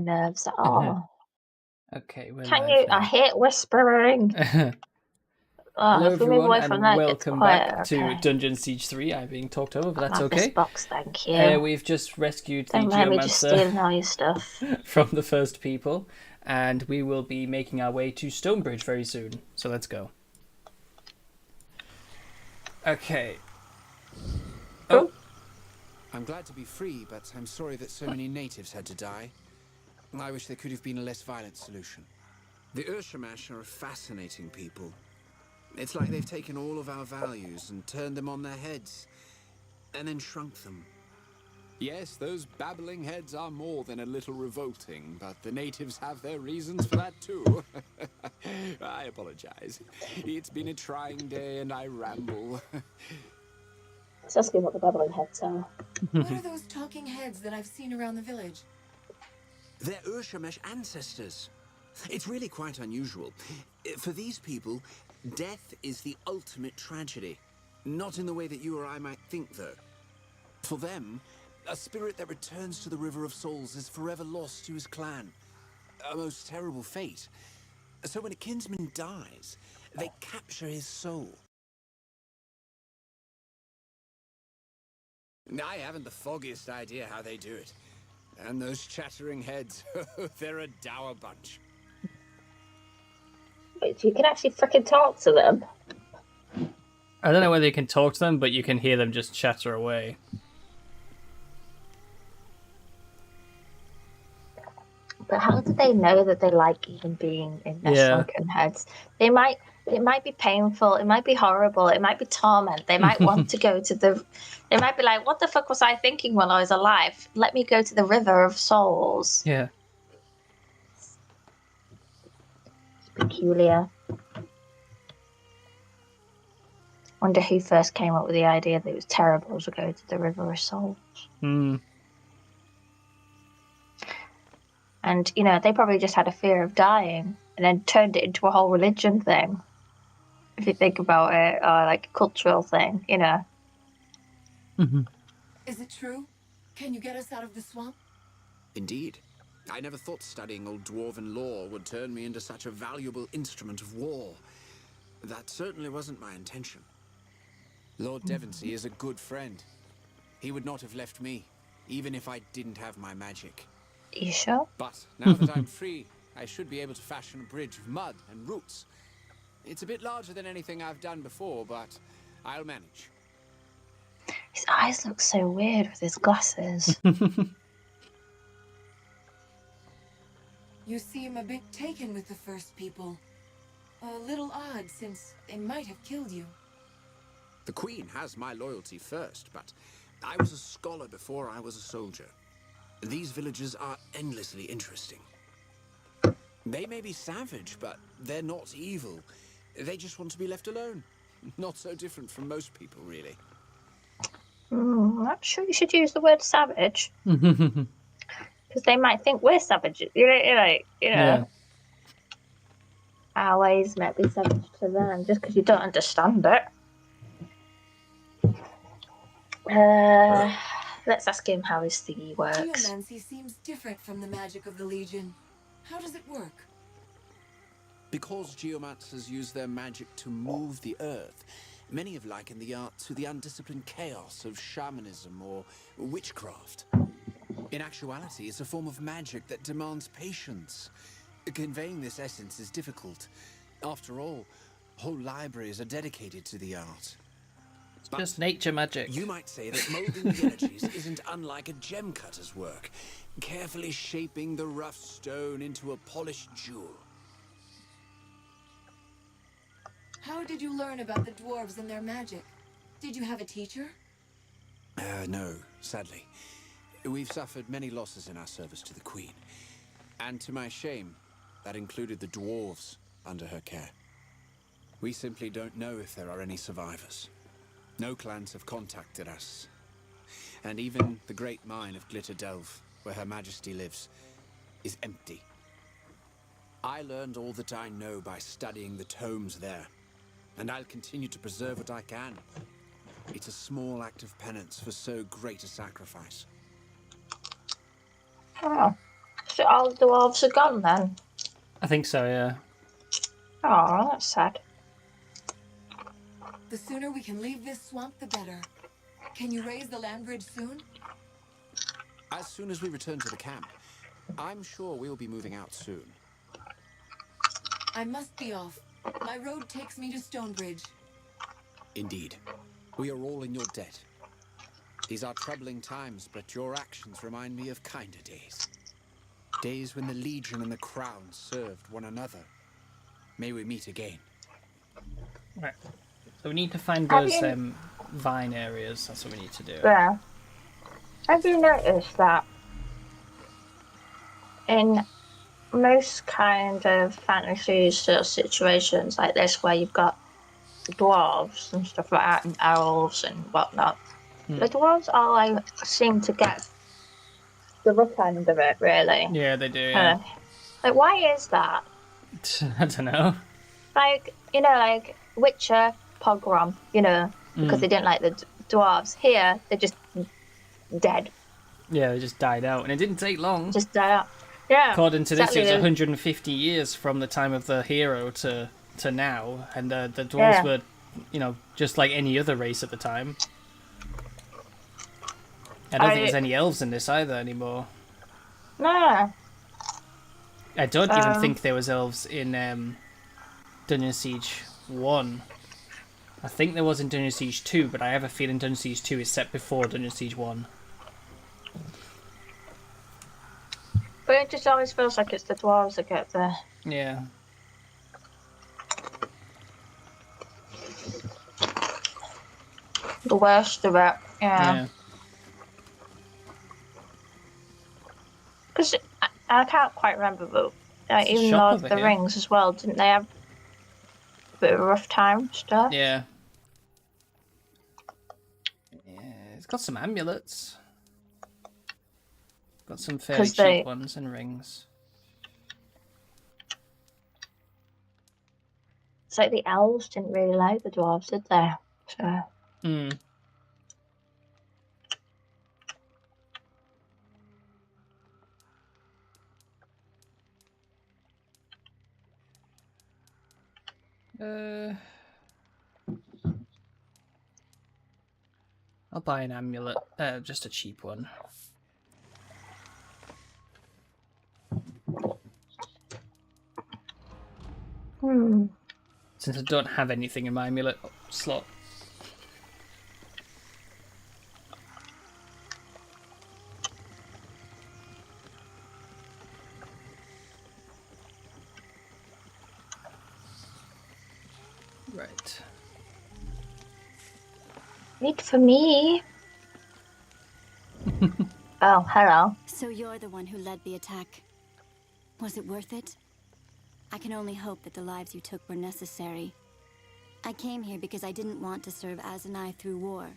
nerves at all. Okay, we're Can live you? now. I hate whispering. Hello if we move everyone, away from and that, it gets welcome quiet. back to Dungeon Siege 3. I'm being talked over, but that's I'll have this okay. box, thank you. We've just rescued the Don't mind me just stealing all geomancer your stuff. from the first people, and we will be making our way to Stonebridge very soon. So let's go. Okay. Oh, I'm glad to be free, but I'm sorry that so many natives had to die. I wish there could have been a less violent solution. The Urshamash are a fascinating people. It's like they've taken all of our values and turned them on their heads, and then shrunk them. Yes, those babbling heads are more than a little revolting, but the natives have their reasons for that too. I apologize. It's been a trying day and I ramble. Let's ask him what the babbling heads are. What are those talking heads that I've seen around the village? They're Urshamash ancestors. It's really quite unusual. For these people, death is the ultimate tragedy. Not in the way that you or I might think, though. For them, a spirit that returns to the River of Souls is forever lost to his clan. A most terrible fate. So when a kinsman dies, they capture his soul. I haven't the foggiest idea how they do it. And those chattering heads, they're a dour bunch. Wait, you can actually freaking talk to them? I don't know whether you can talk to them, but you can hear them just chatter away. But how do they know that they like even being in their shrunken heads? It might be painful, it might be horrible, it might be torment. They might want to go to the... They might be like, what the fuck was I thinking while I was alive? Let me go to the River of Souls. Yeah. It's peculiar. Wonder who first came up with the idea that it was terrible to go to the River of Souls. And, you know, they probably just had a fear of dying and then turned it into a whole religion thing. If you think about it, or like a cultural thing, you know. Is it true? Can you get us out of the swamp? Indeed. I never thought studying old dwarven lore would turn me into such a valuable instrument of war. That certainly wasn't my intention. Lord Devonsey is a good friend. He would not have left me, even if I didn't have my magic. You sure? But now that I'm free, I should be able to fashion a bridge of mud and roots. It's a bit larger than anything I've done before, but I'll manage. His eyes look so weird with his glasses. You seem a bit taken with the first people. A little odd, since they might have killed you. The Queen has my loyalty first, but I was a scholar before I was a soldier. These villagers are endlessly interesting. They may be savage, but they're not evil. They just want to be left alone. Not so different from most people, really. I'm not sure you should use the word savage. Because they might think we're savages. You know. Yeah. Our ways might be savage to them just because you don't understand it. Let's ask him how his thingy works. Geomancy seems different from the magic of the Legion. How does it work? Because geomancers use their magic to move the earth, many have likened the art to the undisciplined chaos of shamanism or witchcraft. In actuality, it's a form of magic that demands patience. Conveying this essence is difficult. After all, whole libraries are dedicated to the art. It's just nature magic. You might say that molding the energies isn't unlike a gem cutter's work, carefully shaping the rough stone into a polished jewel. How did you learn about the dwarves and their magic? Did you have a teacher? No, sadly. We've suffered many losses in our service to the Queen. And to my shame, that included the dwarves under her care. We simply don't know if there are any survivors. No clans have contacted us. And even the great mine of Glitter Delve, where Her Majesty lives, is empty. I learned all that I know by studying the tomes there. And I'll continue to preserve what I can. It's a small act of penance for so great a sacrifice. Oh. So all the dwarves are gone then? I think so, yeah. Oh, that's sad. The sooner we can leave this swamp, the better. Can you raise the land bridge soon? As soon as we return to the camp, I'm sure we'll be moving out soon. I must be off. My road takes me to Stonebridge. Indeed. We are all in your debt. These are troubling times, but your actions remind me of kinder days. Days when the Legion and the Crown served one another. May we meet again. Right. So we need to find Have those you- vine areas. That's what we need to do. Yeah. Have you noticed that in most kind of fantasy sort of situations like this, where you've got dwarves and stuff like that, and elves and whatnot, the dwarves all like seem to get the rough end of it, really. Yeah, they do, yeah. Like, why is that? I don't know. Like, you know, like Witcher pogrom, you know, because they didn't like the dwarves. Here, they're just dead. Yeah, they just died out, and it didn't take long. Just die out. Yeah. According to this, exactly. it was 150 years from the time of the hero to now, and the dwarves were, you know, just like any other race at the time. I don't think there's any elves in this either anymore. No. I don't even think there was elves in Dungeon Siege 1. I think there was in Dungeon Siege 2, but I have a feeling Dungeon Siege 2 is set before Dungeon Siege 1. But it just always feels like it's the dwarves that get the... Yeah. the worst of it. Yeah. Because I can't quite remember, but even Lord of the Rings as well, didn't they have a bit of a rough time stuff? Yeah. Yeah, it's got some amulets. Got some fairly cheap ones and rings. It's like the elves didn't really like the dwarves, did they? So. I'll buy an amulet, just a cheap one. Since I don't have anything in my amulet slot. Right. Wait for me. Oh, hello. So you're the one who led the attack. Was it worth it? I can only hope that the lives you took were necessary. I came here because I didn't want to serve Azanai through war.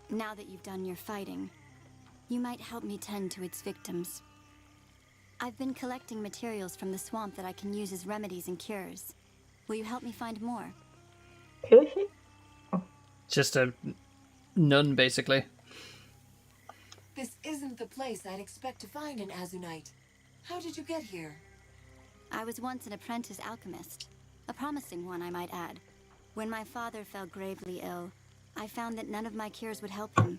Now that you've done your fighting, you might help me tend to its victims. I've been collecting materials from the swamp that I can use as remedies and cures. Will you help me find more? Who is she? Just a nun, basically. This isn't the place I'd expect to find an Azunite. How did you get here? I was once an apprentice alchemist. A promising one, I might add. When my father fell gravely ill, I found that none of my cures would help him.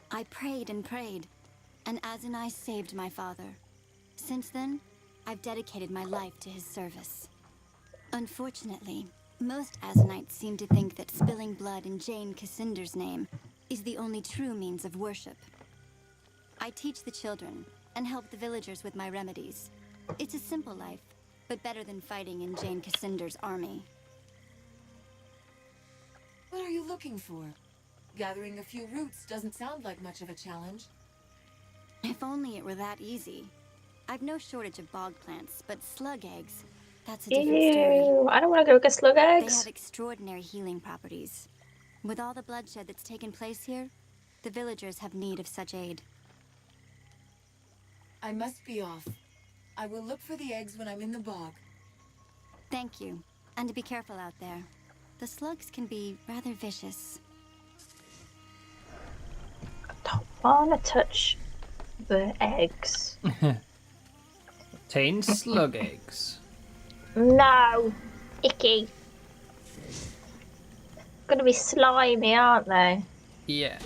I prayed and prayed, and Azanai saved my father. Since then, I've dedicated my life to his service. Unfortunately, most Azanites seem to think that spilling blood in Jane Cassinder's name is the only true means of worship. I teach the children and help the villagers with my remedies. It's a simple life, but better than fighting in Jane Cassinder's army. What are you looking for? Gathering a few roots doesn't sound like much of a challenge. If only it were that easy. I've no shortage of bog plants, but slug eggs, that's a different story. Ew, I don't want to go get slug eggs. They have extraordinary healing properties. With all the bloodshed that's taken place here, the villagers have need of such aid. I must be off. I will look for the eggs when I'm in the bog. Thank you. And to be careful out there. The slugs can be rather vicious. I don't want to touch the eggs. Obtain slug eggs. No! Icky. Gonna be slimy, aren't they? Yeah.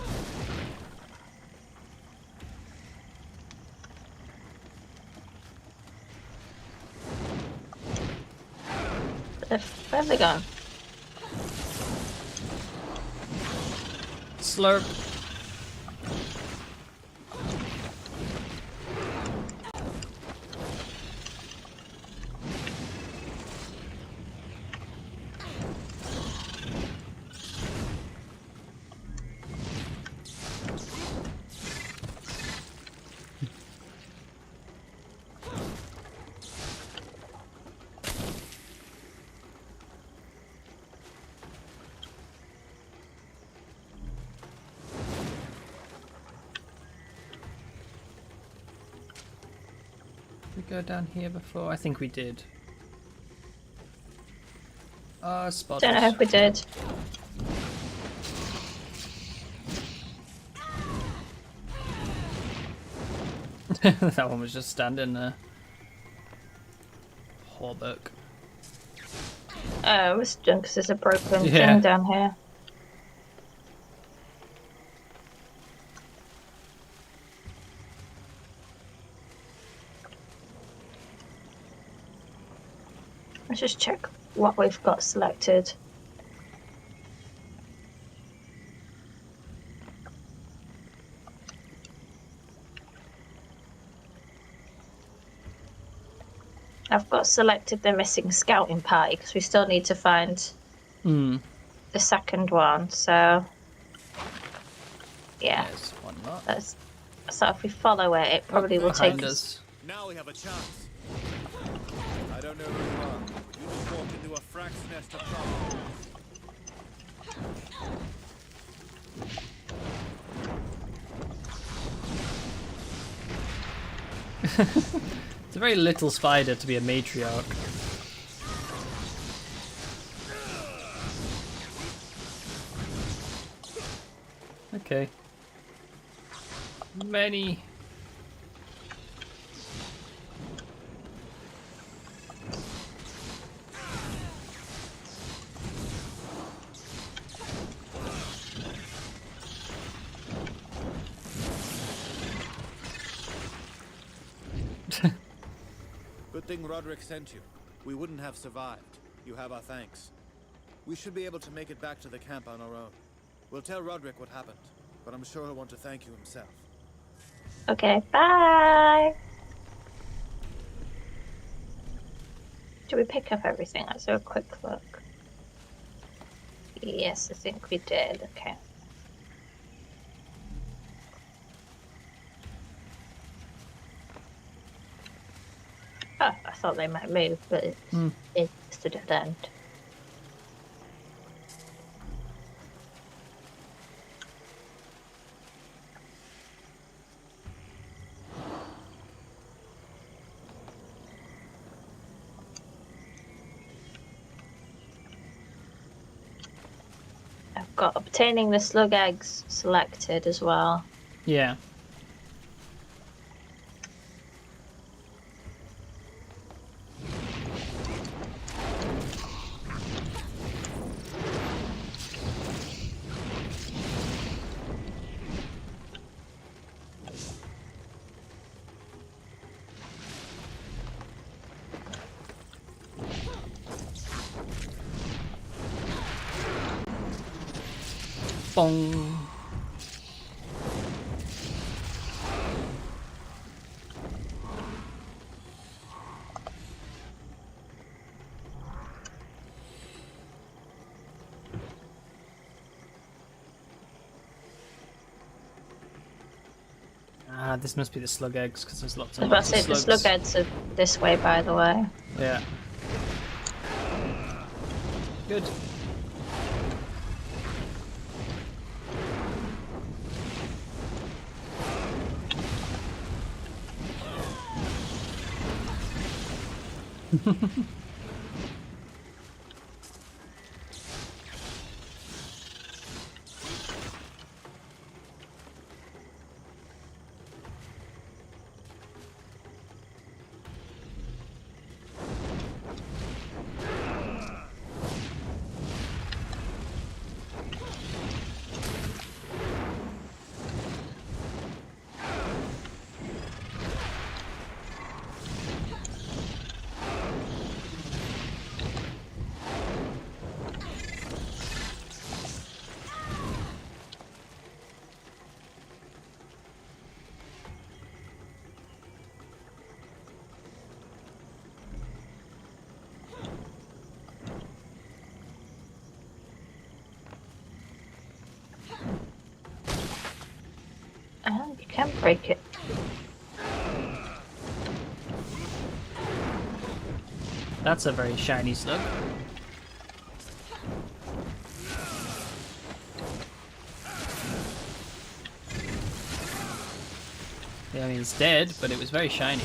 Where have they gone? Slurp. Did we go down here before? I think we did. Spot. Don't know if we did. That one was just standing there. Hawbuck. Oh, it was done because there's a broken Yeah. thing down here. Let's just check what we've got selected. I've got selected the missing scouting party because we still need to find the second one. So, yeah. There's one lot. So if we follow it, it probably will take Behind us. us. Now we have a chance. I don't know who you are. You just walked into a frack's nest of trouble. It's a very little spider to be a matriarch. Okay. Many. Good thing Roderick sent you. We wouldn't have survived. You have our thanks. We should be able to make it back to the camp on our own. We'll tell Roderick what happened, but I'm sure he'll want to thank you himself. Okay, bye. Did we pick up everything? Let's have a quick look. Yes, I think we did. Okay. Oh, I thought they might move, but it's just a dead end. I've got obtaining the slug eggs selected as well. Yeah. Bong. Ah, this must be the slug eggs because there's lots I and was about lots to of say the slugs. slug eggs are this way, by the way. Yeah. Good. Can't break it. That's a very shiny slug. Yeah, I mean, it's dead, but it was very shiny.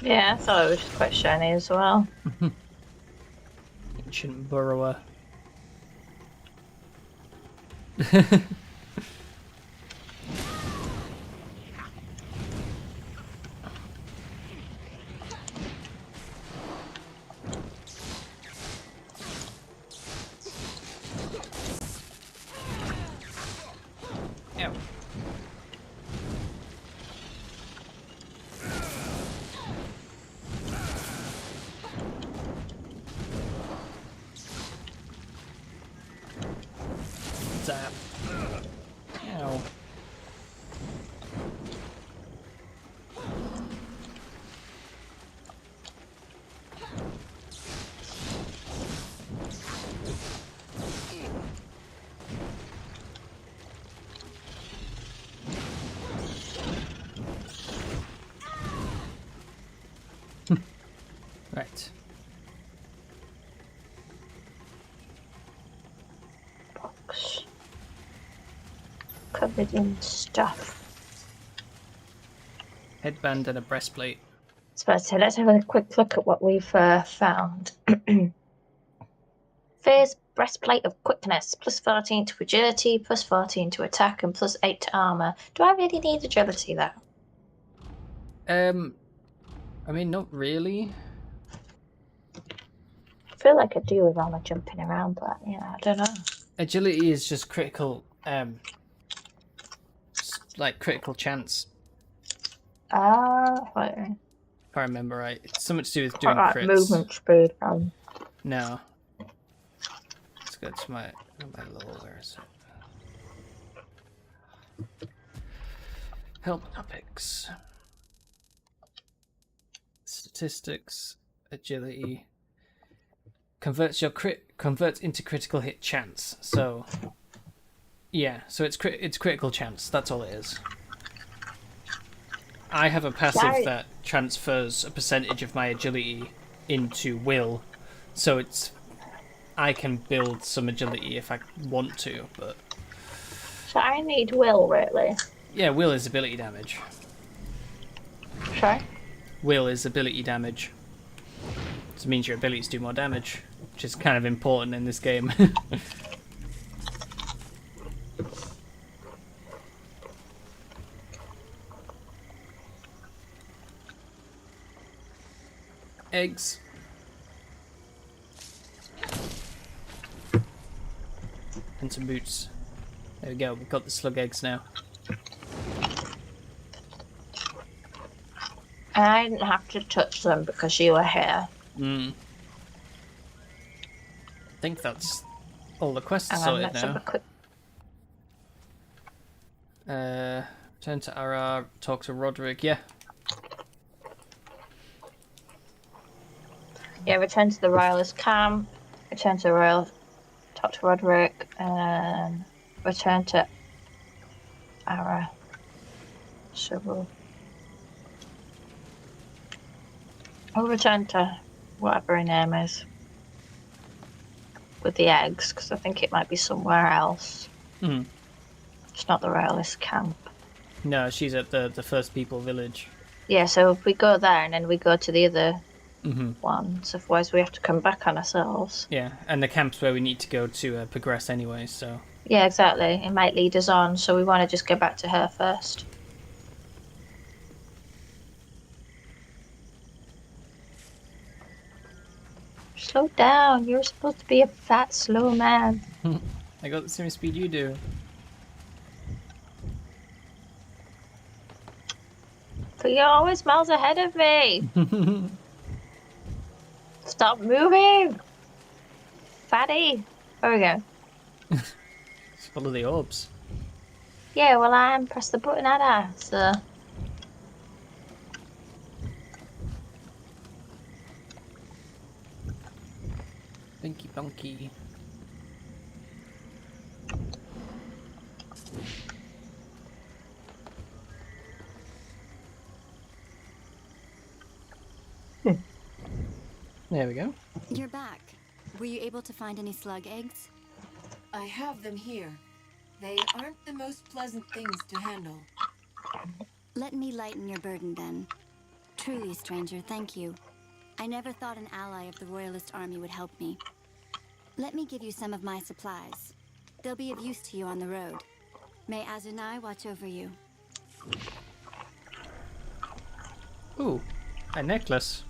Yeah, I thought it was quite shiny as well. Ancient burrower. Ow. Zap. Ow. Right. Box. Covered in stuff. Headband and a breastplate. So let's have a quick look at what we've found. Phase breastplate of quickness, plus 14 to agility, plus 14 to attack, and plus 8 to armor. Do I really need agility though? I mean, not really. I feel like I do with armor jumping around, but yeah, I don't know. Agility is just critical, like critical chance. Right. If I remember right, it's something to do with doing Like crits. movement speed. No. Let's go to my little. Where is it? Help topics. Statistics, agility. Converts into critical hit chance. So yeah, so it's critical chance. That's all it is. I have a passive that transfers a percentage of my agility into will, so I can build some agility if I want to, but So I need will, really. yeah, will is ability damage. Sorry? Will is ability damage. So it means your abilities do more damage, which is kind of important in this game. Eggs. And some boots. There we go, we've got the slug eggs now. And I didn't have to touch them because you were here. I think that's all the quests sorted Let's have now. a quick... Turn to Ara, talk to Roderick, yeah. Yeah, return to the Royalist camp, return to Royal, talk to Roderick, and return to Ara. So I'll return to whatever her name is with the eggs, because I think it might be somewhere else. It's not the Royalist camp. No, she's at the First People village. Yeah, so if we go there and then we go to the other ones, otherwise we have to come back on ourselves. Yeah, and the camp's where we need to go to progress anyway, so... Yeah, exactly. It might lead us on, so we want to just go back to her first. Slow down. You're supposed to be a fat, slow man. I got the same speed you do. But you're always miles ahead of me. Stop moving. Fatty. There we go. Just follow the orbs. Yeah, well, I pressed the button, had I? So... Binky bonky. There we go. You're back. Were you able to find any slug eggs? I have them here. They aren't the most pleasant things to handle. Let me lighten your burden then. Truly, stranger, thank you. I never thought an ally of the Royalist army would help me. Let me give you some of my supplies. They'll be of use to you on the road. May Azunai watch over you. Ooh, a necklace.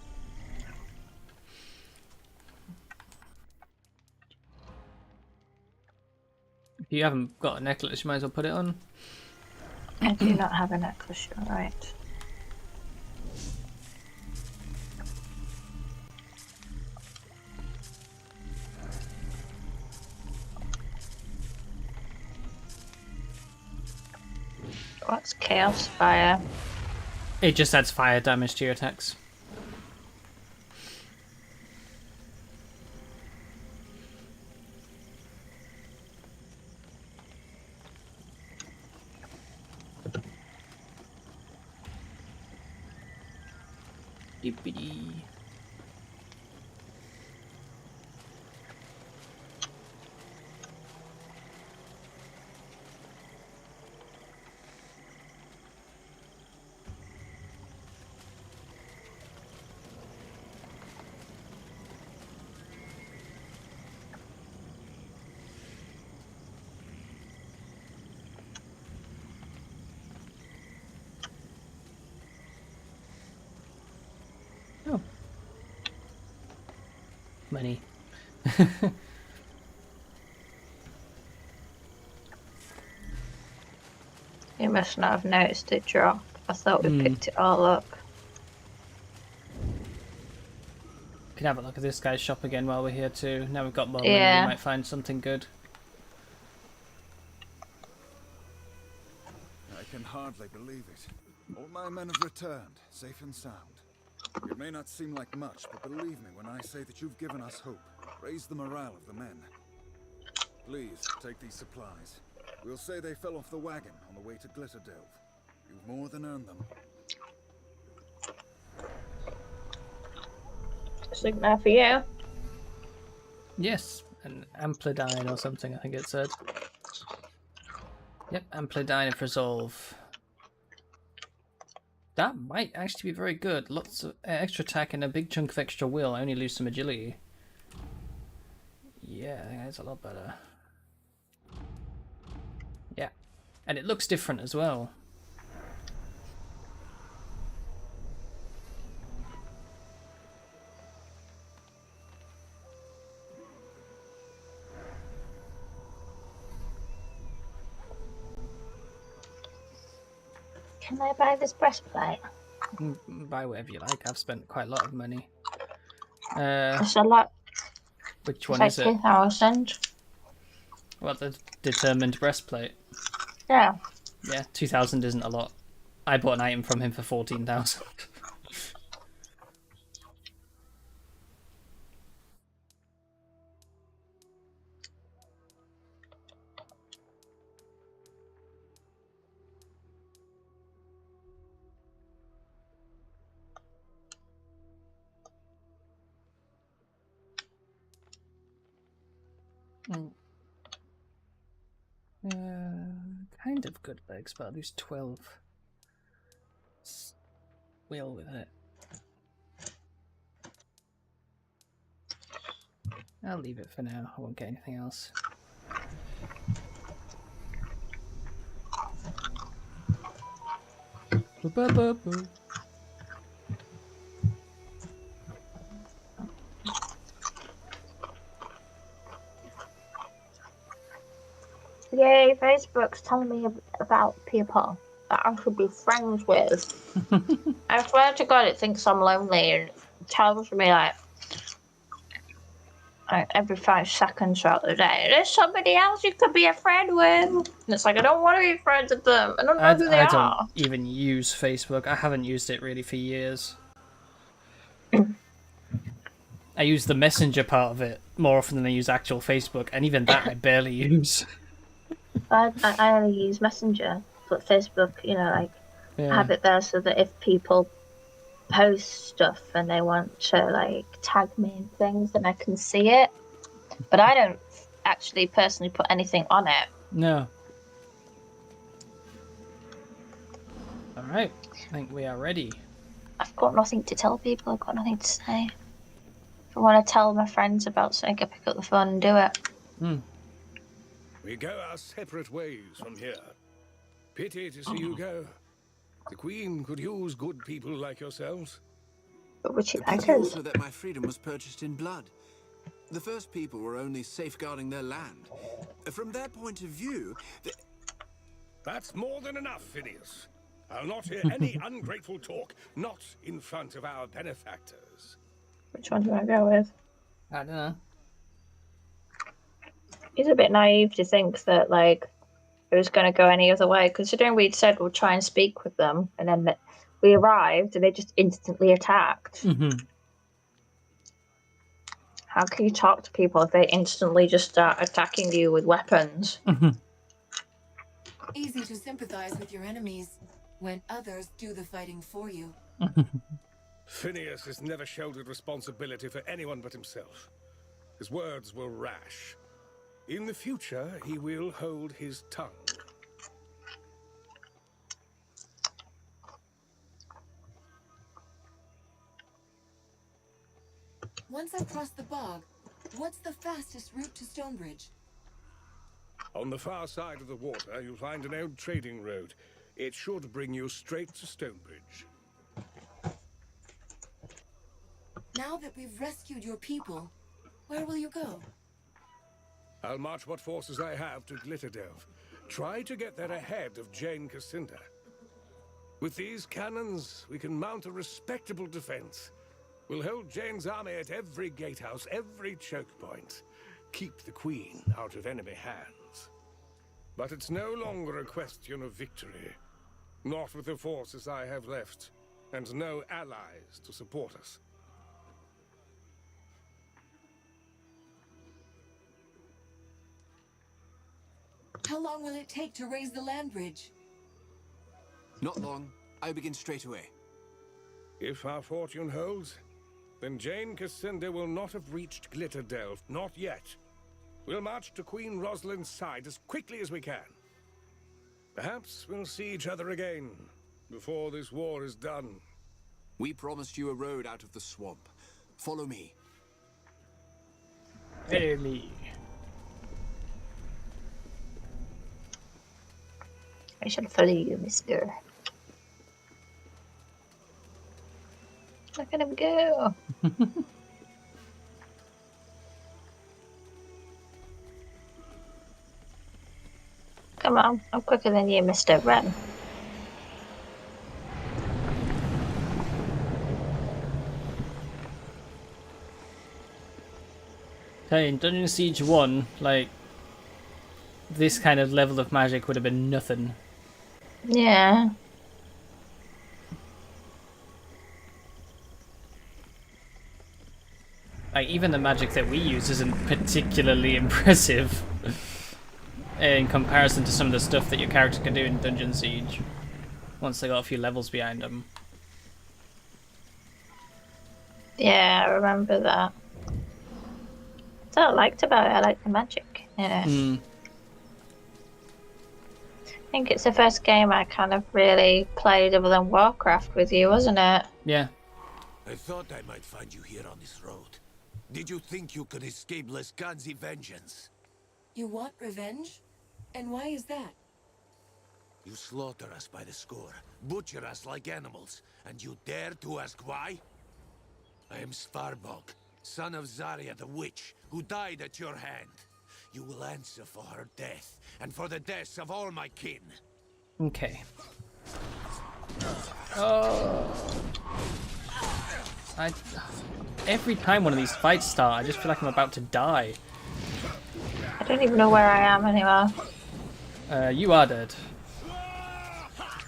If you haven't got a necklace, you might as well put it on. I do not have a necklace, you're right. What's Chaos Fire? It just adds fire damage to your attacks. Dippity. Oh. Money. You must not have noticed it drop. I thought we picked it all up. Can have a look at this guy's shop again while we're here too. Now we've got more money, we might find something good. I can hardly believe it. All my men have returned, safe and sound. It may not seem like much, but believe me when I say that you've given us hope. Raise the morale of the men. Please, take these supplies. We'll say they fell off the wagon on the way to Glitterdelve. You've more than earned them. Something there for you. Yes, an Amplidine or something, I think it said. Yep, Amplidine of Resolve. That might actually be very good. Lots of extra attack and a big chunk of extra will. I only lose some agility. Yeah, I think that's a lot better. Yeah, and it looks different as well. Can I buy this breastplate? Buy whatever you like. I've spent quite a lot of money. It's a lot. Which one is it? 2,000. Well, the determined breastplate. Yeah. Yeah, 2,000 isn't a lot. I bought an item from him for 14,000. Kind of good legs, but I'll lose 12. Will with it. I'll leave it for now. I won't get anything else. Yay, Facebook's telling me about people that I should be friends with. I swear to God, it thinks I'm lonely and it tells me like every 5 seconds throughout the day, there's somebody else you could be a friend with. And it's like, I don't want to be friends with them. I don't know who they are. I don't even use Facebook. I haven't used it really for years. I use the messenger part of it more often than I use actual Facebook, and even that I barely use. I only use Messenger, but Facebook, you know, like, have it there so that if people post stuff and they want to like tag me in things, then I can see it. But I don't actually personally put anything on it. No. All right, I think we are ready. I've got nothing to tell people. I've got nothing to say. If I want to tell my friends about something, I pick up the phone and do it. We go our separate ways from here. Pity to see you go. The Queen could use good people like yourselves. But would she like Pity us? also that my freedom was purchased in blood. The first people were only safeguarding their land. From their point of view, That's more than enough, Phineas. I'll not hear any ungrateful talk, not in front of our benefactors. Which one do I go with? I don't know. He's a bit naive to think that like it was going to go any other way, considering we'd said we'll try and speak with them, and then we arrived and they just instantly attacked. How can you talk to people if they instantly just start attacking you with weapons? Easy to sympathize with your enemies when others do the fighting for you. Phineas has never shouldered responsibility for anyone but himself. His words were rash. In the future, he will hold his tongue. Once I cross the bog, what's the fastest route to Stonebridge? On the far side of the water, you'll find an old trading road. It should bring you straight to Stonebridge. Now that we've rescued your people, where will you go? I'll march what forces I have to Glitterdelve. Try to get there ahead of Jane Cassinda. With these cannons, we can mount a respectable defense. We'll hold Jane's army at every gatehouse, every choke point. Keep the Queen out of enemy hands. But it's no longer a question of victory. Not with the forces I have left, and no allies to support us. How long will it take to raise the land bridge? not long. I begin straight away. If our fortune holds, then Jane Cassinda will not have reached Glitterdelve, not yet. We'll march to Queen Rosalind's side as quickly as we can. Perhaps we'll see each other again before this war is done. We promised you a road out of the swamp. Follow me. Barely. I shall follow you, mister. Look at him go. Come on, I'm quicker than you, mister. Run. Hey, in Dungeon Siege 1, like, this kind of level of magic would have been nothing. Yeah. Like, even the magic that we use isn't particularly impressive in comparison to some of the stuff that your character can do in Dungeon Siege once they got a few levels behind them. Yeah, I remember that. That's what I liked about it. I liked the magic in it. I think it's the first game I kind of really played other than Warcraft with you, wasn't it? Yeah. I thought I might find you here on this road. Did you think you could escape Lescanzi vengeance? You want revenge? And why is that? You slaughter us by the score, butcher us like animals, and you dare to ask why? I am Svarbog, son of Zarya the Witch, who died at your hand. You will answer for her death, and for the deaths of all my kin. Okay. Oh. Every time one of these fights start, I just feel like I'm about to die. I don't even know where I am anymore. You are dead.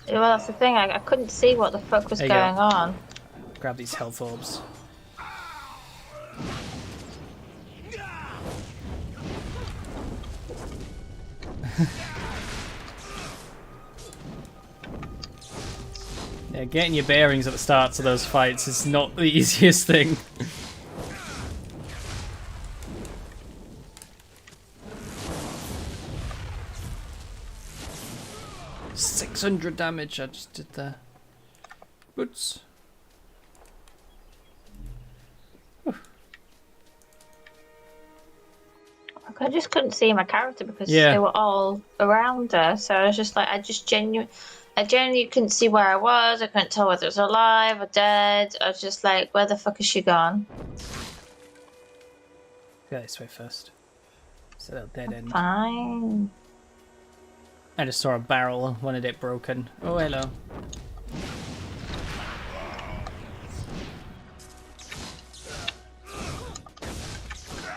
Well, that's the thing. I couldn't see what the fuck was There you going go. on. Grab these health orbs. Yeah, getting your bearings at the starts of those fights is not the easiest thing. 600 damage I just did there. Boots. I just couldn't see my character because they were all around her. So I was just like, I genuinely couldn't see where I was. I couldn't tell whether it was alive or dead. I was just like, where the fuck has she gone? Go this way first. So that dead end. Fine. I just saw a barrel, wanted it broken. Oh, hello.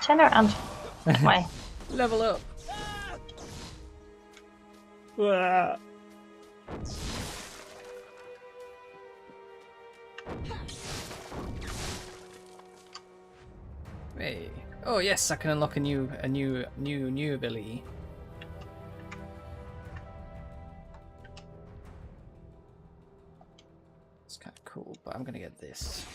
Turn around. Way. Level up. Hey. Oh yes, I can unlock a new ability. It's kind of cool, but I'm gonna get this.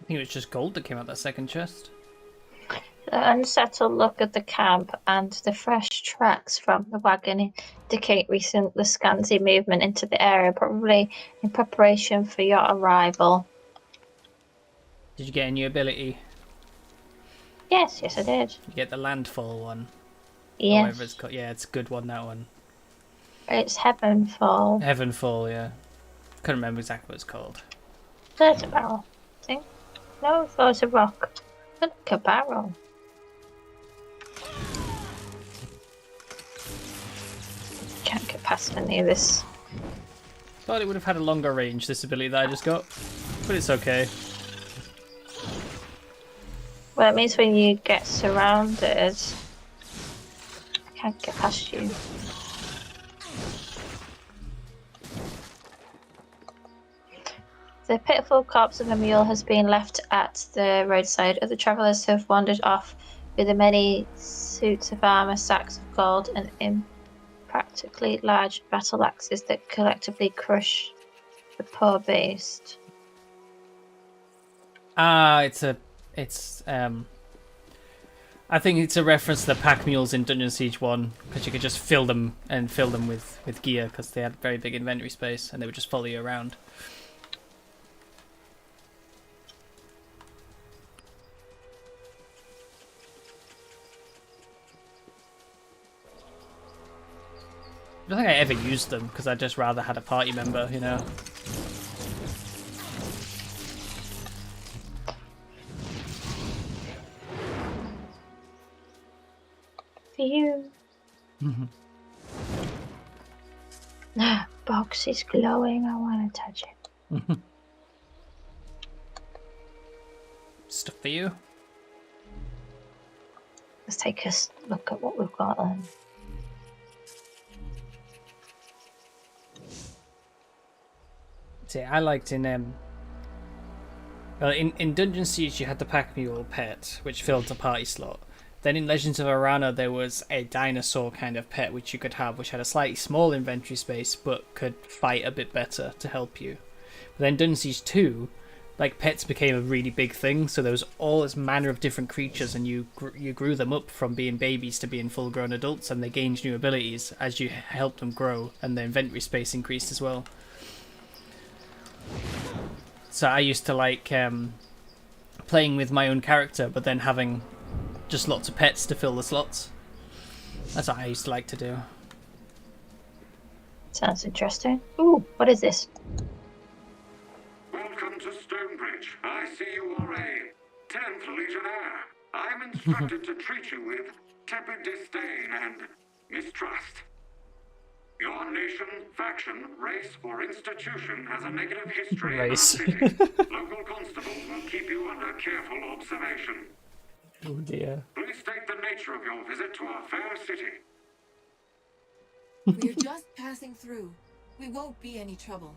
I think it was just gold that came out that second chest. The unsettled look at the camp and the fresh tracks from the wagon indicate recent Luskanzi movement into the area, probably in preparation for your arrival. Did you get a new ability? Yes, I did. You get the landfall one. Yes. Whatever it's called. Yeah, it's a good one, that one. It's Heavenfall. Heavenfall, yeah. Couldn't remember exactly what it's called. There's a barrel. See? No, it was a rock. Look, a barrel. Can't get past any of this. Thought it would have had a longer range, this ability that I just got. But it's okay. Well, it means when you get surrounded, I can't get past you. The pitiful corpse of a mule has been left at the roadside. Other travellers have wandered off with the many suits of armour, sacks of gold, and impractically large battle axes that collectively crush the poor beast. I think it's a reference to the pack mules in Dungeon Siege 1, because you could just fill them with gear, because they had very big inventory space, and they would just follow you around. I don't think I ever used them, because I'd just rather had a party member, you know. For you. Box is glowing, I want to touch it. Stuff for you. Let's take a look at what we've got then. See, I liked in Dungeon Siege you had the pack mule pet, which filled a party slot. Then in Legends of Arana there was a dinosaur kind of pet which you could have, which had a slightly small inventory space but could fight a bit better to help you. But then Dungeon Siege 2, like, pets became a really big thing, so there was all this manner of different creatures, and you grew them up from being babies to being full-grown adults, and they gained new abilities as you helped them grow, and the inventory space increased as well. So I used to like playing with my own character, but then having just lots of pets to fill the slots. That's what I used to like to do. Sounds interesting. Ooh, what is this? Welcome to Stonebridge. I see you are a 10th Legionnaire. I'm instructed to treat you with tepid disdain and mistrust. Your nation, faction, race, or institution has a negative history in our Race. city. Local constables will keep you under careful observation. Oh dear. Please state the nature of your visit to our fair city. We're just passing through. We won't be any trouble.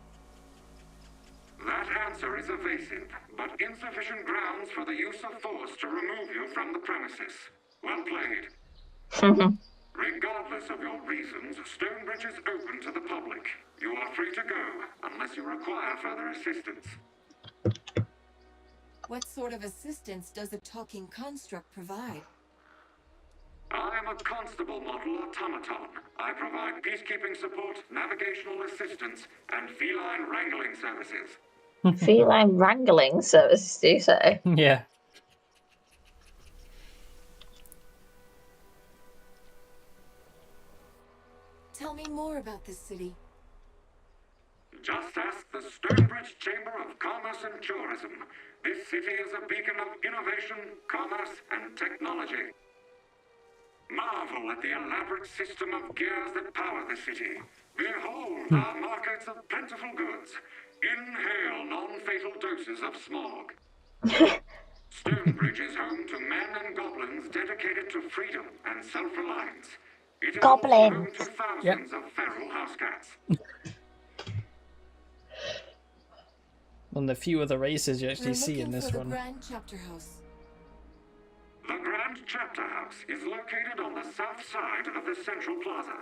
That answer is evasive, but insufficient grounds for the use of force to remove you from the premises. Well played. Regardless of your reasons, Stonebridge is open to the public. You are free to go, unless you require further assistance. What sort of assistance does a talking construct provide? I am a constable model automaton. I provide peacekeeping support, navigational assistance, and feline wrangling services. Feline wrangling services, do you say? Yeah. Tell me more about this city. Just ask the Stonebridge Chamber of Commerce and Tourism. This city is a beacon of innovation, commerce, and technology. Marvel at the elaborate system of gears that power the city. Behold our markets of plentiful goods. Inhale non-fatal doses of smog. Stonebridge is home to men and goblins dedicated to freedom and self-reliance. It is also home to thousands of feral housecats. One of the few other races you actually see in this one. The Grand Chapter House. The Grand Chapter House is located on the south side of the Central Plaza.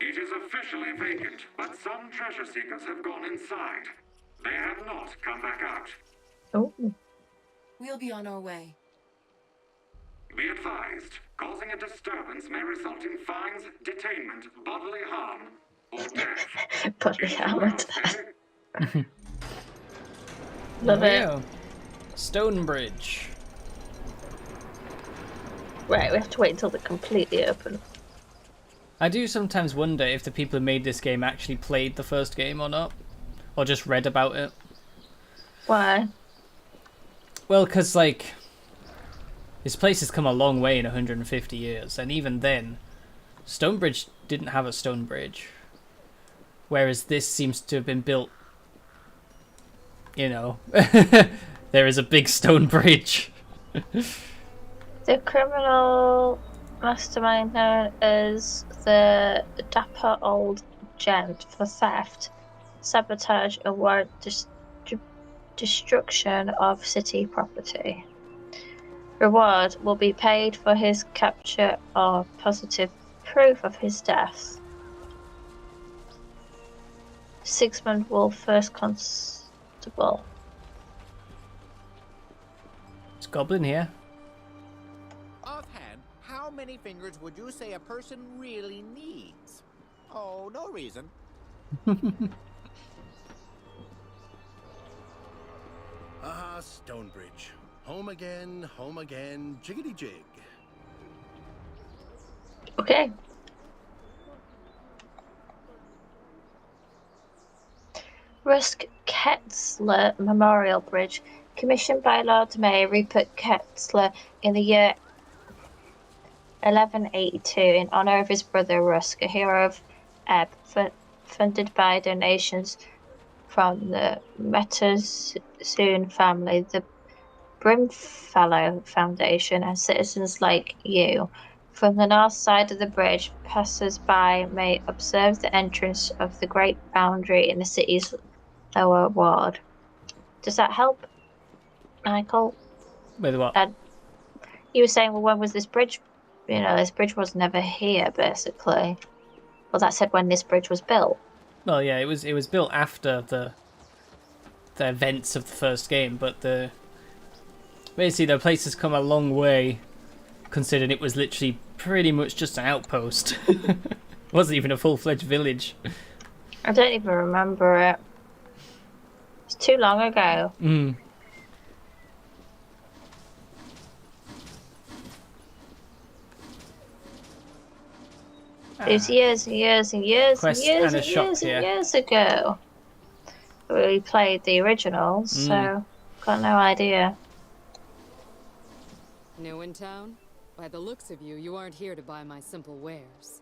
It is officially vacant, but some treasure seekers have gone inside. They have not come back out. Oh. We'll be on our way. Be advised, causing a disturbance may result in fines, detainment, bodily harm, or death. Bodily harm or death. Love There we it. go. Stonebridge. Right, we have to wait until they're completely open. I do sometimes wonder if the people who made this game actually played the first game or not. Or just read about it. Why? Well, because, like, this place has come a long way in 150 years, and even then, Stonebridge didn't have a stone bridge. Whereas this seems to have been built, you know, there is a big stone bridge. The criminal mastermind known as the Dapper Old Gent for theft, sabotage, and warrant destruction of city property. Reward will be paid for his capture or positive proof of his death. Sigismund Wolf, First Constable. It's Goblin here. Offhand, how many fingers would you say a person really needs? Oh, no reason. Ah, Stonebridge. Home again, jiggity jig. Okay. Rusk Ketzler Memorial Bridge, commissioned by Lord Mayor Rupert Ketzler in the year 1182 in honour of his brother Rusk, a hero of Ebb, funded by donations from the Mettersoon family, the Brimfellow Foundation, and citizens like you. From the north side of the bridge, passers-by may observe the entrance of the great boundary in the city's lower ward. Does that help, Michael? With what? You were saying, well, when was this bridge? You know, this bridge was never here, basically. Well, that said when this bridge was built. Well, yeah, it was built after the events of the first game, but basically the place has come a long way, considering it was literally pretty much just an outpost. It wasn't even a full-fledged village. I don't even remember it. It's too long ago. It's years and years and years and Quest years and a and shop years and here. years ago. We played the originals, so got no idea. New in town? By the looks of you, you aren't here to buy my simple wares.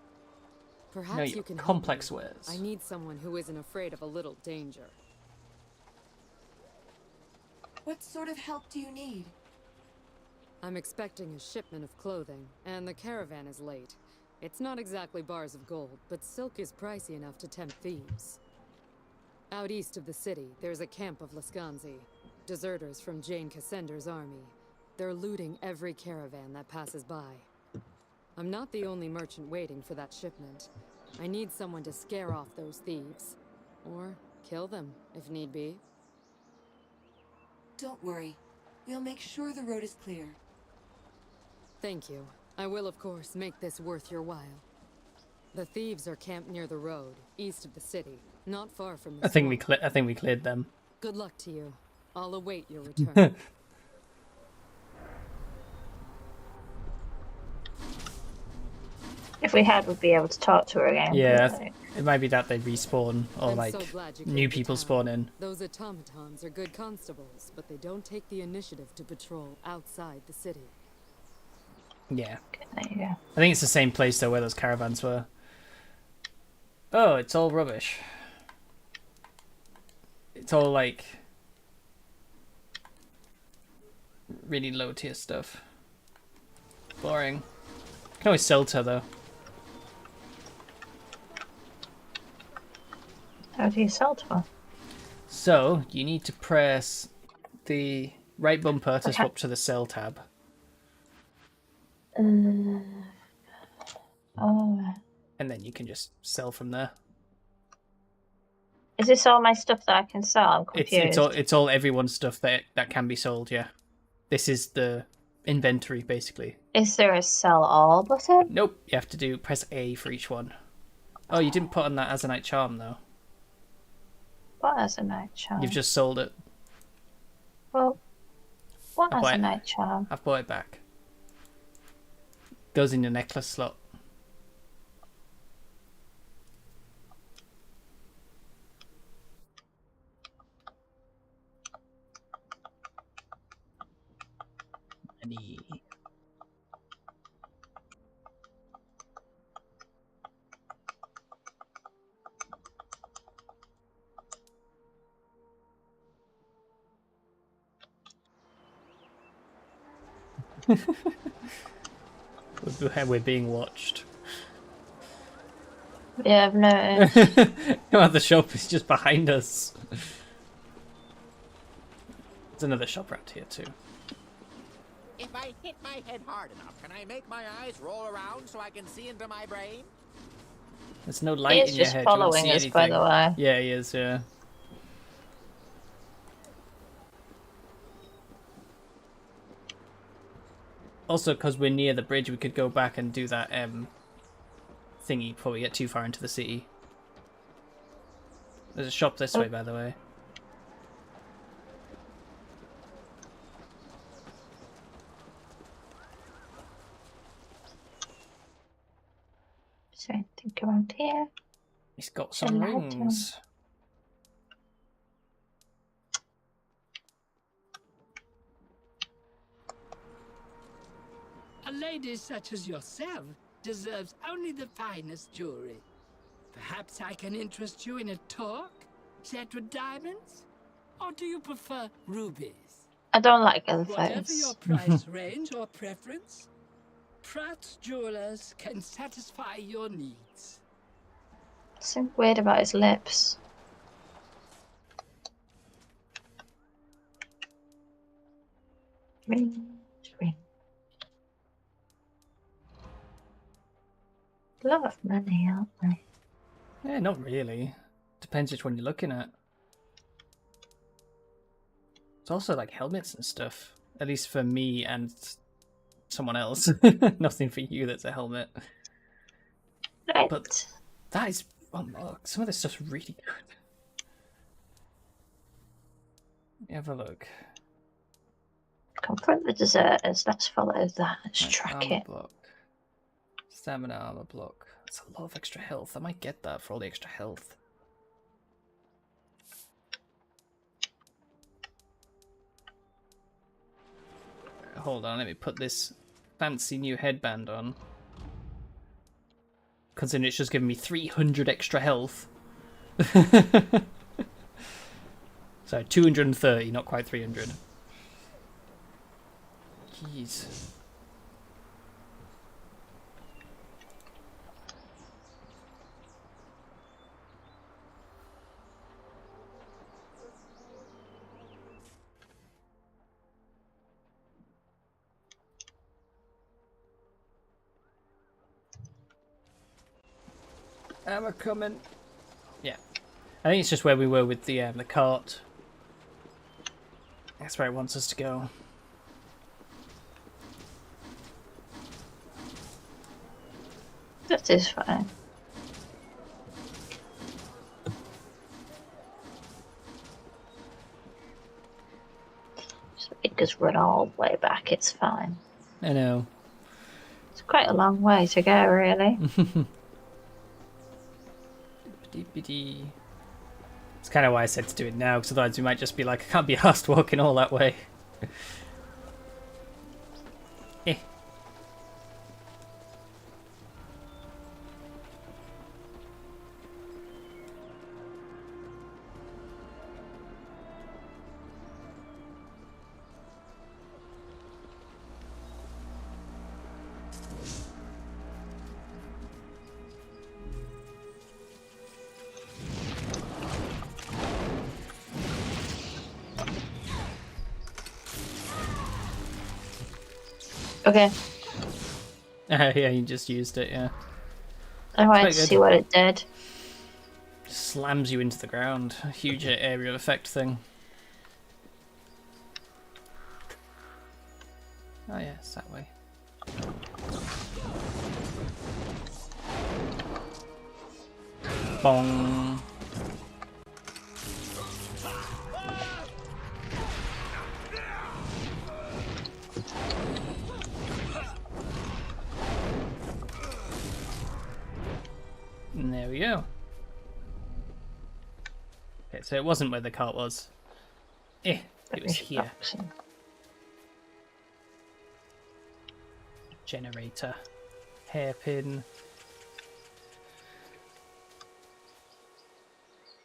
Perhaps No, you can help complex me. wares. I need someone who isn't afraid of a little danger. What sort of help do you need? I'm expecting a shipment of clothing, and the caravan is late. It's not exactly bars of gold, but silk is pricey enough to tempt thieves. Out east of the city, there's a camp of Lascanzi, deserters from Jane Cassender's army. They're looting every caravan that passes by. I'm not the only merchant waiting for that shipment. I need someone to scare off those thieves. Or kill them, if need be. Don't worry. We'll make sure the road is clear. Thank you. I will, of course, make this worth your while. The thieves are camped near the road, east of the city, not far from the I think we cleared them. Good luck to you. I'll await your return. If we had, we'd be able to talk to her again. Yeah, it might be that they respawn or I'm like so glad you new came to people town. spawn in. Those automatons are good constables, but they don't take the initiative to patrol outside the city. Yeah. There you go. I think it's the same place though where those caravans were. Oh, it's all rubbish. It's all like really low tier stuff. Boring. Can always sell to her though. How do you sell to her? So you need to press the right bumper to swap to the sell tab. Oh. And then you can just sell from there. Is this all my stuff that I can sell? I'm confused. It's all everyone's stuff that can be sold, yeah. This is the inventory basically. Is there a sell all button? Nope, you have to press A for each one. Oh, you didn't put on that Azanite charm though. What Azanite charm? You've just sold it. Well, what Azanite charm? I've bought it back. Goes in your necklace slot. Money. We're being watched. Yeah, I've noticed. The shop is just behind us. There's another shop around here too. If I hit my head hard enough, can I make my eyes roll around so I can see into my brain? There's no light in your head. He is just following us, by the way. Yeah, he is, yeah. Also, because we're near the bridge, we could go back and do that thingy before we get too far into the city. There's a shop this way, by the way. Is there anything around here? He's got some rings. A lady such as yourself deserves only the finest jewelry. Perhaps I can interest you in a talk? Set with diamonds? Or do you prefer rubies? I don't like other Whatever things. your price range or preference, Pratt's Jewelers can satisfy your needs. Something weird about his lips. Ring. A lot of money, aren't they? Yeah, not really. Depends which one you're looking at. It's also like helmets and stuff. At least for me and someone else. Nothing for you that's a helmet. Right. But that is... Oh, look, some of this stuff's really good. Let me have a look. Confront the deserters. Let's follow that. Let's track armor it. Block. Stamina armor block. That's a lot of extra health. I might get that for all the extra health. Hold on, let me put this fancy new headband on. Considering it's just giving me 300 extra health. So 230, not quite 300. Jeez. Am I coming? Yeah. I think it's just where we were with the cart. That's where it wants us to go. That is fine. Just make us run all the way back, it's fine. I know. It's quite a long way to go, really. It's kind of why I said to do it now, because otherwise we might just be like, I can't be asked walking all that way. Eh. Okay. Yeah, you just used it, yeah. I wanted to see what it did. Slams you into the ground. A huge area of effect thing. Oh yeah, it's that way. Bong. And there we go. Okay, so it wasn't where the cart was. It was here. Generator. Hairpin.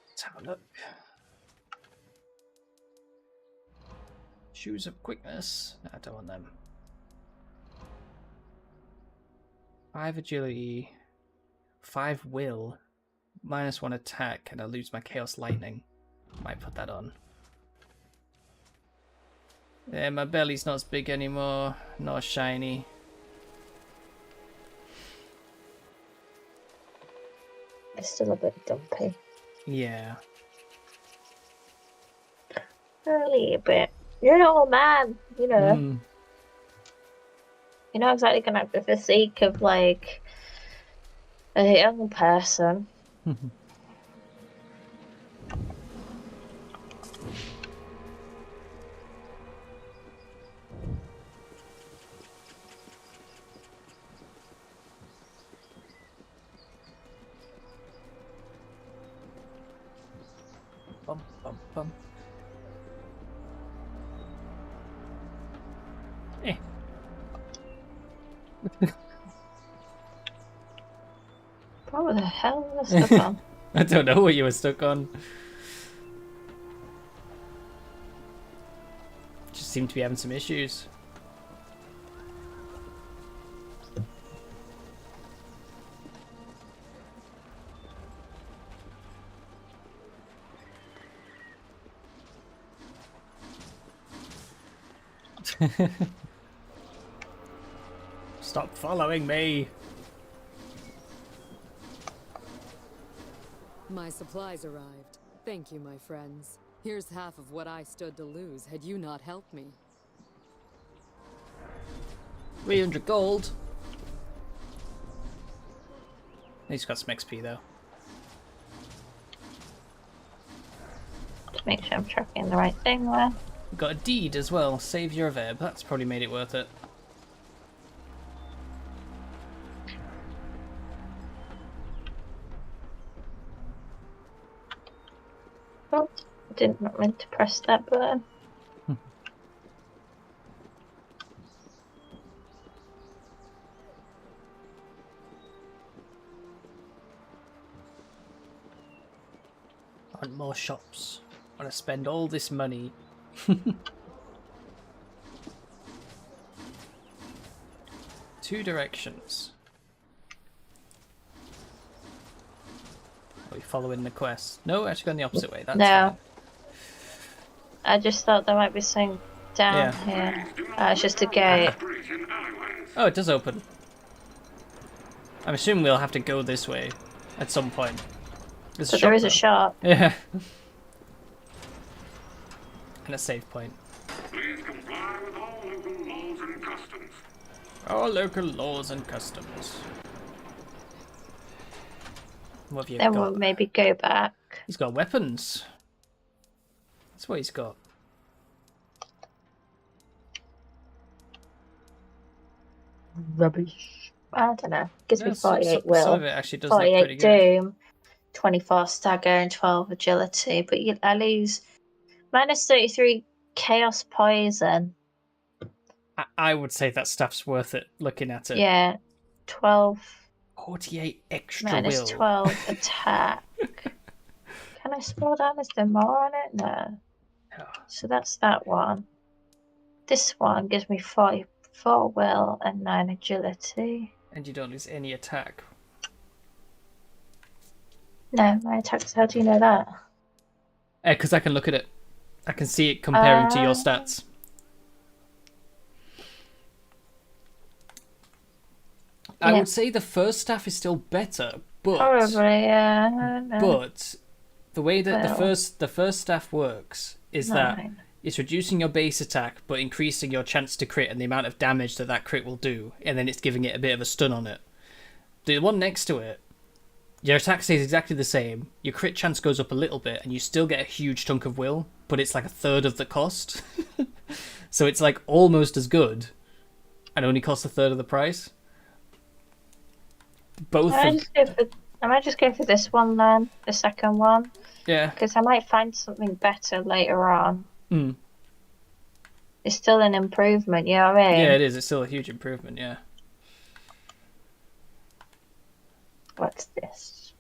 Let's have a look. Shoes of quickness. No, I don't want them. 5 agility. 5 will. -1 attack, and I lose my Chaos Lightning. Might put that on. Yeah, my belly's not as big anymore. Not as shiny. It's still a bit dumpy. Yeah. Only a bit. You're an old man, you know. You're not exactly gonna have the physique of like a young person. Bum, bum, bum. Eh. What the hell was I stuck on? I don't know what you were stuck on. Just seem to be having some issues. Stop following me. My supplies arrived. Thank you, my friends. Here's half of what I stood to lose had you not helped me. 300 gold. He's got some XP though. To make sure I'm tracking the right thing there. We've got a deed as well. Savior of Ebb. That's probably made it worth it. didn't mean to press that button. I want more shops. I want to spend all this money. Two directions. Are we following the quest? No, actually going the opposite way. That's fine. I just thought there might be something down here. It's just a gate. Oh, it does open. I'm assuming we'll have to go this way at some point. But there is a shop. Yeah. And a save point. Please comply with all local laws and customs. All local laws and customs. What have you Then got? we'll maybe go back. He's got weapons. That's what he's got. Rubbish. I don't know. Gives me some 48 will. Some of it actually does look pretty 48 good. doom, 24 stagger, and 12 agility. But I lose minus 33 chaos poison. I would say that stuff's worth it, looking at it. Yeah. 12. 48 extra minus will. 12 attack. Can I scroll down? Is there more on it? No. So that's that one. This one gives me 44 will and 9 agility. And you don't lose any attack. No, my attacks. How do you know that? Because I can look at it. I can see it comparing to your stats. I would say the first staff is still better, but probably, yeah. I don't know. But the way that the first staff works is that it's reducing your base attack, but increasing your chance to crit and the amount of damage that crit will do, and then it's giving it a bit of a stun on it. The one next to it, your attack stays exactly the same, your crit chance goes up a little bit, and you still get a huge chunk of will, but it's like a third of the cost. So it's like almost as good, and only costs a third of the price. I might just go for this one then, the second one. Yeah. Because I might find something better later on. Mm. It's still an improvement, you know what I mean? Yeah, it is. It's still a huge improvement, yeah. What's this?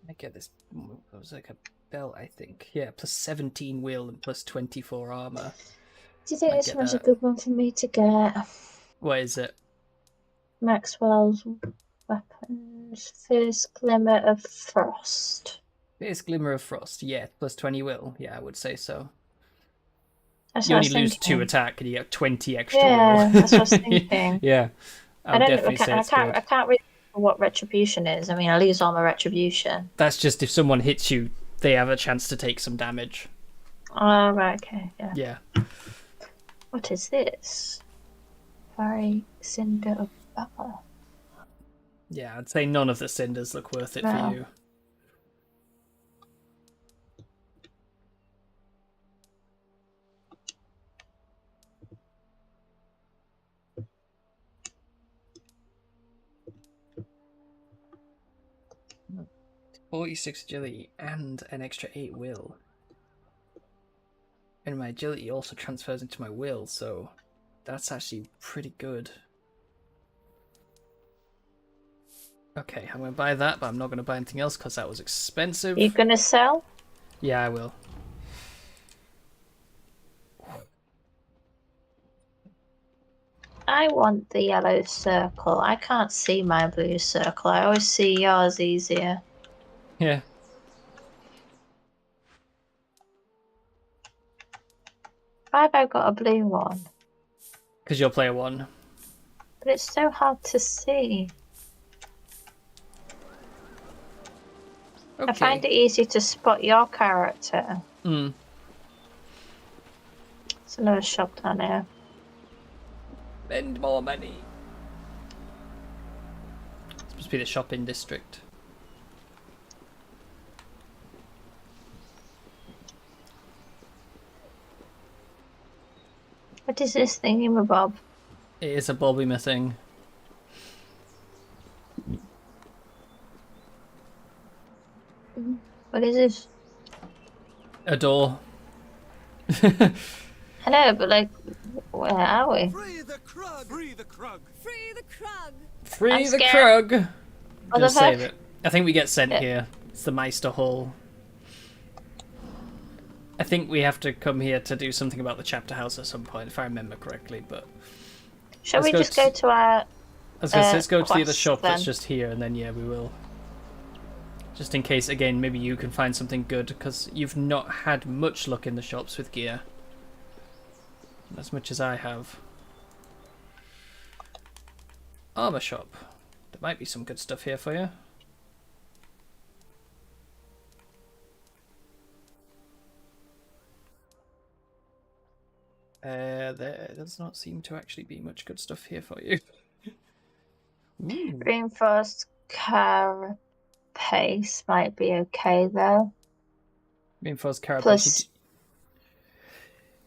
I get this. It was like a belt, I think. Yeah, plus 17 will and plus 24 armor. Do you think this one's a good one for me to get? What is it? Maxwell's weapons. First Glimmer of Frost. First Glimmer of Frost, yeah, plus 20 will. Yeah, I would say so. That's you what only I was lose thinking. 2 attack and you get 20 extra Yeah, will. that's what I was thinking. Yeah, I can't really remember what retribution is. I mean, I lose all my retribution. That's just if someone hits you, they have a chance to take some damage. Oh, right, okay, yeah. Yeah. What is this? Fiery Cinder of Valor. Yeah, I'd say none of the cinders look worth it for you. $46 agility and an extra 8 will. And my agility also transfers into my will, so that's actually pretty good. Okay, I'm going to buy that, but I'm not going to buy anything else because that was expensive. You going to sell? Yeah, I will. I want the yellow circle. I can't see my blue circle. I always see yours easier. Yeah. Why have I got a blue one? Because you're player 1. But it's so hard to see. Okay. I find it easy to spot your character. Hmm. It's another shop down here. Spend more money. It's supposed to be the shopping district. What is this thingamabob? It is a bobby thing. is this? A door. I know, but like, where are we? Free the Krug! Free the Krug! Free the Krug! Free the Krug! What Just the save heck? it. I think we get sent here. It's the Meister Hall. I think we have to come here to do something about the chapter house at some point, if I remember correctly, but... Shall we just go to our... I was going to say, let's go to the other quest shop that's then? just here, and then, yeah, we will. Just in case, again, maybe you can find something good, because you've not had much luck in the shops with gear. As much as I have. Armor shop. There might be some good stuff here for you. There does not seem to actually be much good stuff here for you. Reinforced carapace might be okay, though. Reinforced carapace. Plus...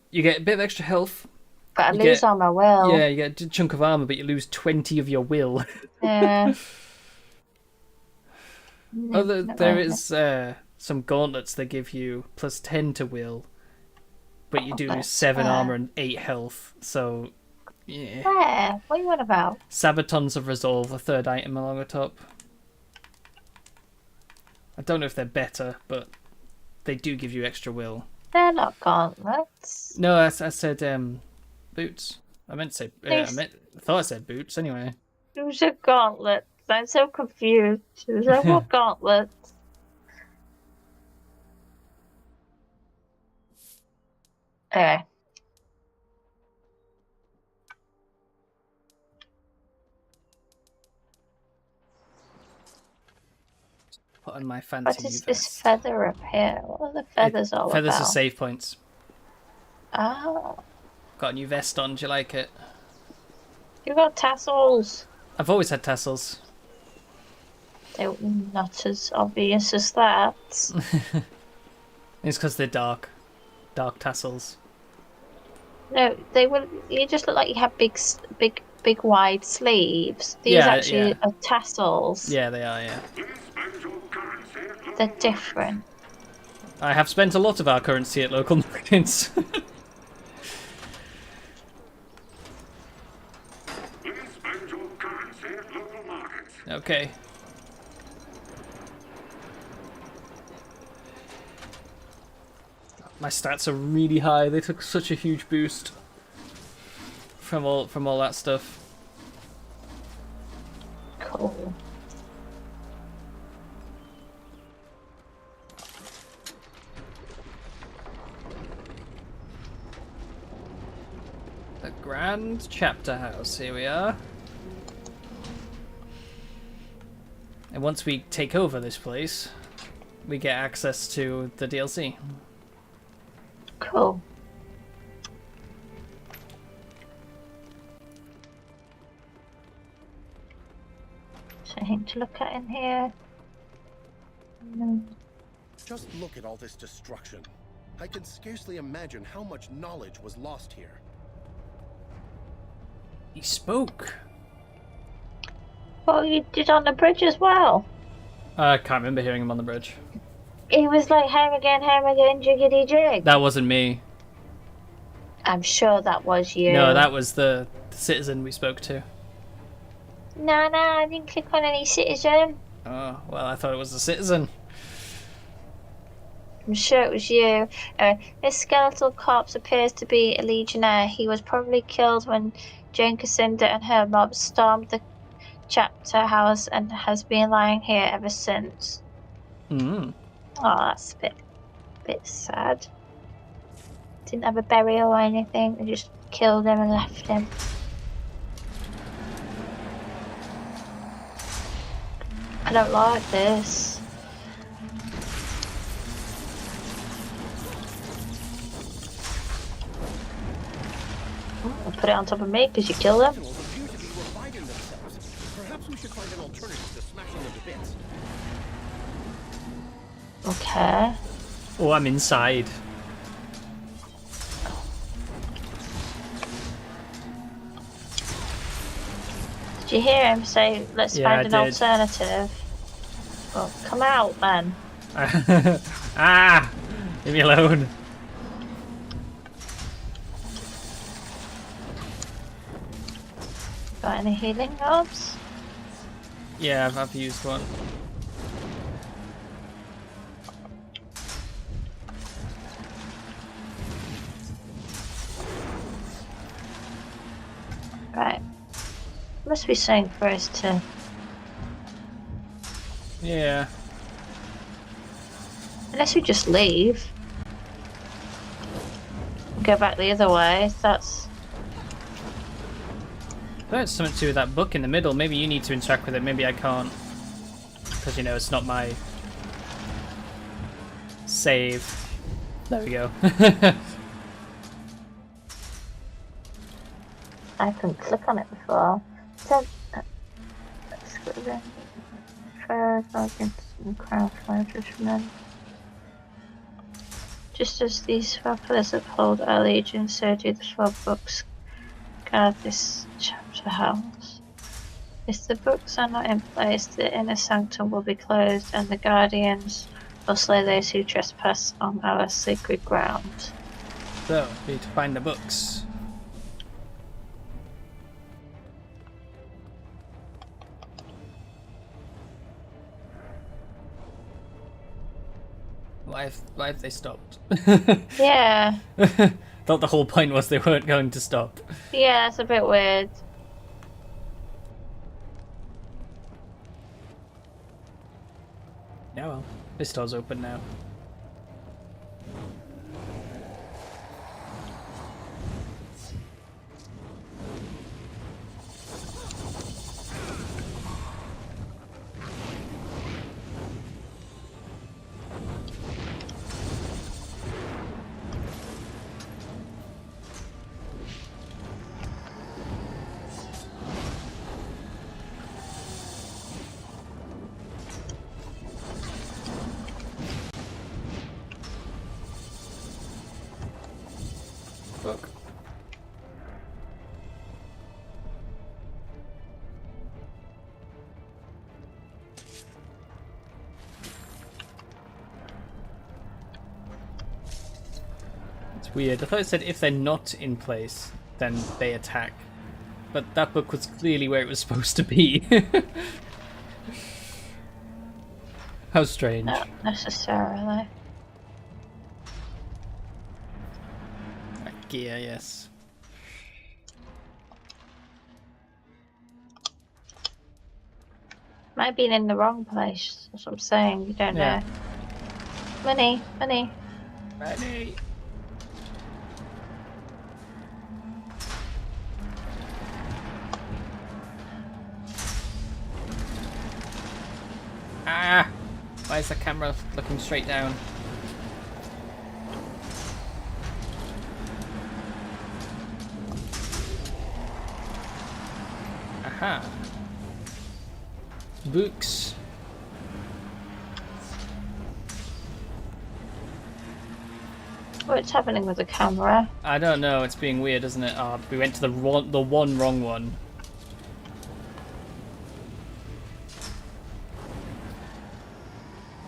You get a bit of extra health. But I lose all my will. Yeah, you get a chunk of armor, but you lose 20 of your will. Yeah. There is some gauntlets that give you plus 10 to will, but you do 7 armor and 8 health, so yeah. Where? What are you on about? Sabatons of Resolve, a third item along the top. I don't know if they're better, but they do give you extra will. They're not gauntlets. No, I said boots. I meant to say. I thought I said boots. Anyway. Those are gauntlets. I'm so confused. Those are what gauntlets? Anyway. Put on my fancy. What is this feather up here? What are the feathers all feathers about? are save points. Oh. Got a new vest on. Do you like it? You got tassels. I've always had tassels. They're not as obvious as that. It's because they're dark tassels. No, they were. You just look like you have big, wide sleeves. These actually are tassels. Yeah, they are. Yeah. They're different. I have spent a lot of our currency at local markets. Okay. My stats are really high. They took such a huge boost from all that stuff. Cool. The Grand Chapter House. Here we are. And once we take over this place, we get access to the DLC. Cool. Something to look at in here. Just look at all this destruction. I can scarcely imagine how much knowledge was lost here. He spoke. Well, you did on the bridge as well. I can't remember hearing him on the bridge. He was like, home again, jiggity jig. That wasn't me. I'm sure that was you. No, that was the citizen we spoke to. No, I didn't click on any citizen. Oh, well, I thought it was the citizen. I'm sure it was you. This skeletal corpse appears to be a legionnaire. He was probably killed when Jane Cassinda and her mob stormed the chapter house and has been lying here ever since. Mm. Oh, that's a bit sad. Didn't have a burial or anything. They just killed him and left him. I don't like this. I'll put it on top of me because you killed him. Perhaps we should find an alternative to smashing them to bits. Okay. Oh, I'm inside. Did you hear him say, let's find an alternative? Well, come out then. Ah! Leave me alone. Got any healing herbs? Yeah, I've used one. Right. Must be something for us to... Yeah. Unless we just leave. Go back the other way, that's... That's something to do with that book in the middle. Maybe you need to interact with it, maybe I can't. Because, you know, it's not my... save. There we go. I couldn't click on it before. So, crown fishermen. Just as these 4 pillars uphold our legion, so do the 4 books guard this chapter house. If the books are not in place, the inner sanctum will be closed, and the guardians will slay those who trespass on our sacred ground. So, we need to find the books. Why have they stopped? Yeah. Thought the whole point was they weren't going to stop. Yeah, it's a bit weird. Yeah, well, this door's open now. Book. It's weird. I thought it said if they're not in place, then they attack. But that book was clearly where it was supposed to be. How strange. Not necessarily. Gear, yes. Might be in the wrong place. That's what I'm saying. You don't know. Money, money. Money. Ah! Why is the camera looking straight down? Aha. Books. What's happening with the camera? I don't know, it's being weird, isn't it? Oh, we went to the one wrong one.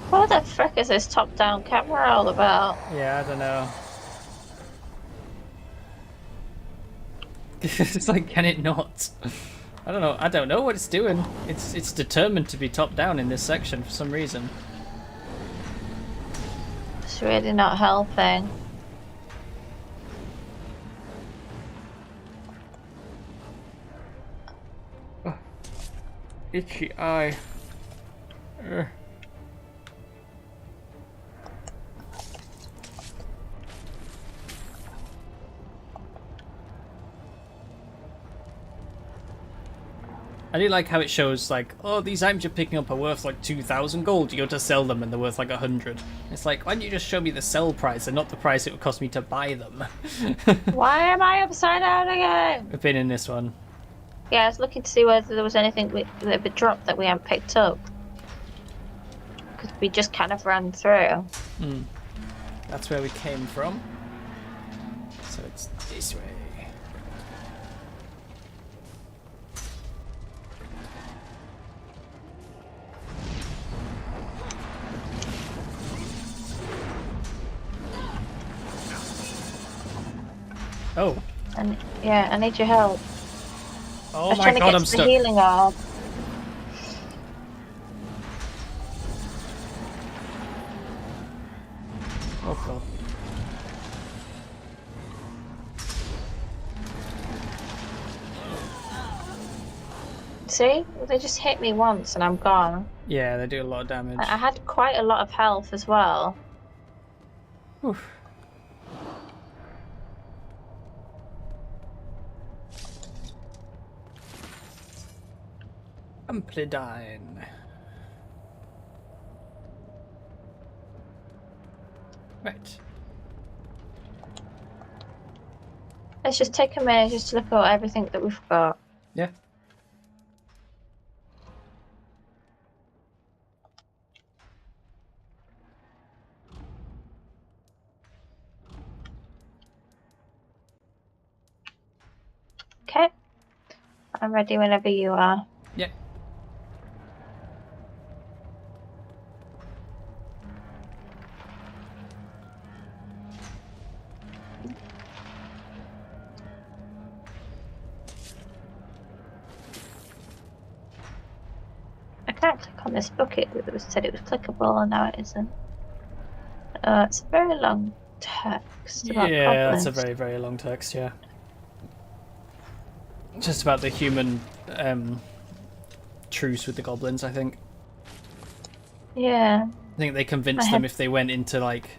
What the frick is this top-down camera all about? Yeah, I don't know. It's like, can it not? I don't know what it's doing. It's determined to be top down in this section for some reason. It's really not helping. Oh. Itchy eye. Ugh. I do like how it shows, like, oh, these items you're picking up are worth like 2,000 gold. You go to sell them and they're worth like 100. It's like, why don't you just show me the sell price and not the price it would cost me to buy them? Why am I upside down again? We've been in this one. Yeah, I was looking to see whether there was anything that had dropped that we hadn't picked up. Because we just kind of ran through. Hmm. That's where we came from. So it's this way. Oh. And yeah, I need your help. Oh my god, I'm stuck. The healing orb. Oh god. See? They just hit me once and I'm gone. Yeah, they do a lot of damage. I had quite a lot of health as well. Oof. Amplidine. Right. Let's just take a minute just to look at everything that we've got. Yeah. Okay. I'm ready whenever you are. Yeah. I can't click on this book. It said it was clickable and now it isn't. It's a very long text about Yeah, goblins. that's a very, very long text, yeah. Just about the human truce with the goblins, I think. Yeah. I think they convinced them if they went into, like,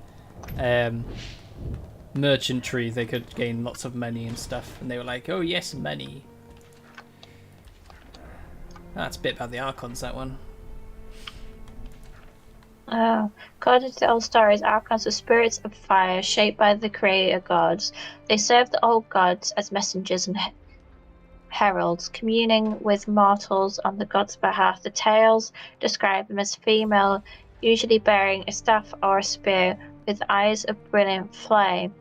merchantry, they could gain lots of money and stuff. And they were like, oh yes, money. That's a bit about the Archons, that one. According to the old stories, Archons are spirits of fire shaped by the creator gods. They serve the old gods as messengers and heralds, communing with mortals on the gods' behalf. The tales describe them as female, usually bearing a staff or a spear, with eyes of brilliant flame.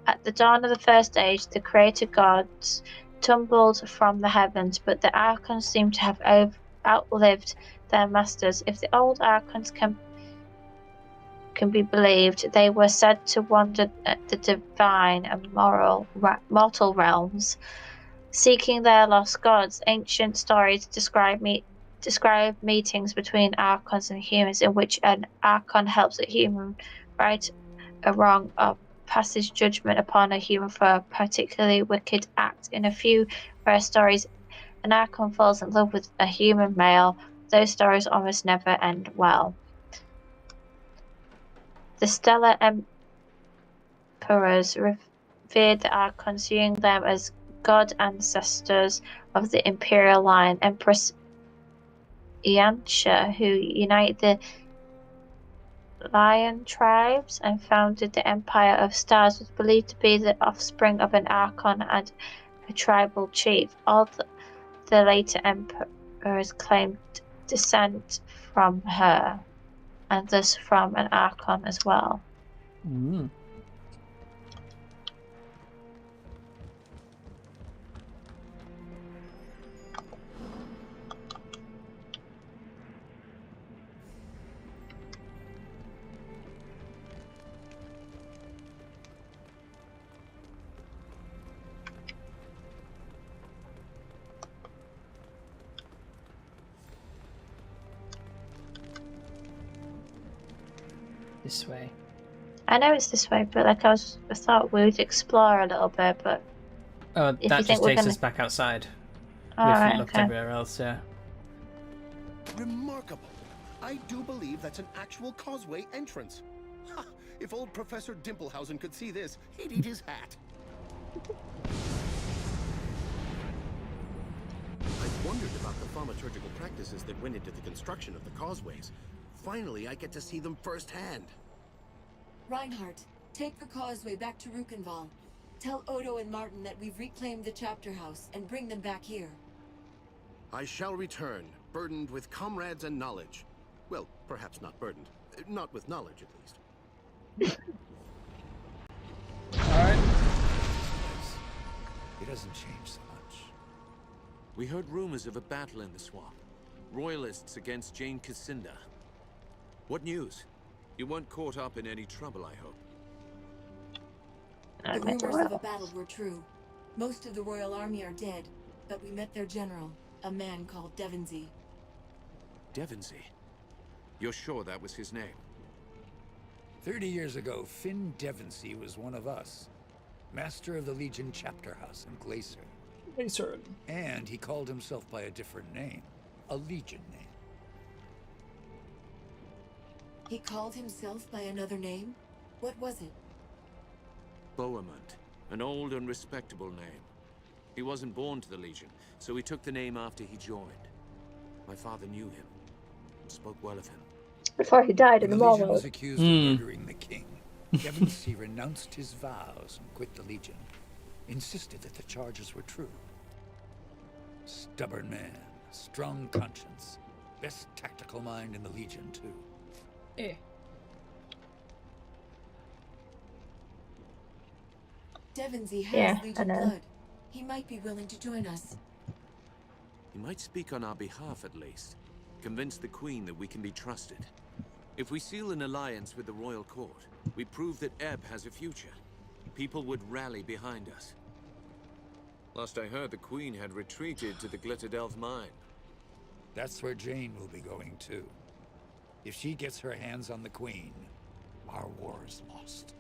At the dawn of the first age, the creator gods tumbled from the heavens, but the Archons seem to have outlived their masters. If the old Archons can be believed, they were said to wander the divine and mortal realms, seeking their lost gods. Ancient stories describe meetings between Archons and humans, in which an Archon helps a human right a wrong or passes judgment upon a human for a particularly wicked act. In a few rare stories, an Archon falls in love with a human male. Those stories almost never end well. The stellar emperors revered the Archons, viewing them as god ancestors of the imperial line. Empress Ellcie, who united the Lion tribes and founded the Empire of Stars, was believed to be the offspring of an Archon and a tribal chief. All the later emperors claimed descent from her, and thus from an Archon as well. Mm. This way. I know it's this way, but like I thought we would explore a little bit, but that just takes us back outside. We've looked everywhere else, yeah. Remarkable. I do believe that's an actual causeway entrance. Ha! If old Professor Dimplehausen could see this, he'd eat his hat. I've wondered about the thaumaturgical practices that went into the construction of the causeways. Finally, I get to see them firsthand. Reinhardt, take the causeway back to Rukenval. Tell Odo and Martin that we've reclaimed the chapter house and bring them back here. I shall return, burdened with comrades and knowledge. Well, perhaps not burdened. Not with knowledge, at least. Alright. It doesn't change so much. We heard rumors of a battle in the swamp. Royalists against Jane Cassinda. What news? You weren't caught up in any trouble, I hope. The rumors of a battle were true. Most of the royal army are dead, but we met their general, a man called Devonsey. Devonsey? You're sure that was his name? 30 years ago, Finn Devonsey was one of us. Master of the Legion chapter house in Glacier. Glacier. And he called himself by a different name. A Legion name. He called himself by another name? What was it? Bohemond. An old and respectable name. He wasn't born to the Legion, so he took the name after he joined. My father knew him and spoke well of him. Before he died in the Legion Marvel. was accused of murdering the king. Devonsey renounced his vows and quit the Legion. Insisted that the charges were true. Stubborn man, strong conscience. Best tactical mind in the Legion, too. Devonsey has Legion blood. He might be willing to join us. He might speak on our behalf at least. Convince the Queen that we can be trusted. If we seal an alliance with the royal court, we prove that Ebb has a future. People would rally behind us. Last I heard, the Queen had retreated to the Glitterdelve mine. That's where Jane will be going too. If she gets her hands on the Queen, our war is lost.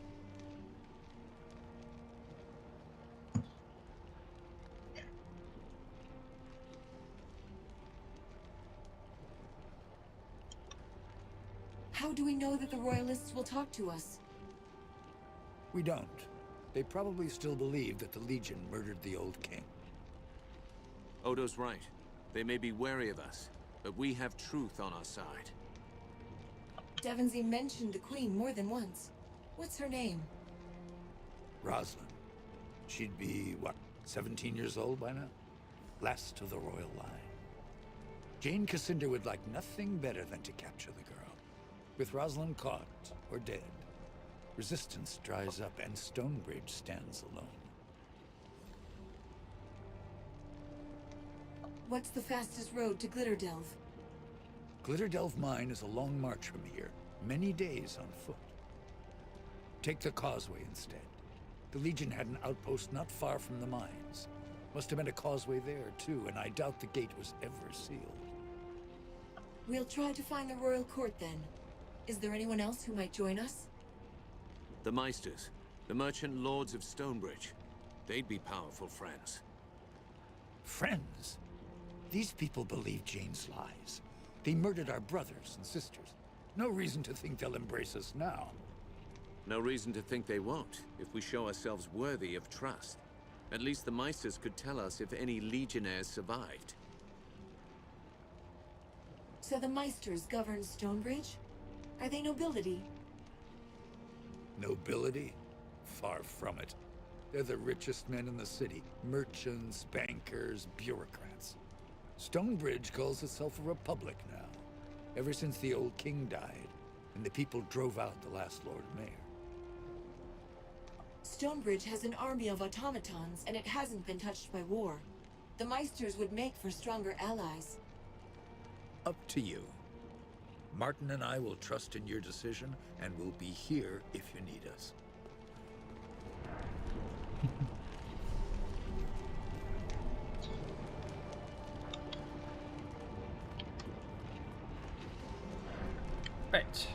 How do we know that the Royalists will talk to us? We don't. They probably still believe that the Legion murdered the old king. Odo's right. They may be wary of us, but we have truth on our side. Devonsey mentioned the Queen more than once. What's her name? Rosalind. She'd be, what, 17 years old by now? Last of the royal line. Jane Cassandra would like nothing better than to capture the girl. With Rosalind caught or dead, resistance dries up and Stonebridge stands alone. What's the fastest road to Glitterdelve? Glitterdelve Mine is a long march from here, many days on foot. Take the causeway instead. The Legion had an outpost not far from the mines. Must have been a causeway there too, and I doubt the gate was ever sealed. We'll try to find the royal court then. Is there anyone else who might join us? The Meisters, the merchant lords of Stonebridge. They'd be powerful friends. Friends? These people believe Jane's lies. They murdered our brothers and sisters. No reason to think they'll embrace us now. No reason to think they won't, if we show ourselves worthy of trust. At least the Meisters could tell us if any Legionnaires survived. So the Meisters govern Stonebridge? Are they nobility? Nobility? Far from it. They're the richest men in the city. Merchants, bankers, bureaucrats. Stonebridge calls itself a republic now. Ever since the old king died, and the people drove out the last Lord Mayor. Stonebridge has an army of automatons, and it hasn't been touched by war. The Meisters would make for stronger allies. Up to you. Martin and I will trust in your decision, and we'll be here if you need us. Right.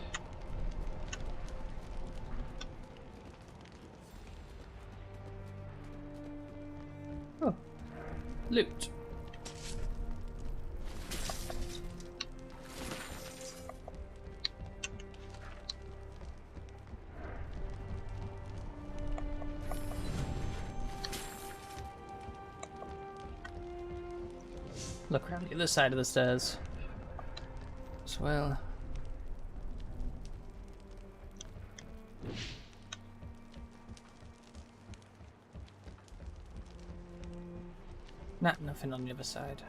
Oh. Loot. Look around the other side of the stairs as well. Nah, nothing on the other side.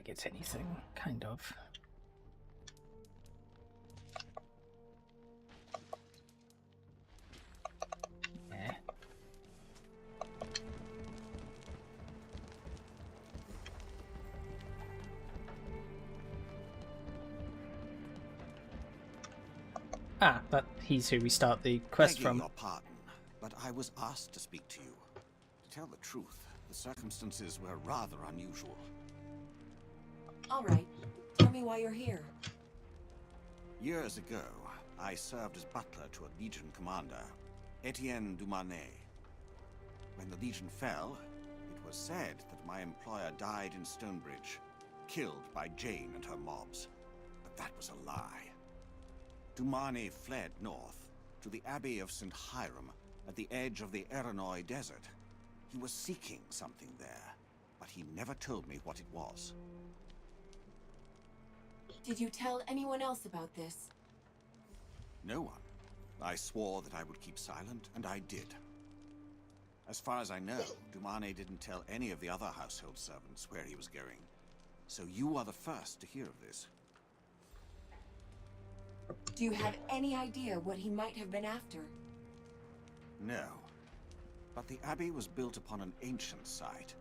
like it's anything, kind of. Yeah. Ah, but he's who we start the quest Begging from. your pardon, but I was asked to speak to you. To tell the truth, the circumstances were rather unusual. All right. Tell me why you're here. Years ago, I served as butler to a Legion commander, Etienne Dumanet. When the Legion fell, it was said that my employer died in Stonebridge, killed by Jane and her mobs. But that was a lie. Dumanet fled north, to the Abbey of St. Hiram, at the edge of the Erinoy Desert. He was seeking something there, but he never told me what it was. Did you tell anyone else about this? No one. I swore that I would keep silent, and I did. As far as I know, Dumanet didn't tell any of the other household servants where he was going. So you are the first to hear of this. Do you have any idea what he might have been after? No. But the abbey was built upon an ancient site.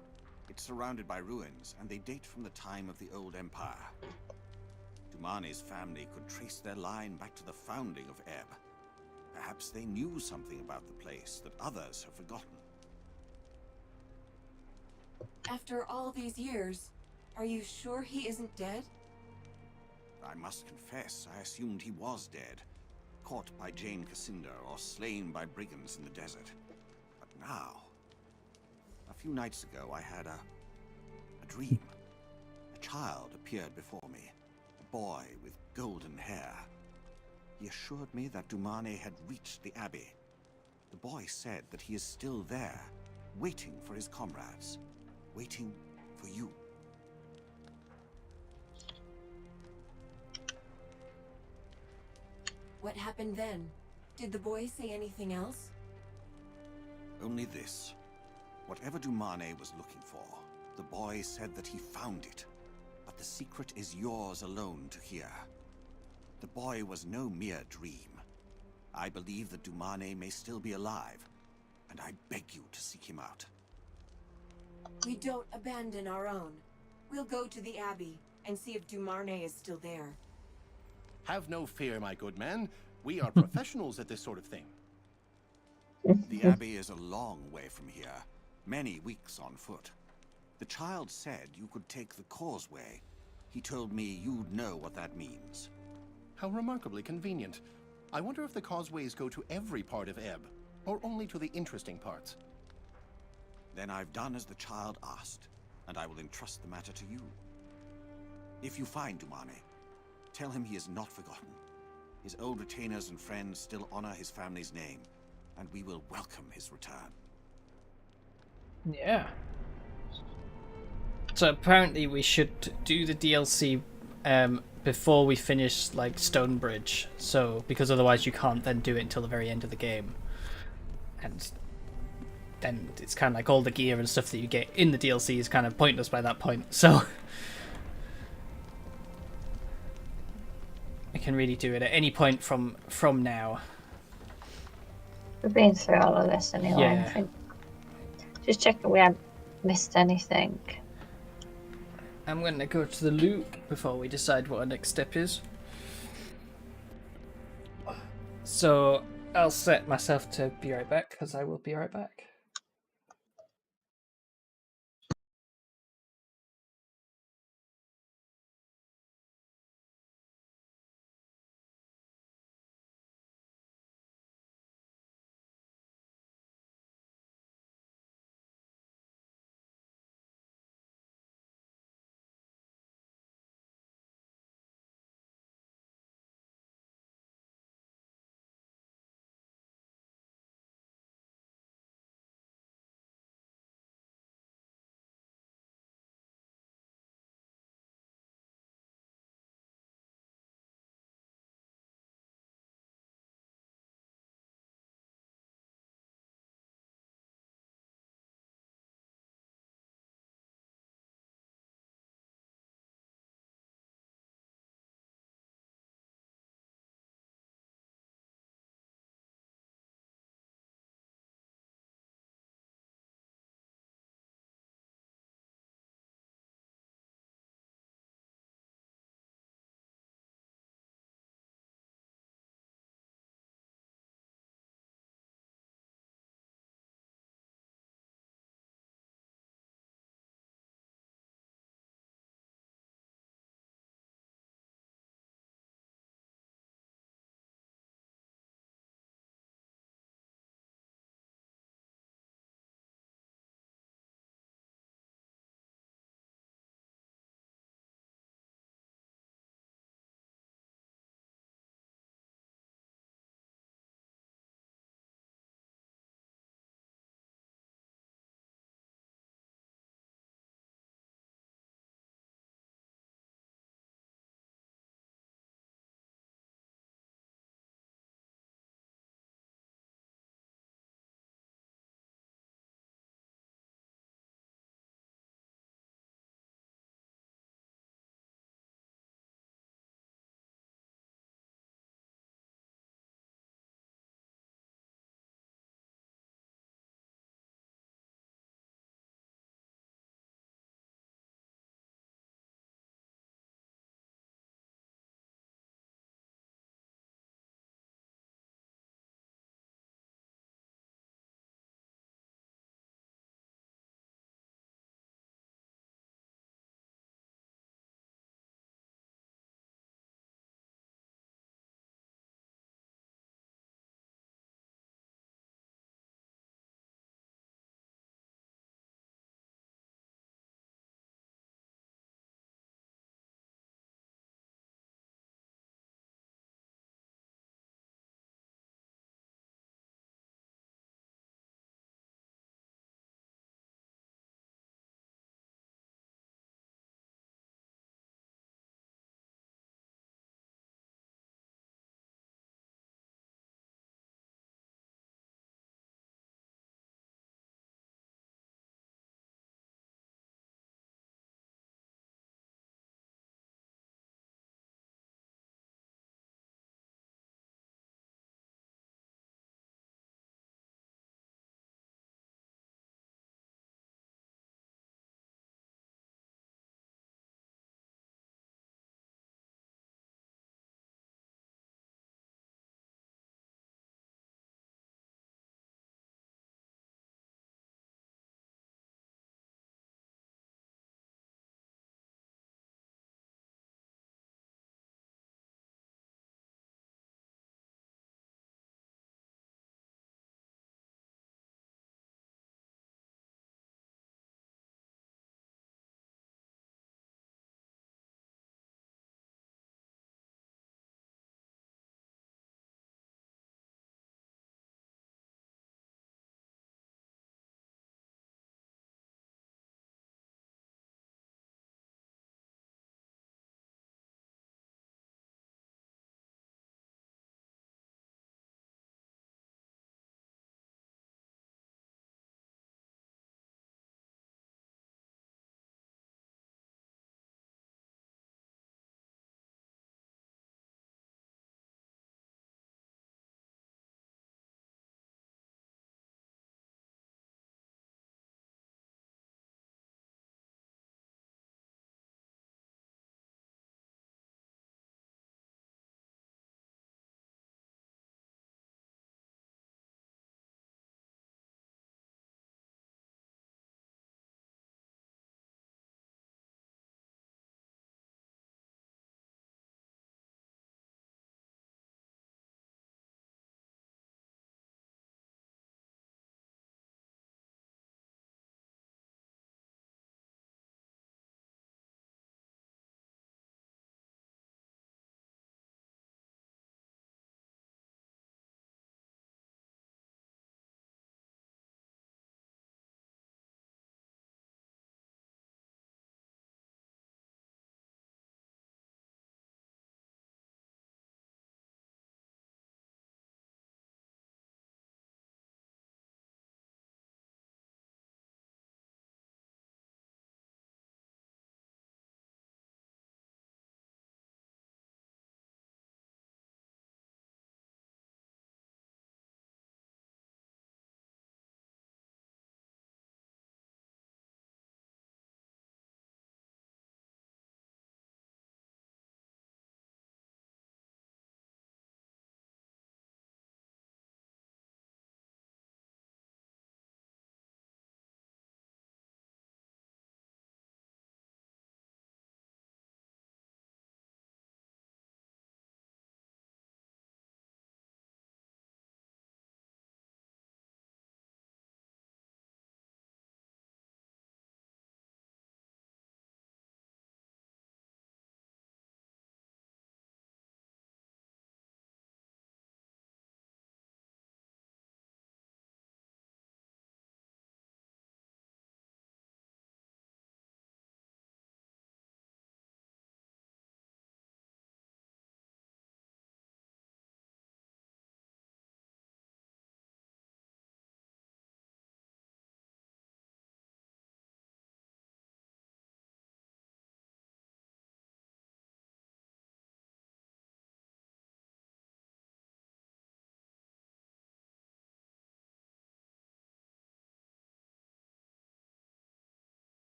It's surrounded by ruins, and they date from the time of the Old Empire. Dumanet's family could trace their line back to the founding of Ebb. Perhaps they knew something about the place that others have forgotten. After all these years, are you sure he isn't dead? I must confess, I assumed he was dead. Caught by Jane Cassinda or slain by brigands in the desert. But now... A few nights ago, I had a dream. A child appeared before me. A boy with golden hair. He assured me that Dumanet had reached the abbey. The boy said that he is still there, waiting for his comrades. Waiting for you. What happened then? Did the boy say anything else? Only this. Whatever Dumanet was looking for, the boy said that he found it. But the secret is yours alone to hear. The boy was no mere dream. I believe that Dumanet may still be alive, and I beg you to seek him out. We don't abandon our own. We'll go to the Abbey and see if Dumanet is still there. Have no fear, my good man. We are professionals at this sort of thing. The Abbey is a long way from here, many weeks on foot. The child said you could take the causeway. He told me you'd know what that means. How remarkably convenient. I wonder if the causeways go to every part of Ebb, or only to the interesting parts. Then I've done as the child asked, and I will entrust the matter to you. If you find Dumanet, tell him he is not forgotten. His old retainers and friends still honor his family's name, and we will welcome his return. Yeah. So apparently we should do the DLC before we finish like Stonebridge. So because otherwise you can't then do it until the very end of the game. And then it's kind of like all the gear and stuff that you get in the DLC is kind of pointless by that point. So I can really do it at any point from now. We've been through all of this anyway. Yeah. I think. Just checking we haven't missed anything. I'm going to go to the loop before we decide what our next step is. So I'll set myself to be right back, because I will be right back.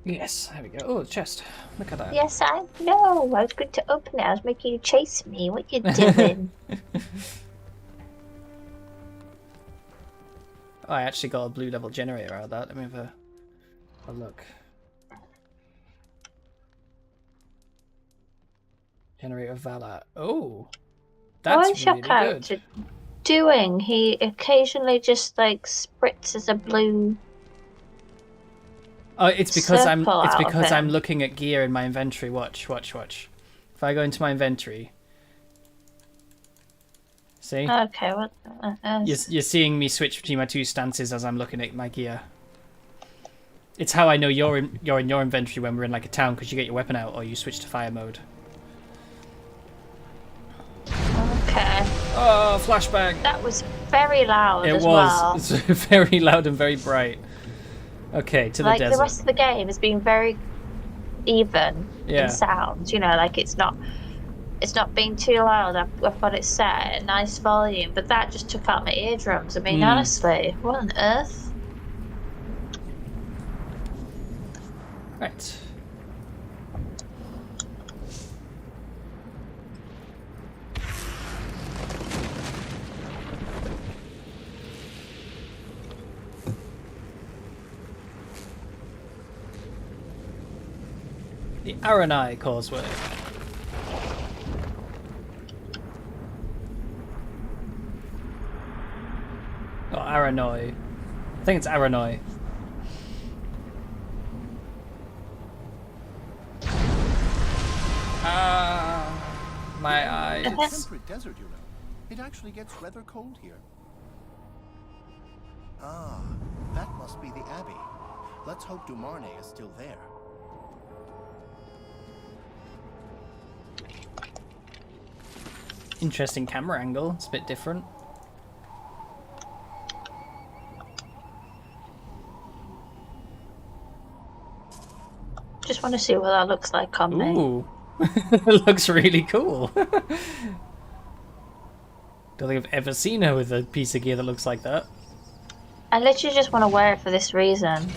Yes, there we go. Oh, chest. Look at that. Yes, I know. I was going to open it. I was making you chase me. What you doing? Oh, I actually got a blue level generator out of that. Let me have a look. Generator Valar. Oh, that's What is your really character good. doing? He occasionally just like spritzes a blue. Oh, it's because I'm him. looking at gear in my inventory. Watch. If I go into my inventory, see? Okay, what? You're seeing me switch between my two stances as I'm looking at my gear. It's how I know you're in your inventory when we're in like a town, because you get your weapon out or you switch to fire mode. Okay. Oh, flashbang! That was very loud. It as was. Well. It's very loud and very bright. Okay, to the like desert. The rest of the game has been very even Yeah. in sound. You know, like it's not being too loud. I've got it set at a nice volume, but that just took out my eardrums. I mean, honestly, what on earth? Right. The Aranai Causeway. Or Aranoi. I think it's Aranoi. My eyes. It's a temperate desert, you know. It actually gets rather cold here. Ah, that must be the Abbey. Let's hope Dumarne is still there. Interesting camera angle. It's a bit different. Just want to see what that looks like on me. Ooh. It looks really cool. Don't think I've ever seen her with a piece of gear that looks like that. I literally just want to wear it for this reason.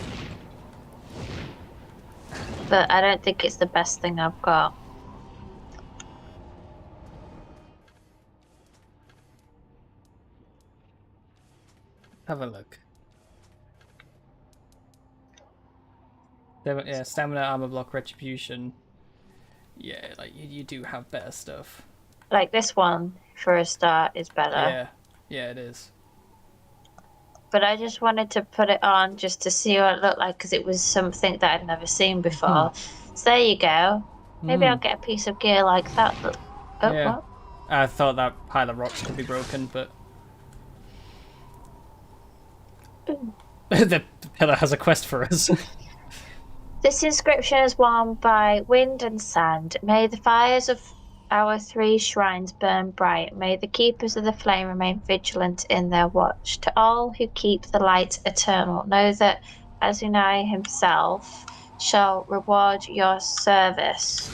But I don't think it's the best thing I've got. Have a look. Yeah, stamina, armor block, retribution. Yeah, like you do have better stuff. Like this one, for a start, is better. Yeah, it is. But I just wanted to put it on just to see what it looked like, because it was something that I'd never seen before. So there you go. Maybe I'll get a piece of gear like that. Oh, yeah. what? I thought that pile of rocks could be broken, but... The pillar has a quest for us. This inscription is worn by wind and sand. May the fires of our 3 shrines burn bright. May the keepers of the flame remain vigilant in their watch. To all who keep the light eternal, know that Azunai himself shall reward your service.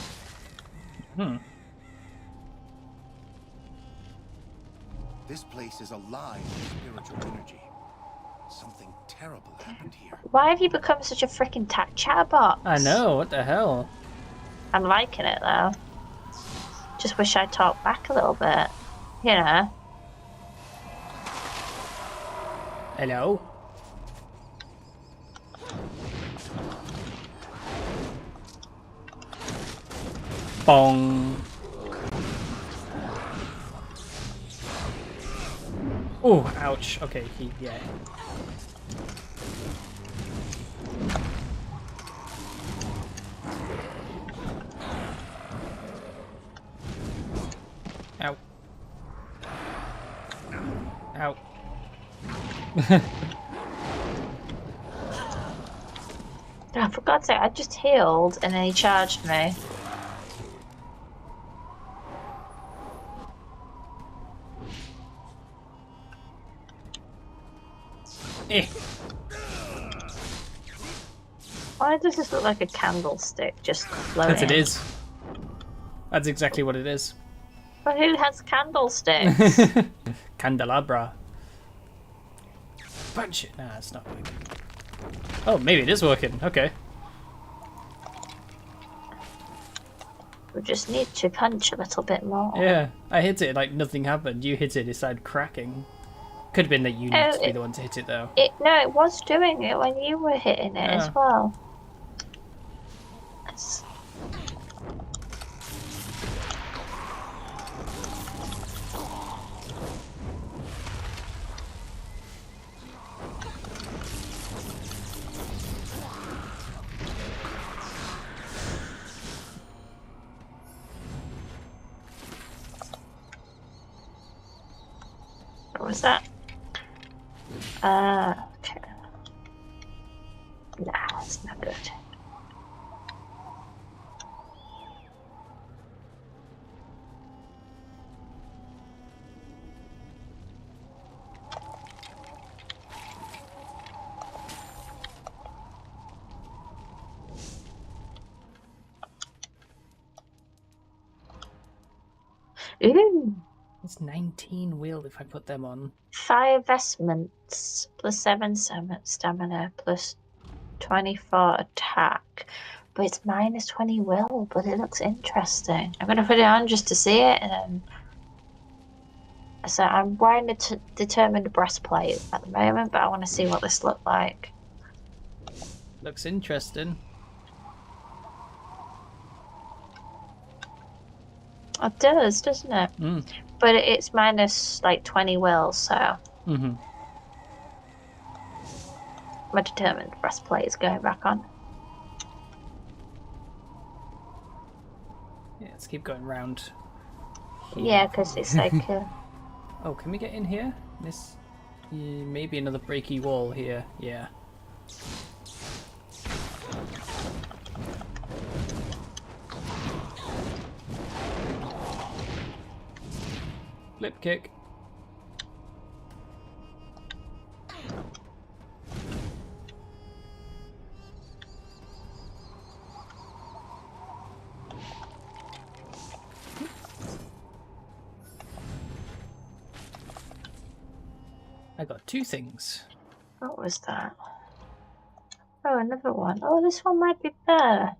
This place is alive with spiritual energy. Something terrible happened here. Why have you become such a freaking chatterbox? I know, what the hell? I'm liking it though. Just wish I'd talk back a little bit. You know. Hello? Bong. Oh, ouch. Okay, yeah. Ow. Ow. Oh, for God's sake, I just healed and then he charged me. Why does this look like a candlestick just floating? Because it is. That's exactly what it is. But who has candlesticks? Candelabra. Punch it. Nah, it's not working. Oh, maybe it is working. Okay. We just need to punch a little bit more. Yeah, I hit it like nothing happened. You hit it, it started cracking. Could have been that you need to be the one to hit it though. No, it was doing it when you were hitting it as well. What was that? Okay. Nah, it's not good. Ooh. It's 19 will if I put them on. 5 vestments plus 7 stamina plus 24 attack. But it's minus 20 will, but it looks interesting. I'm going to put it on just to see it. And so I'm wearing a determined breastplate at the moment, but I want to see what this looks like. Looks interesting. It does, doesn't it? Mm. But it's minus like 20 will, so my determined breastplate is going back on. Yeah, let's keep going round. Yeah, because it's like... Oh, can we get in here? This... maybe another breaky wall here. Yeah. Flip kick. I got 2 things. What was that? Oh, another one. Oh, this one might be better.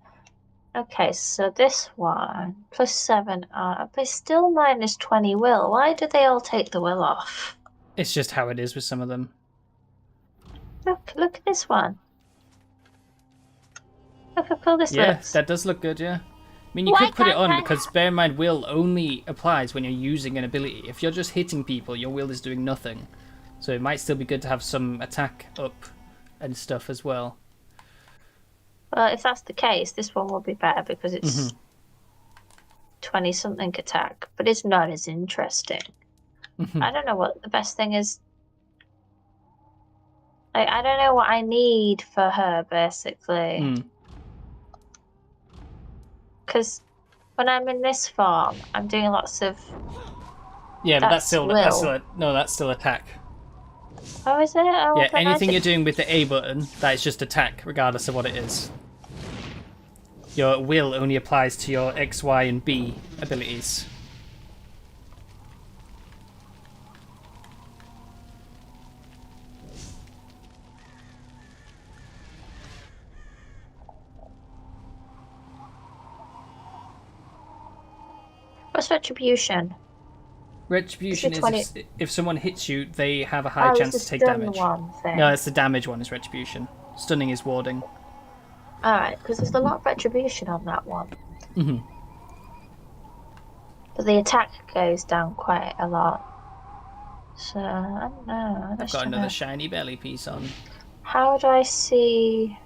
Okay, so this one plus 7 but it's still minus 20 will. Why do they all take the will off? It's just how it is with some of them. Look at this one. Look how cool this looks. That does look good, yeah. I mean, you could put it on because bear in mind, will only applies when you're using an ability. If you're just hitting people, your will is doing nothing. So it might still be good to have some attack up and stuff as well. Well, if that's the case, this one will be better because it's 20-something attack, but it's not as interesting. I don't know what the best thing is. I don't know what I need for her, basically. Because when I'm in this form, I'm doing lots of... Yeah, but that's still attack. Oh, is it? Oh, yeah, anything you're doing with the A button, that is just attack, regardless of what it is. Your will only applies to your X, Y, and B abilities. What's retribution? Retribution is if someone hits you, they have a high chance to take damage. No, it's the damage one is retribution. Stunning is warding. Alright, because there's a lot of retribution on that one. But the attack goes down quite a lot. So, I don't know. I've got another shiny belly piece on. How do I see,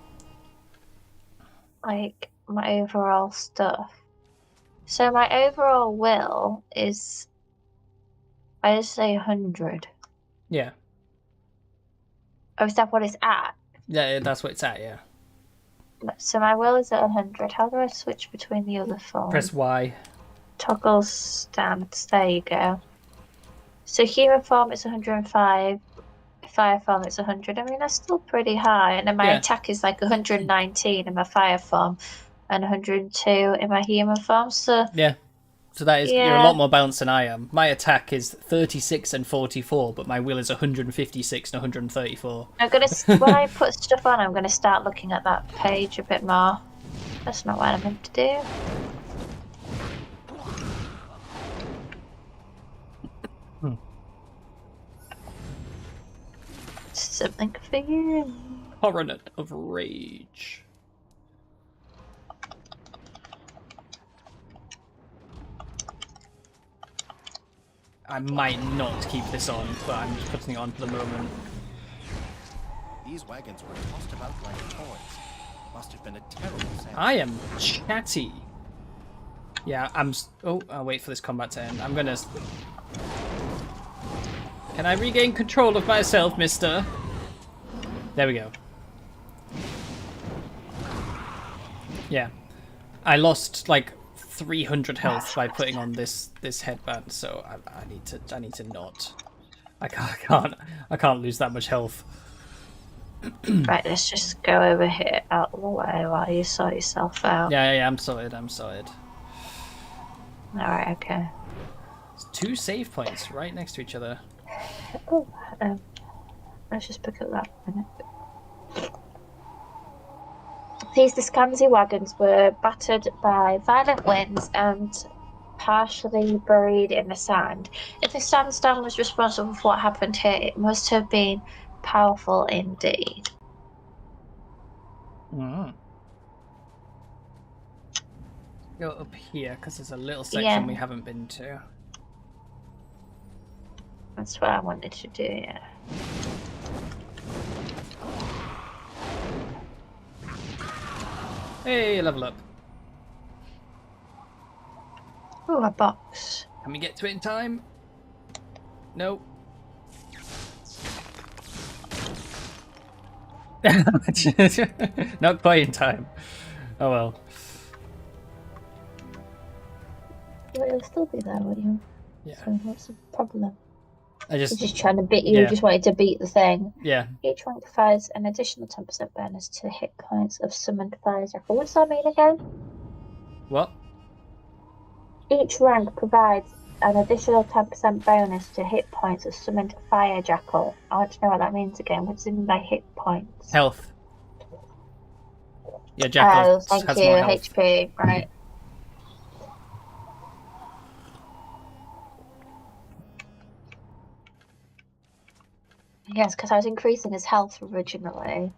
like, my overall stuff? So my overall will is, I just say 100. Yeah. Oh, is that what it's at? Yeah, that's what it's at, yeah. So my will is at 100. How do I switch between the other forms? Press Y. Toggle stance. There you go. So human form is 105. Fire form is 100. I mean, that's still pretty high. And then my attack is like 119 in my fire form and 102 in my human form. So yeah. So that is, you're a lot more balanced than I am. My attack is 36 and 44, but my will is 156 and 134. I'm gonna when I put stuff on, I'm gonna start looking at that page a bit more. That's not what I meant to do. Something for you. Coronet of Rage. I might not keep this on, but I'm just putting it on for the moment. These wagons were tossed about like toys. Must have been a terrible sound. I am chatty. Yeah, oh, I'll wait for this combat to end. I'm gonna... Can I regain control of myself, mister? There we go. Yeah. I lost, like, 300 health by putting on this headband, so I need to not. I can't lose that much health. Right, let's just go over here out of the way while you sort yourself out. Yeah, I'm sorted. Alright, okay. It's 2 save points right next to each other. Oh, let's just pick up that minute. These Descansi wagons were battered by violent winds and partially buried in the sand. If the sandstone was responsible for what happened here, it must have been powerful indeed. Go up here, because there's a little section we haven't been to. That's what I wanted to do, yeah. Hey, level up. Oh, a box. Can we get to it in time? No. Not quite in time. Oh well. Well, it'll still be there, won't you? Yeah. So what's the problem? You're just trying to beat you. Yeah. Just wanted to beat the thing. Yeah. Each rank provides an additional 10% bonus to hit points of summoned fire jackal. What does that mean again? What? Each rank provides an additional 10% bonus to hit points of summoned fire jackal. I want to know what that means again. What does it mean by hit points? Health. Yeah, jackal thank has you. more health. HP, right. Yes, because I was increasing his health originally.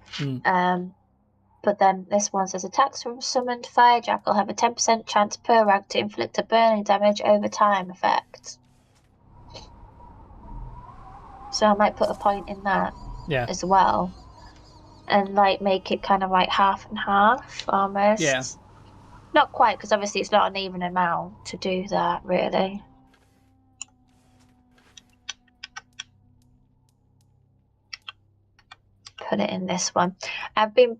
But then this one says attacks from summoned fire jackal have a 10% chance per rank to inflict a burning damage over time effect. So I might put a point in that as well. And like make it kind of like half and half almost. Yeah. Not quite, because obviously it's not an even amount to do that really. Put it in this one. I've been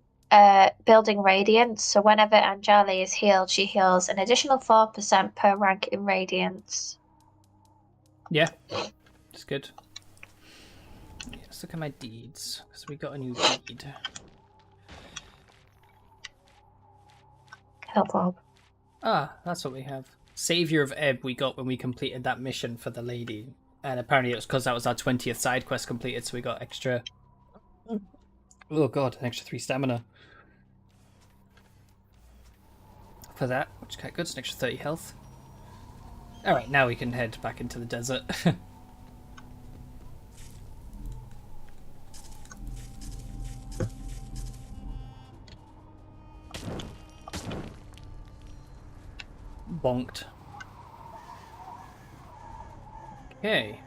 building Radiance, so whenever Anjali is healed, she heals an additional 4% per rank in Radiance. Yeah, it's good. Let's look at my deeds, because we got a new deed. Help, Rob. Ah, that's what we have. Savior of Ebb we got when we completed that mission for the lady. And apparently it was because that was our 20th side quest completed, so we got extra... Oh god, an extra 3 stamina. For that, which is quite good. It's an extra 30 health. Alright, now we can head back into the desert. Bonked. Okay.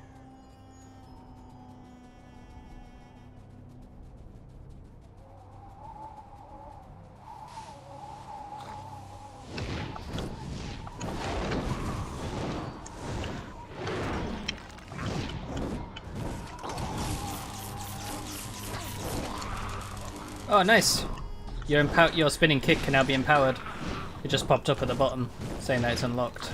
Oh, nice. Your spinning kick can now be empowered. It just popped up at the bottom, saying that it's unlocked.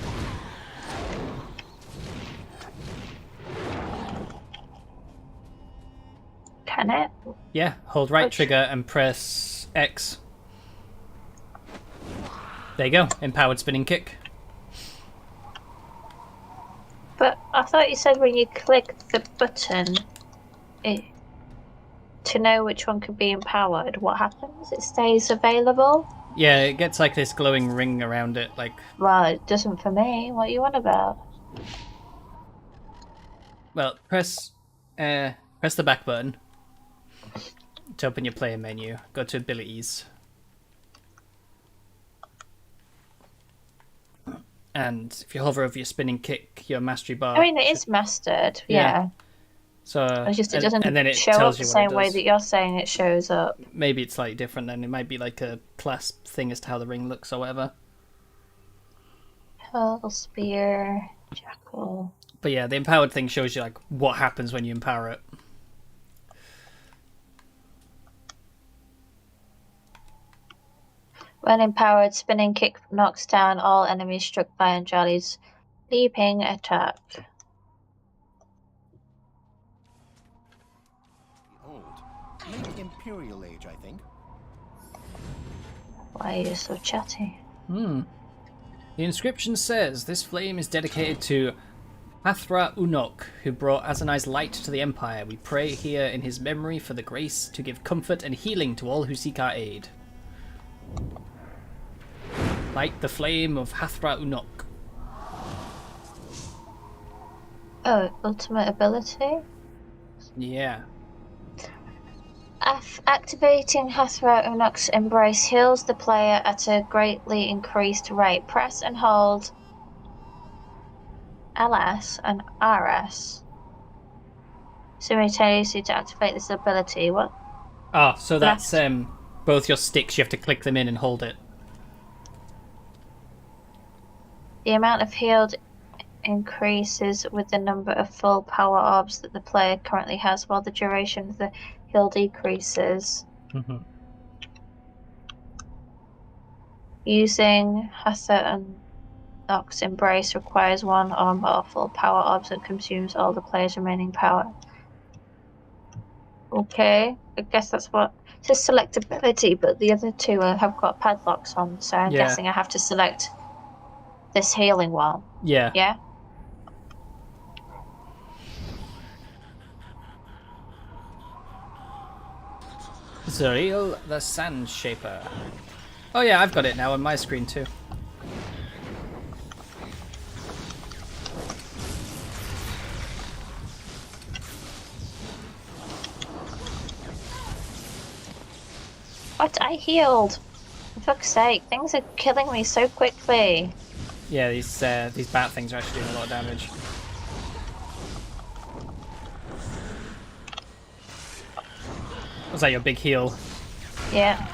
Can it? Yeah, hold right trigger and press X. There you go, empowered spinning kick. But I thought you said when you click the button, to know which one could be empowered, what happens? It stays available? Yeah, it gets like this glowing ring around it, like... Well, it doesn't for me. What are you on about? Well, press the back button. To open your player menu, go to abilities. And if you hover over your spinning kick, your mastery bar... I mean, it is mastered, yeah. So, it's just it doesn't and then it show tells up you the what same it way does. that you're saying it shows up. Maybe it's slightly different then. It might be like a class thing as to how the ring looks or whatever. Hurl, spear, jackal. But yeah, the empowered thing shows you like what happens when you empower it. When empowered, spinning kick knocks down all enemies struck by Anjali's leaping attack. Old. Late Imperial Age, I think. Why are you so chatty? The inscription says, this flame is dedicated to Hathra Unok, who brought Azanai's light to the Empire. We pray here in his memory for the grace to give comfort and healing to all who seek our aid. Light the flame of Hathra Unok. Oh, ultimate ability? Yeah. Activating Hathra Unok's embrace heals the player at a greatly increased rate. Press and hold LS and RS simultaneously to activate this ability. What? Ah, so that's both your sticks, you have to click them in and hold it. The amount of healed increases with the number of full power orbs that the player currently has, while the duration of the heal decreases. Using Hathra Unok's embrace requires one or more full power orbs and consumes all the player's remaining power. Okay, I guess that's what... It says select ability, but the other two have got padlocks on, so I'm guessing I have to select this healing one. Yeah. Yeah? Zuriel the Sand Shaper. Oh yeah, I've got it now on my screen too. What? I healed. For fuck's sake, things are killing me so quickly. Yeah, these bat things are actually doing a lot of damage. Was that your big heal? Yeah.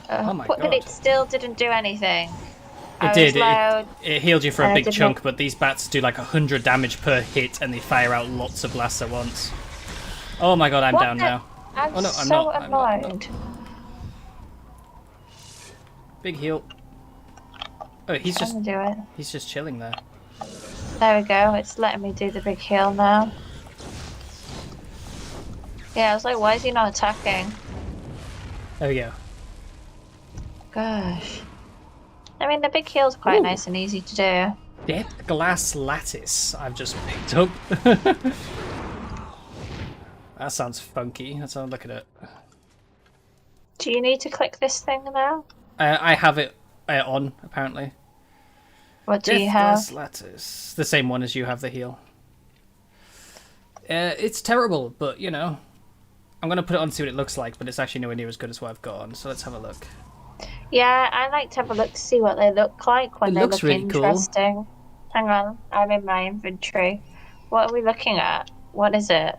Oh my but god. it still didn't do anything. It did. It healed you for a big chunk, but these bats do like 100 damage per hit and they fire out lots of blasts at once. Oh my god, I'm down now. I'm oh no, so I'm not. annoyed. I'm not. Big heal. Oh, he's just do it. He's just chilling there. There we go. It's letting me do the big heal now. Yeah, I was like, why is he not attacking? There we go. Gosh. I mean, the big heal's quite nice and easy to do. Depth glass lattice I've just picked up. That sounds funky. Let's have a look at it. Do you need to click this thing now? I have it on, apparently. What do you have? Death glass lattice. The same one as you have the heal. It's terrible, but, you know. I'm going to put it on to see what it looks like, but it's actually nowhere near as good as what I've got on, so let's have a look. Yeah, I like to have a look to see what they look like when they look really interesting. Cool. Hang on, I'm in my inventory. What are we looking at? What is it?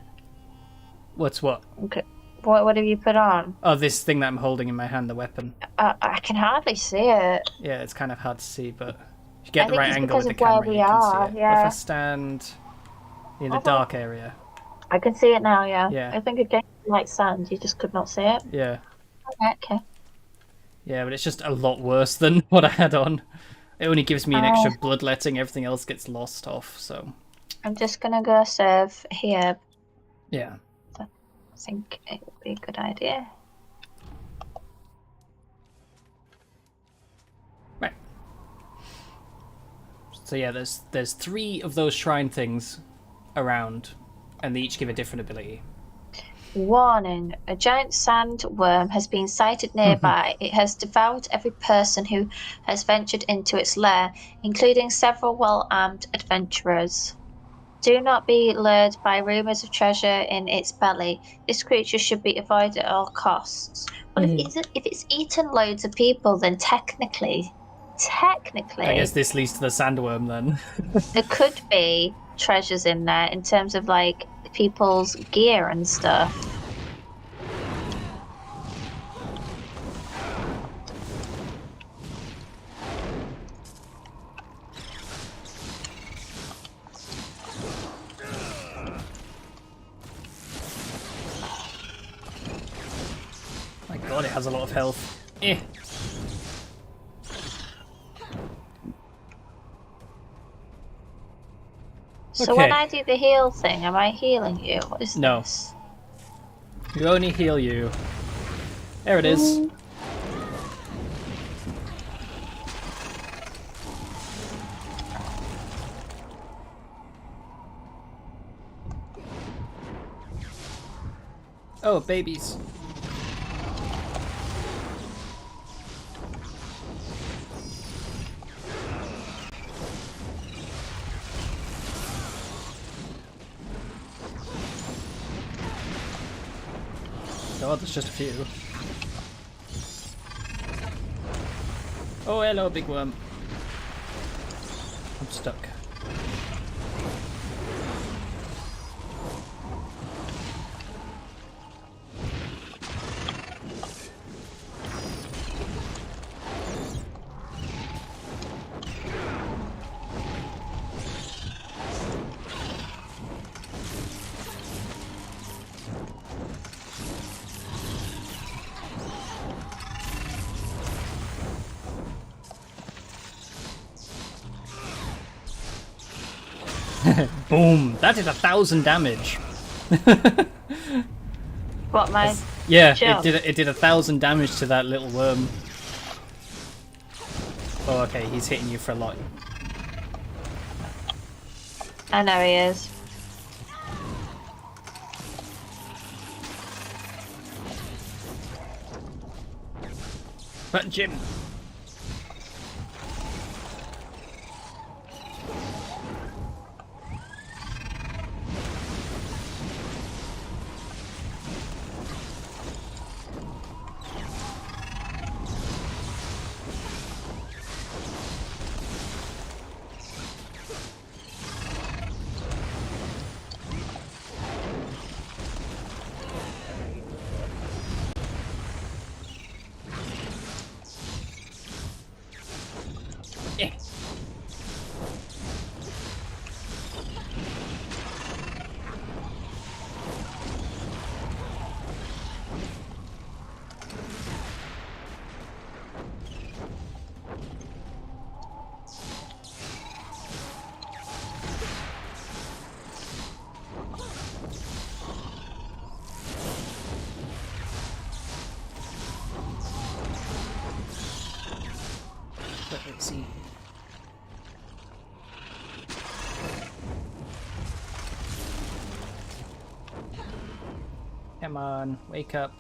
What's what? Okay. What have you put on? Oh, this thing that I'm holding in my hand, the weapon. I can hardly see it. Yeah, it's kind of hard to see, but if you get I the think right it's angle with because the of where camera, we you can are, see it. yeah. If I stand in the dark area. I can see it now, yeah. Yeah. I think again, like sand, you just could not see it. Yeah. Okay. Yeah, but it's just a lot worse than what I had on. It only gives me an extra bloodletting, everything else gets lost off, so... I'm just gonna go save here. Yeah. I think it would be a good idea. Right. So yeah, there's 3 of those shrine things around, and they each give a different ability. Warning, a giant sandworm has been sighted nearby. It has devoured every person who has ventured into its lair, including several well-armed adventurers. Do not be lured by rumors of treasure in its belly. This creature should be avoided at all costs. Well, if it's eaten loads of people, then technically, I guess this leads to the sandworm then. there could be treasures in there in terms of like people's gear and stuff. My god, it has a lot of health. Eh. So when I do the heal thing, am I healing you? What is this? You only heal you. There it is. Oh, babies. God, there's just a few. Oh, hello, big worm. I'm stuck. Boom! That did 1,000 damage. What, my Yeah, jump? it did 1,000 damage to that little worm. Oh, okay, he's hitting you for a lot. I know he is. But Jim. Let's see. Come on, wake up.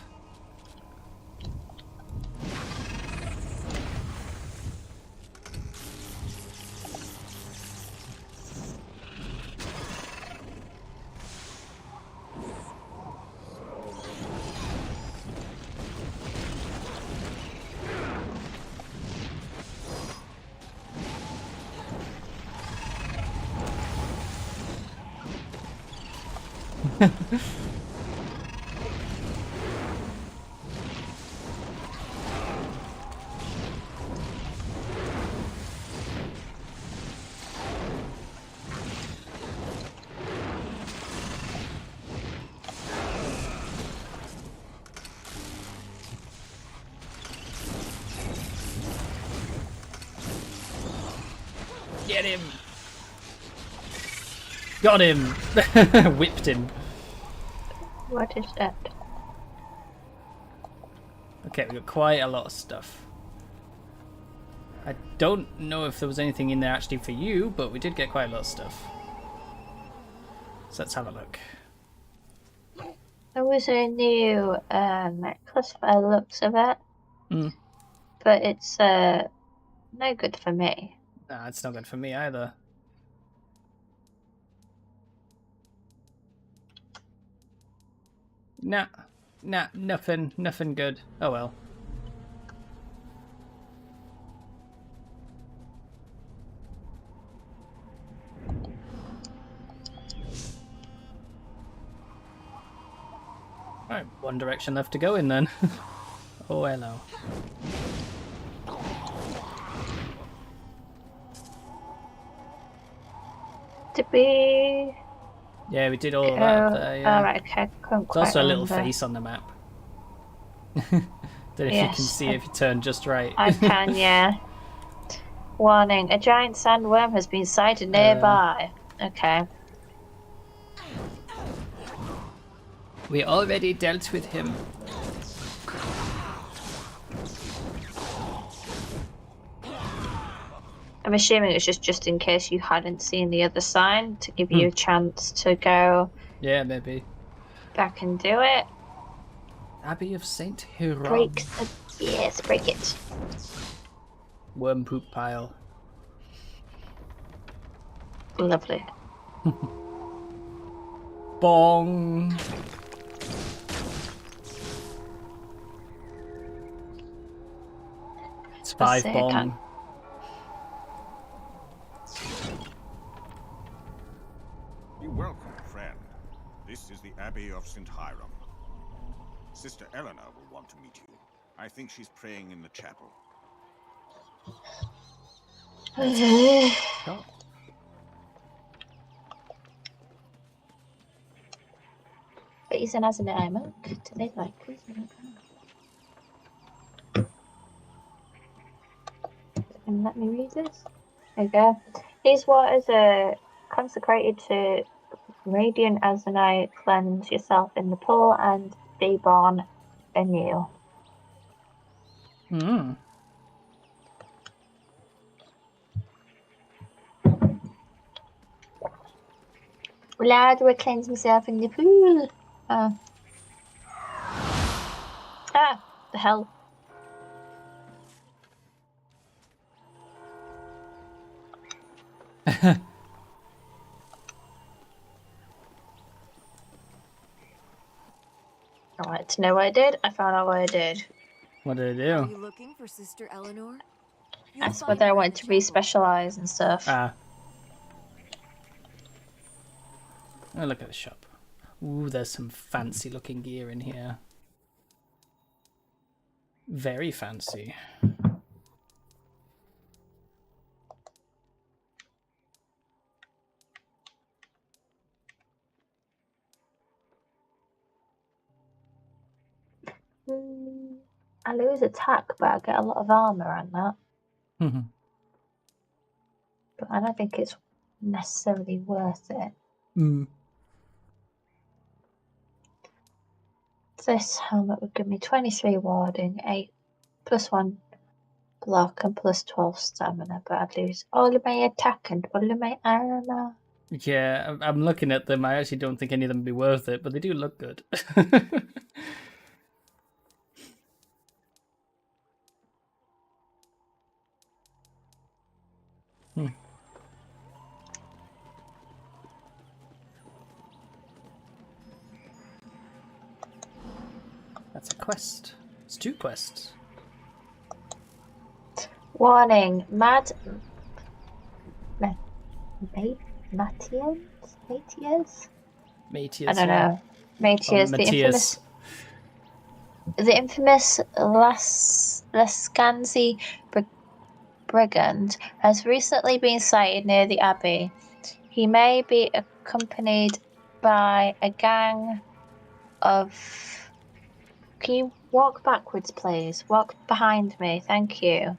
Get him! Got him! Whipped him. What is that? Okay, we got quite a lot of stuff. I don't know if there was anything in there actually for you, but we did get quite a lot of stuff. So let's have a look. There was a new necklace by the looks of it. Mm. But it's no good for me. Nah, it's not good for me either. Nah, nothing good. Oh well. Right, one direction left to go in then. Oh, hello. Did we? Yeah, we did all of that up there, yeah. Alright, okay. Couldn't There's also a little remember. face on the map. Don't know if you can see it if you turn just right. I can, yeah. Warning, a giant sandworm has been sighted nearby. Okay. We already dealt with him. I'm assuming it's just in case you hadn't seen the other sign to give you a chance to go. Yeah, maybe. Back and do it. Abbey of Saint Hiram. Break the... Yes, break it. Worm poop pile. Lovely. Bong. It's 5 bong. You're welcome, friend. This is the Abbey of St. Hiram. Sister Eleanor will want to meet you. I think she's praying in the chapel. Oh. But he's an as an monk. Do they like it? And let me read this. There you go. These waters are consecrated to radiant azanite. Cleanse yourself in the pool and be born anew. Lad will cleanse himself in the pool. The hell. I wanted to know what I did. I found out what I did. What did I do? Are you looking for Sister Eleanor? That's whether I wanted to re-specialise and stuff. Oh, look at the shop. Ooh, there's some fancy looking gear in here. Very fancy. I lose attack, but I get a lot of armour on that. But I don't think it's necessarily worth it. This helmet would give me 23 warding, 8 plus 1 block and plus 12 stamina, but I'd lose all of my attack and all of my armour. Yeah, I'm looking at them. I actually don't think any of them would be worth it, but they do look good. That's a quest. It's 2 quests. Warning, Matthias? I don't know. Matthias, the infamous Lescanzi brigand has recently been sighted near the Abbey. He may be accompanied by a gang of... Can you walk backwards, please? Walk behind me, thank you.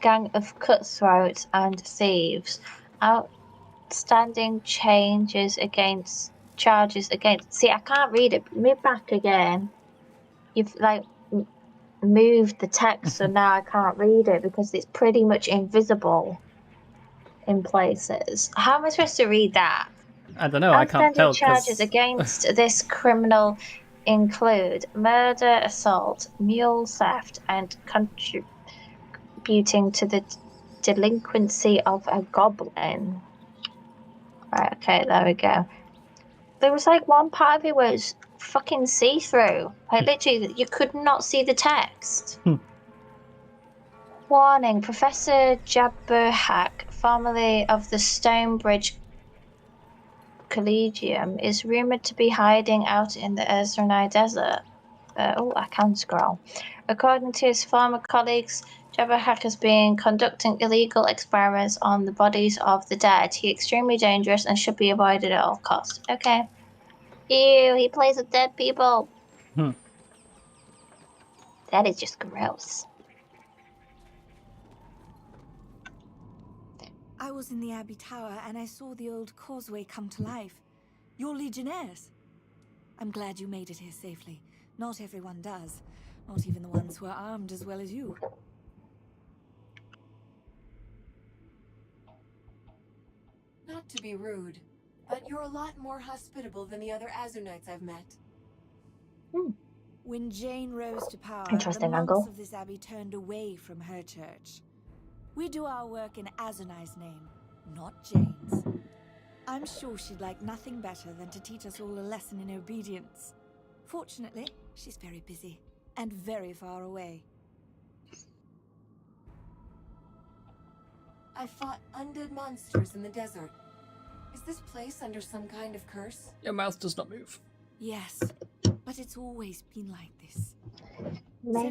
Gang of cutthroats and thieves. Outstanding charges against... See, I can't read it. Move back again. You've, like, moved the text, so now I can't read it because it's pretty much invisible in places. How am I supposed to read that? I don't know, I can't tell. Charges against this criminal include murder, assault, mule theft, and contributing to the delinquency of a goblin. Right, okay, there we go. There was like one part of it where fucking see-through. Like, literally, you could not see the text. Warning, Professor Jabberhack, formerly of the Stonebridge Collegium, is rumoured to be hiding out in the Ezranai Desert. I can't scroll. According to his former colleagues, Jabberhack has been conducting illegal experiments on the bodies of the dead. He is extremely dangerous and should be avoided at all costs. Okay. Ew, he plays with dead people. That is just gross. I was in the Abbey Tower and I saw the old causeway come to life. You're Legionnaires. I'm glad you made it here safely. Not everyone does. Not even the ones who are armed as well as you. Not to be rude, but you're a lot more hospitable than the other Azunites I've met. When Jane rose to power, Interesting the monks angle. of this abbey turned away from her church. We do our work in Azunai's name, not Jane's. I'm sure she'd like nothing better than to teach us all a lesson in obedience. Fortunately, she's very busy and very far away. I fought undead monsters in the desert. Is this place under some kind of curse? Your mouth does not move. Yes, but it's always been like this.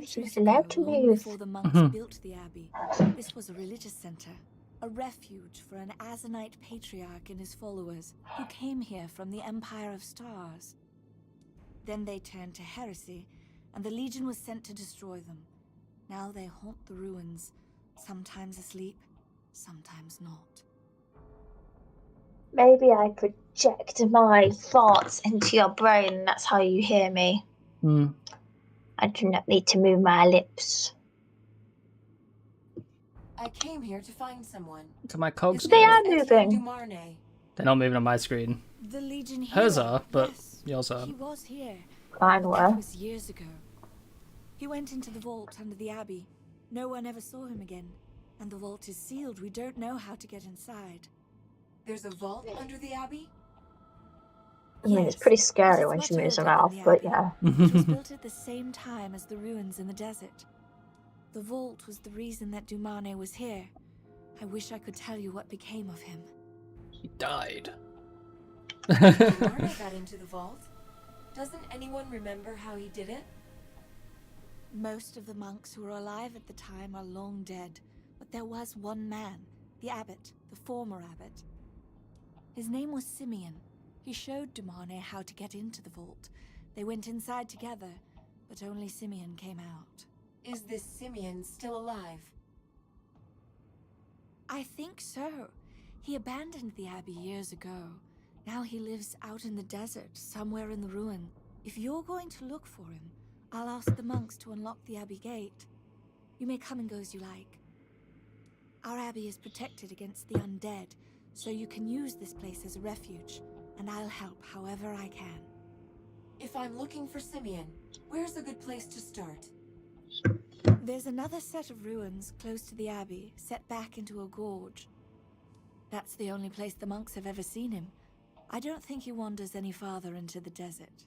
She's allowed to long move. before the monks built the abbey, this was a religious center, a refuge for an Azanite patriarch and his followers who came here from the Empire of Stars. Then they turned to heresy, and the Legion was sent to destroy them. Now they haunt the ruins, sometimes asleep, sometimes not. Maybe I project my thoughts into your brain and that's how you hear me. I do not need to move my lips. I came here to find someone. To my cogs. They are moving. They're not moving on my screen. The Legion Hers hero, are, but yes, yours he aren't. was here. Mine But were. that was years ago. He went into the vault under the abbey. No one ever saw him again. And the vault is sealed. We don't know how to get inside. There's a vault under the abbey? I mean, it's pretty scary when she moves her mouth, but yeah. It was built at the same time as the ruins in the desert. The vault was the reason that Dumane was here. I wish I could tell you what became of him. He died. Marna got into the vault. Doesn't anyone remember how he did it? Most of the monks who were alive at the time are long dead, but there was one man, the abbot, the former abbot. His name was Simeon. He showed Dumane how to get into the vault. They went inside together, but only Simeon came out. Is this Simeon still alive? I think so. He abandoned the abbey years ago. Now he lives out in the desert, somewhere in the ruin. If you're going to look for him, I'll ask the monks to unlock the abbey gate. You may come and go as you like. Our abbey is protected against the undead, so you can use this place as a refuge, and I'll help however I can. If I'm looking for Simeon, where's a good place to start? There's another set of ruins close to the abbey, set back into a gorge. That's the only place the monks have ever seen him. I don't think he wanders any farther into the desert.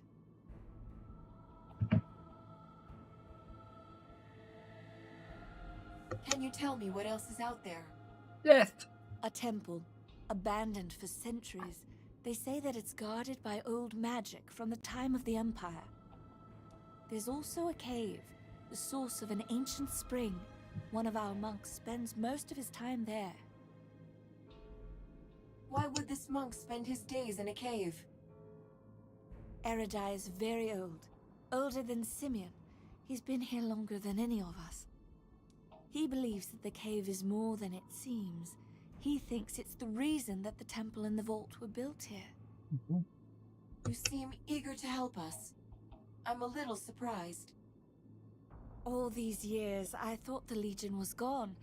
Can you tell me what else is out there? Yes. A temple, abandoned for centuries. They say that it's guarded by old magic from the time of the Empire. There's also a cave, the source of an ancient spring. One of our monks spends most of his time there. Why would this monk spend his days in a cave? Eridai is very old, older than Simeon. He's been here longer than any of us. He believes that the cave is more than it seems. He thinks it's the reason that the temple and the vault were built here. You seem eager to help us. I'm a little surprised. All these years, I thought the Legion was gone,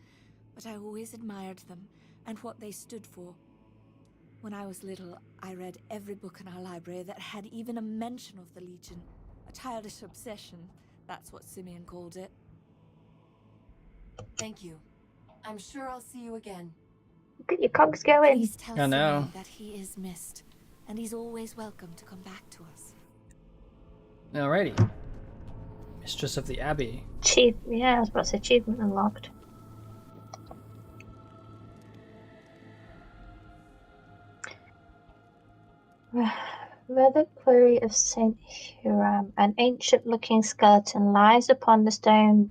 but I always admired them and what they stood for. When I was little, I read every book in our library that had even a mention of the Legion. A childish obsession, that's what Simeon called it. Thank you. I'm sure I'll see you again. Get your cogs going. Please tell Simeon that he is missed, and he's always welcome to come back to us. Alrighty. Mistress of the Abbey. Yeah, I was about to say achievement unlocked. Reliquary of Saint Hiram. An ancient-looking skeleton lies upon the stone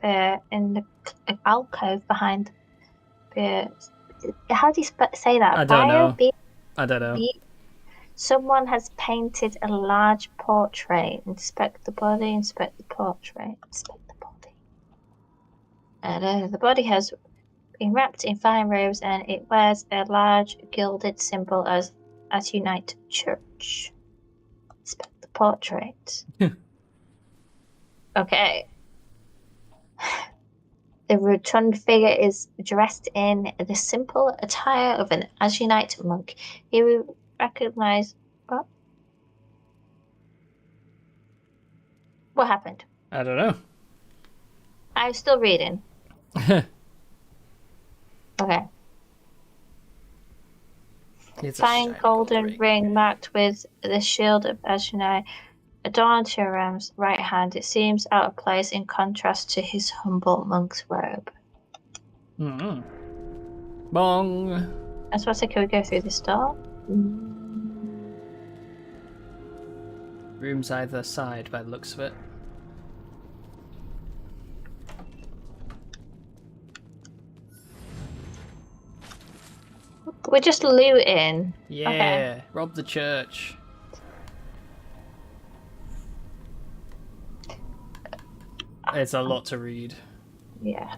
bier in the alcove behind the bier. How do you say that? I don't know. I don't know. Someone has painted a large portrait. Inspect the body, inspect the portrait, inspect the body. And the body has been wrapped in fine robes and it wears a large gilded symbol as United Church. Inspect the portrait. Okay. The rotund figure is dressed in the simple attire of an Asunite monk. He will recognize... What happened? I don't know. I'm still reading. Okay. Fine golden ring marked with the shield of Asunai adorned Hiram's right hand. It seems out of place in contrast to his humble monk's robe. Bong. That's what I said. Can we go through this door? Rooms either side by the looks of it. We're just looting. Yeah, okay. Rob the church. It's a lot to read. Yeah.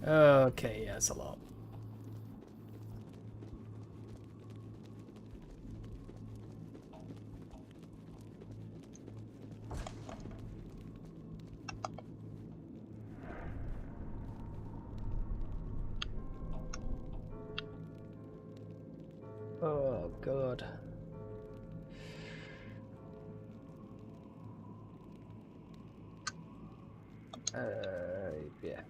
Okay, yeah, it's a lot. Oh, God. Yeah.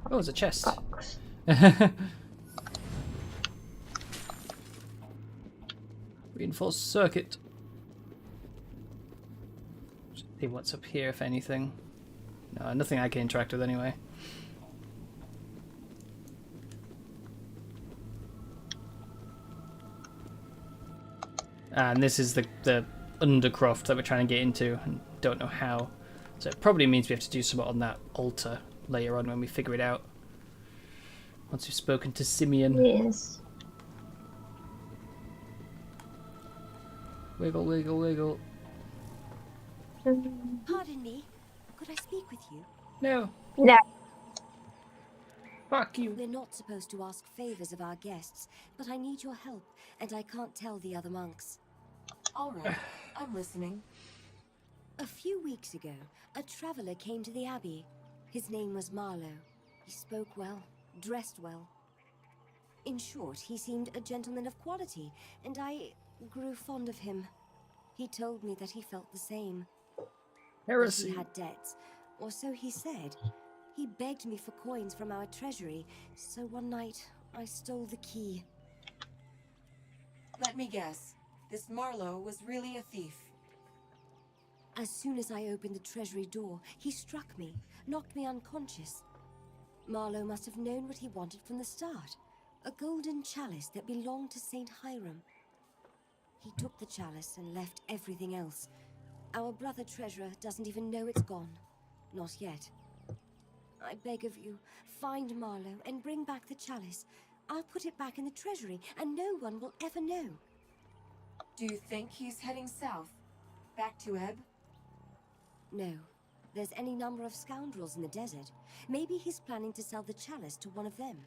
Oh, it's a chest. Reinforced circuit. See what's up here, if anything. No, nothing I can interact with anyway. And this is the undercroft that we're trying to get into and don't know how. So it probably means we have to do something on that altar later on when we figure it out. Once we've spoken to Simeon. Yes. Wiggle, wiggle, wiggle. Pardon me. Could I speak with you? No. No. Fuck you. We're not supposed to ask favors of our guests, but I need your help, and I can't tell the other monks. All right, I'm listening. A few weeks ago, a traveler came to the abbey. His name was Marlowe. He spoke well, dressed well. In short, he seemed a gentleman of quality, and I grew fond of him. He told me that he felt the same. Heresy. He had debts, or so he said. He begged me for coins from our treasury, so one night I stole the key. Let me guess. This Marlowe was really a thief. As soon as I opened the treasury door, he struck me, knocked me unconscious. Marlowe must have known what he wanted from the start. A golden chalice that belonged to Saint Hiram. He took the chalice and left everything else. Our brother treasurer doesn't even know it's gone. Not yet. I beg of you, find Marlowe and bring back the chalice. I'll put it back in the treasury and no one will ever know. Do you think he's heading south? Back to Ebb? No. There's any number of scoundrels in the desert. Maybe he's planning to sell the chalice to one of them.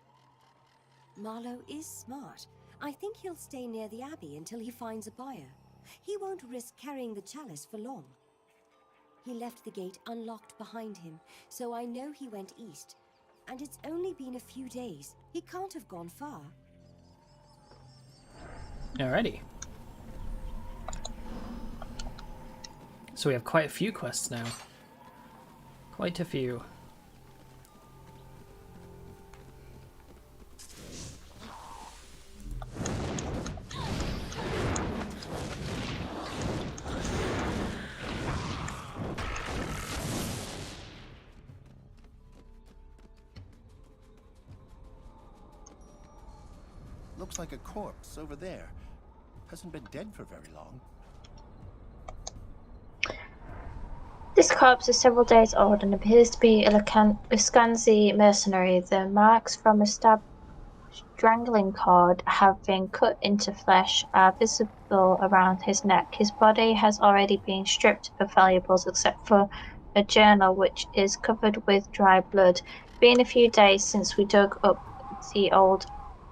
Marlowe is smart. I think he'll stay near the abbey until he finds a buyer. He won't risk carrying the chalice for long. He left the gate unlocked behind him, so I know he went east. And it's only been a few days. He can't have gone far. Alrighty. So we have quite a few quests now. Quite a few. looks like a corpse over there. Hasn't been dead for very long. This corpse is several days old and appears to be a Luskanzi mercenary. The marks from a strangling cord have been cut into flesh, are visible around his neck. His body has already been stripped of valuables except for a journal which is covered with dry blood. Been a few days since we dug up the old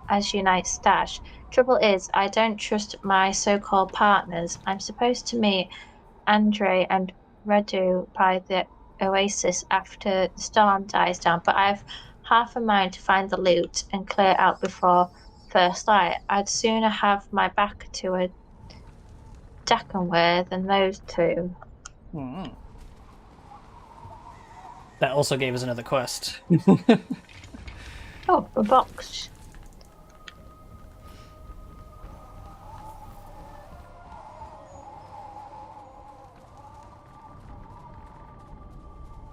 Azunite stash. Trouble is, I don't trust my so-called partners. I'm supposed to meet Andre and Radu by the oasis after the storm dies down, but I've half a mind to find the loot and clear out before first light. I'd sooner have my back to a Dakenware than those two. That also gave us another quest. Oh, a box.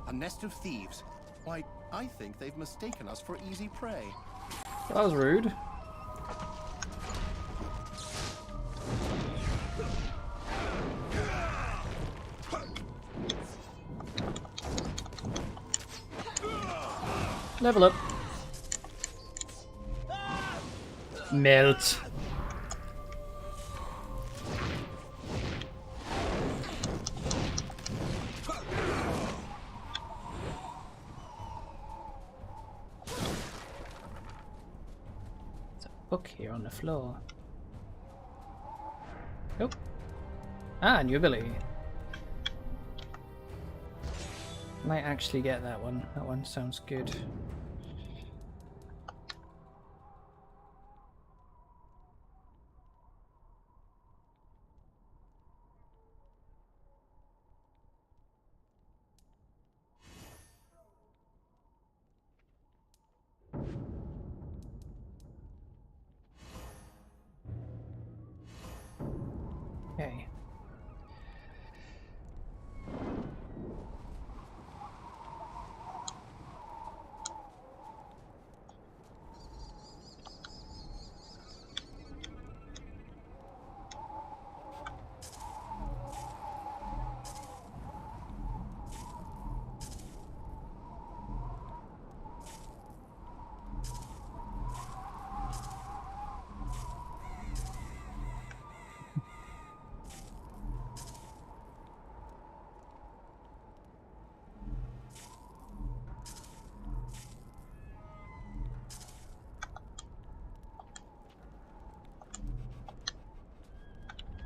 A nest of thieves. Why, I think they've mistaken us for easy prey. That was rude. Level up. Melt. Book here on the floor. Oh. Ah, new ability. Might actually get that one. That one sounds good. Okay.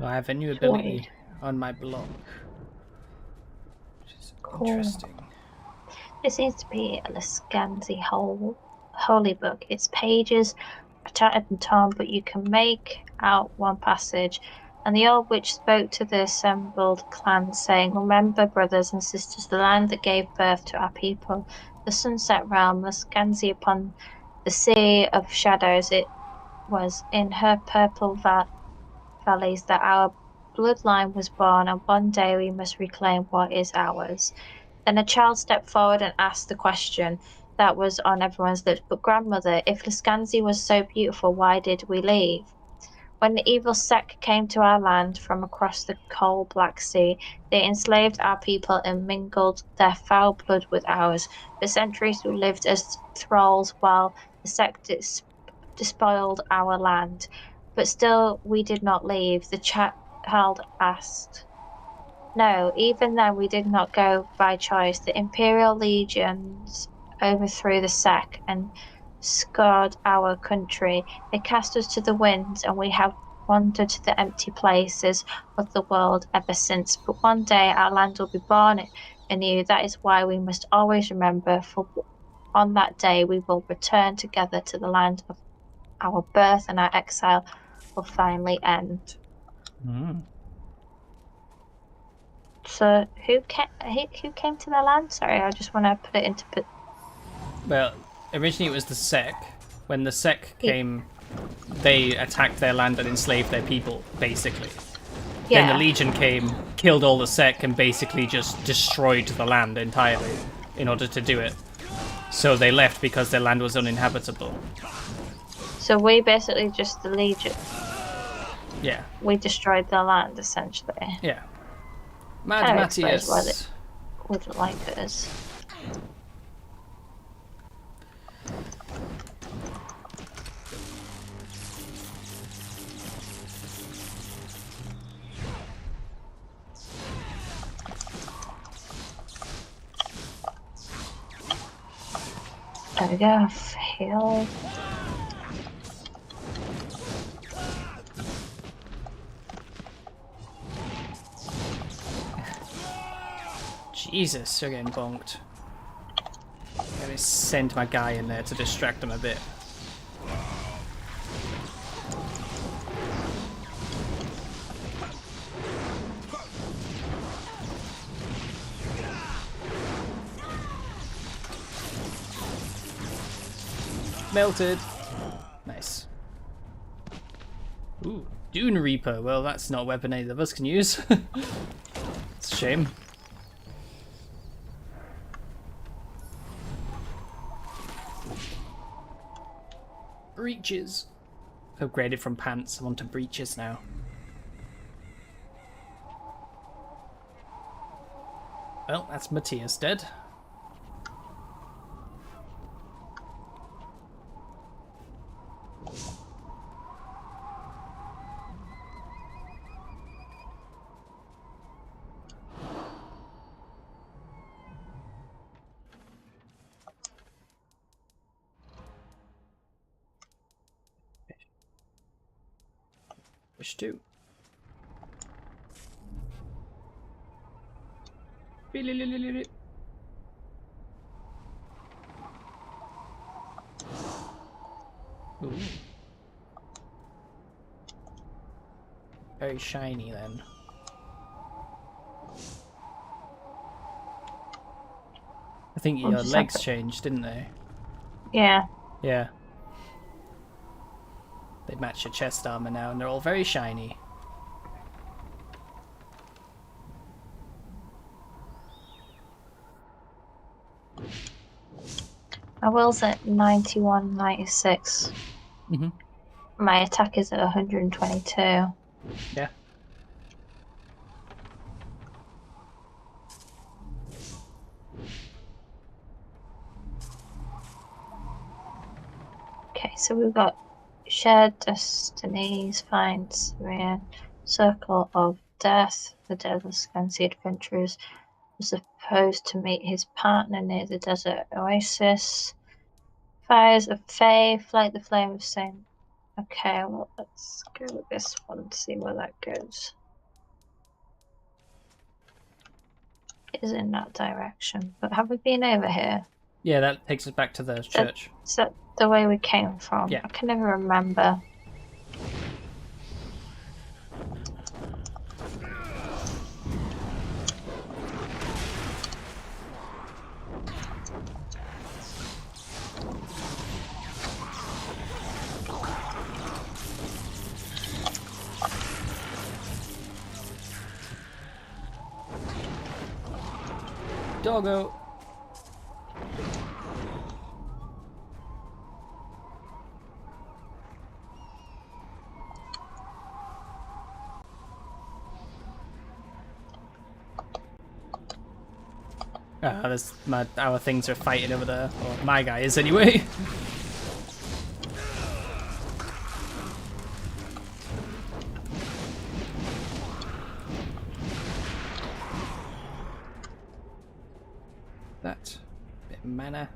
I have a new ability on my block, which is interesting. It seems to be a Luskanzi holy book. Its pages are tattered and torn, but you can make out one passage. And the old witch spoke to the assembled clan, saying, "Remember, brothers and sisters, the land that gave birth to our people, the sunset realm, Luskanzi upon the sea of shadows. It was in her purple valleys that our bloodline was born, and one day we must reclaim what is ours." Then a child stepped forward and asked the question that was on everyone's lips. "But grandmother, if Luskanzi was so beautiful, why did we leave?" When the evil Seck came to our land from across the cold Black Sea, they enslaved our people and mingled their foul blood with ours. For centuries we lived as thralls while the Seck despoiled our land. But still we did not leave, the child asked. No, even then we did not go by choice. The Imperial legions overthrew the Seck and scoured our country. They cast us to the winds, and we have wandered to the empty places of the world ever since. But one day our land will be born anew. That is why we must always remember, for on that day we will return together to the land of our birth, and our exile will finally end. So who came to the land? Sorry, I just want to put it into. Well, originally it was the Seck. When the Seck came, they attacked their land and enslaved their people, basically. Yeah. Then the Legion came, killed all the Seck, and basically just destroyed the land entirely in order to do it. So they left because their land was uninhabitable. So we basically just the Legion. Yeah. We destroyed the land, essentially. Yeah. Mad Kind of Matthias. explains why they wouldn't like us. There we go. Heal. Jesus, you're getting bonked. Let me send my guy in there to distract him a bit. Melted. Nice. Ooh, Dune Reaper. Well, that's not a weapon either of us can use. It's a shame. Breeches. Upgraded from pants. I'm onto breeches now. Well, that's Matthias dead. Push 2. Ooh. Very shiny then. I think your legs changed, didn't they? Yeah. Yeah. They match your chest armor now, and they're all very shiny. My will's at 91, 96. My attack is at 122. Yeah. Okay, so we've got Shared Destinies, Find Syrian, Circle of Death. The deathless fancy adventurers was supposed to meet his partner near the desert oasis. Fires of Faith, Light the Flame of Saint. Okay, well, let's go with this one and see where that goes. It is in that direction, but have we been over here? Yeah, that takes us back to the church. Is that the way we came from? Yeah. I can never remember. Doggo. There's our things are fighting over there. Or my guy is anyway. That bit of mana.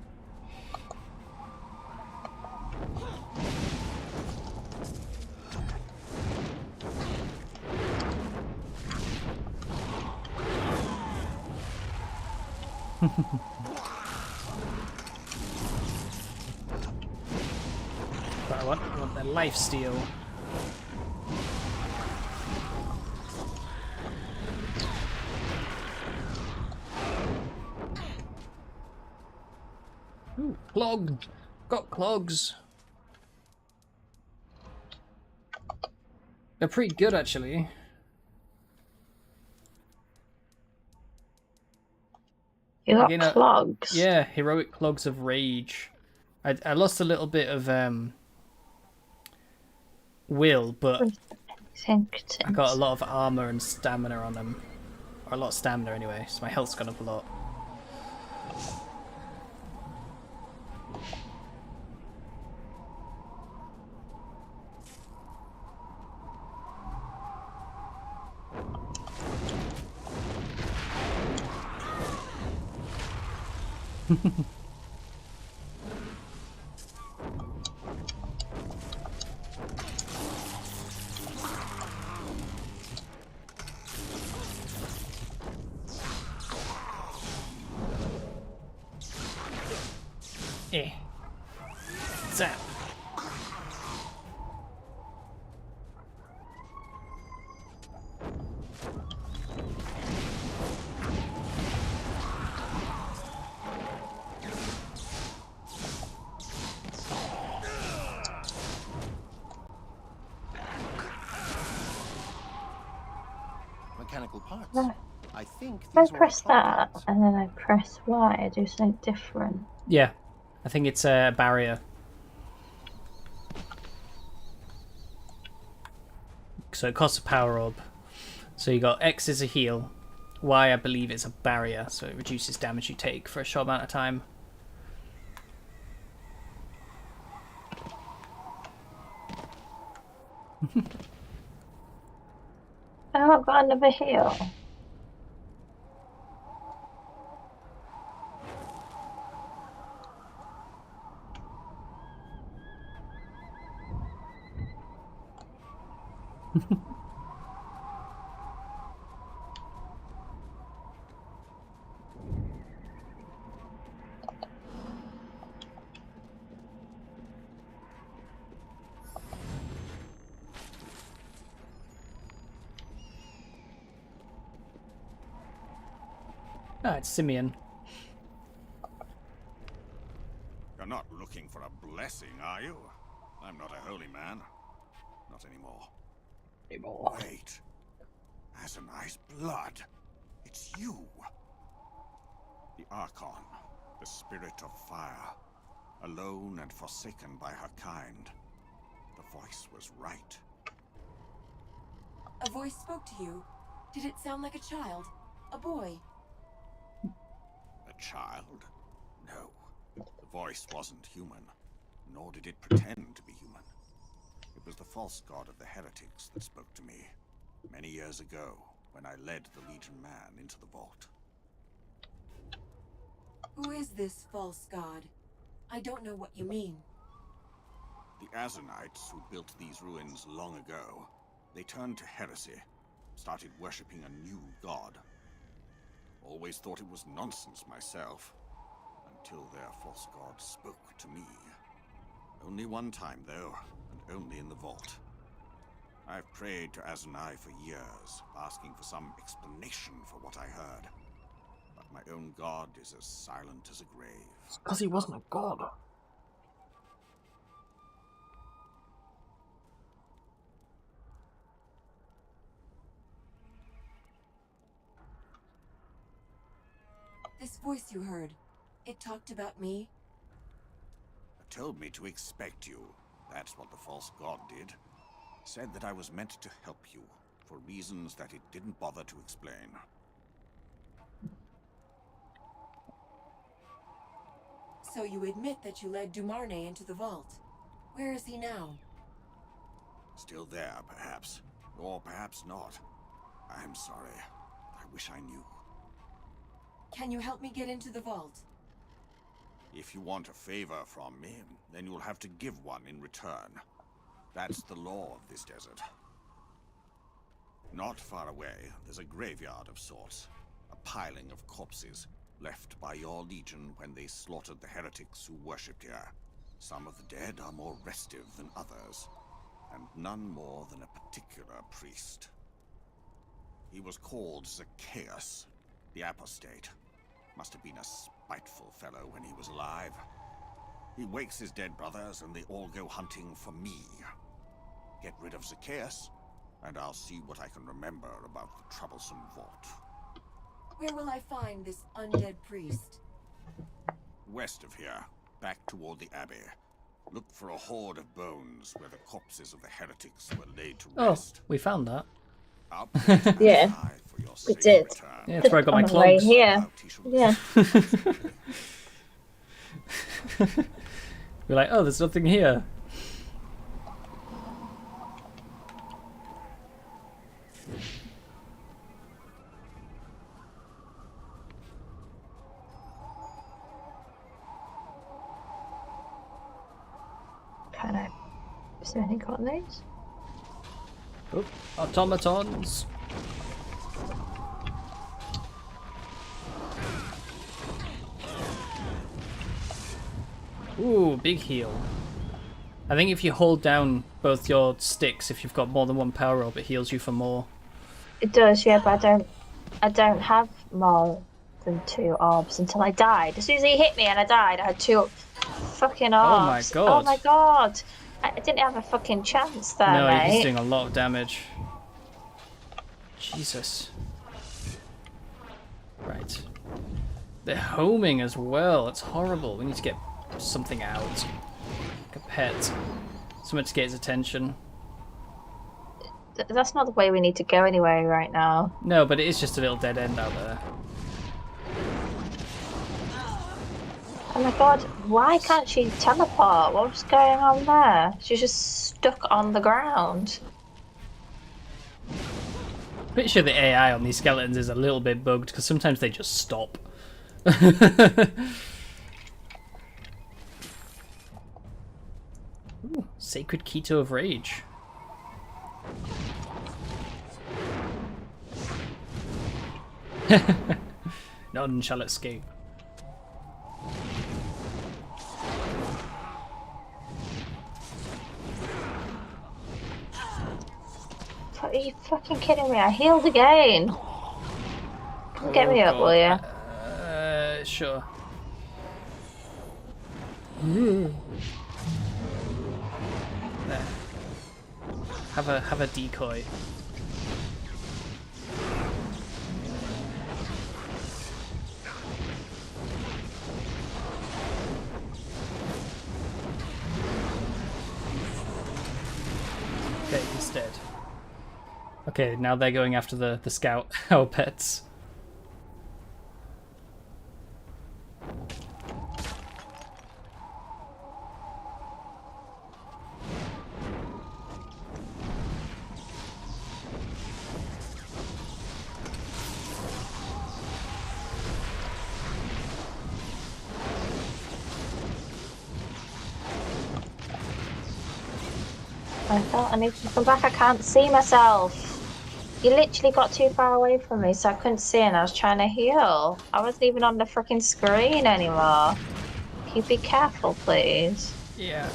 But I want the life steal. Ooh, clog. Got clogs. They're pretty good actually. You got clogs? Yeah, heroic clogs of rage. I lost a little bit of will, but I got a lot of armor and stamina on them. Or a lot of stamina anyway, so my health's gone up a lot. Zap. Mechanical parts. Right. I think If I these were press that automatons. and then I press Y, I do something different. Yeah, I think it's a barrier. So it costs a power orb. So you got X is a heal. Y, I believe, is a barrier, so it reduces damage you take for a short amount of time. Oh, I've got another heal. Ah, it's Simeon. You're not looking for a blessing, are you? I'm not a holy man. Not anymore. Wait. Azanai's blood. It's you. The Archon, the spirit of fire, alone and forsaken by her kind. The voice was right. A voice spoke to you. Did it sound like a child? A boy? A child? No. The voice wasn't human, nor did it pretend to be human. It was the false god of the heretics that spoke to me, many years ago, when I led the Legion man into the vault. Who is this false god? I don't know what you mean. The Azanites who built these ruins long ago, they turned to heresy, started worshipping a new god. Always thought it was nonsense myself, until their false god spoke to me. Only one time, though, and only in the vault. I've prayed to Azanai for years, asking for some explanation for what I heard. But my own god is as silent as a grave. Because he wasn't a god. This voice you heard, it talked about me? It told me to expect you. That's what the false god did. Said that I was meant to help you, for reasons that it didn't bother to explain. So you admit that you led Dumarne into the vault. Where is he now? Still there, perhaps. Or perhaps not. I'm sorry. I wish I knew. Can you help me get into the vault? If you want a favor from me, then you'll have to give one in return. That's the law of this desert. Not far away, there's a graveyard of sorts. A piling of corpses, left by your legion when they slaughtered the heretics who worshipped here. Some of the dead are more restive than others, and none more than a particular priest. He was called Zacchaeus, the apostate. Must have been a spiteful fellow when he was alive. He wakes his dead brothers and they all go hunting for me. Get rid of Zacchaeus, and I'll see what I can remember about the troublesome vault. Where will I find this undead priest? West of here, back toward the Abbey. Look for a hoard of bones where the corpses of the heretics were laid to Oh, rest. we found that. Yeah, we did. Yeah, that's where I got my On the way clogs. here. Yeah. We're like, oh, there's nothing here. Can I? Is there anything got these? Oh, automatons. Ooh, big heal. I think if you hold down both your sticks, if you've got more than one power up, it heals you for more. It does, yeah, but I don't have more than 2 orbs until I died. As soon as he hit me and I died, I had 2 fucking orbs. Oh my god. Oh my god. I didn't have a fucking chance there, No, mate. he's doing a lot of damage. Jesus. Right. They're homing as well. It's horrible. We need to get something out. Like a pet. Something to get his attention. That's not the way we need to go anyway right now. No, but it is just a little dead end out there. Oh my god, why can't she teleport? What's going on there? She's just stuck on the ground. Pretty sure the AI on these skeletons is a little bit bugged because sometimes they just stop. Ooh, Sacred Keto of Rage. None shall escape. Are you fucking kidding me? I healed again. Get me up, will you? Sure. There. Have a decoy. Okay, he's dead. Okay, now they're going after the scout, our pets. I thought I needed to come back. I can't see myself. You literally got too far away from me, so I couldn't see, and I was trying to heal. I wasn't even on the freaking screen anymore. Can you be careful, please? Yeah.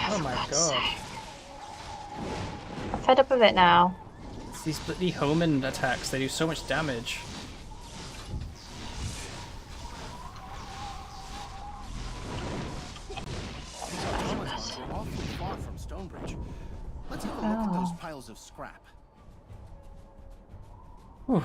Oh my god. I'm fed up of it now. It's these bloody Homan attacks, they do so much damage. These automatons are awfully far from Stonebridge. Let's have a look at those piles of scrap. Whew.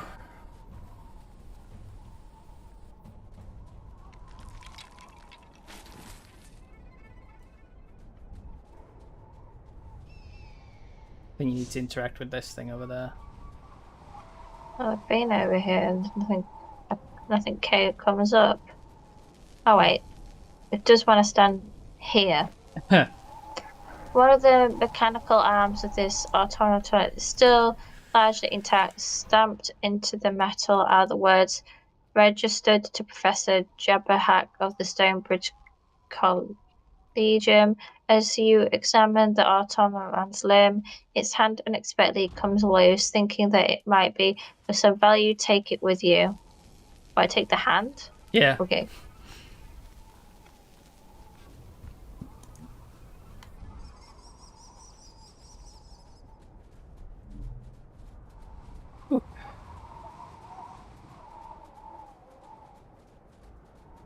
I think you need to interact with this thing over there. Well, I've been over here and nothing comes up. Oh wait, it does want to stand here. One of the mechanical arms of this automaton is still largely intact. Stamped into the metal are the words "Registered to Professor Jabberhack of the Stonebridge Collegium." As you examine the automaton's limb, its hand unexpectedly comes loose. Thinking that it might be of some value, take it with you. Do I take the hand? Yeah. Okay.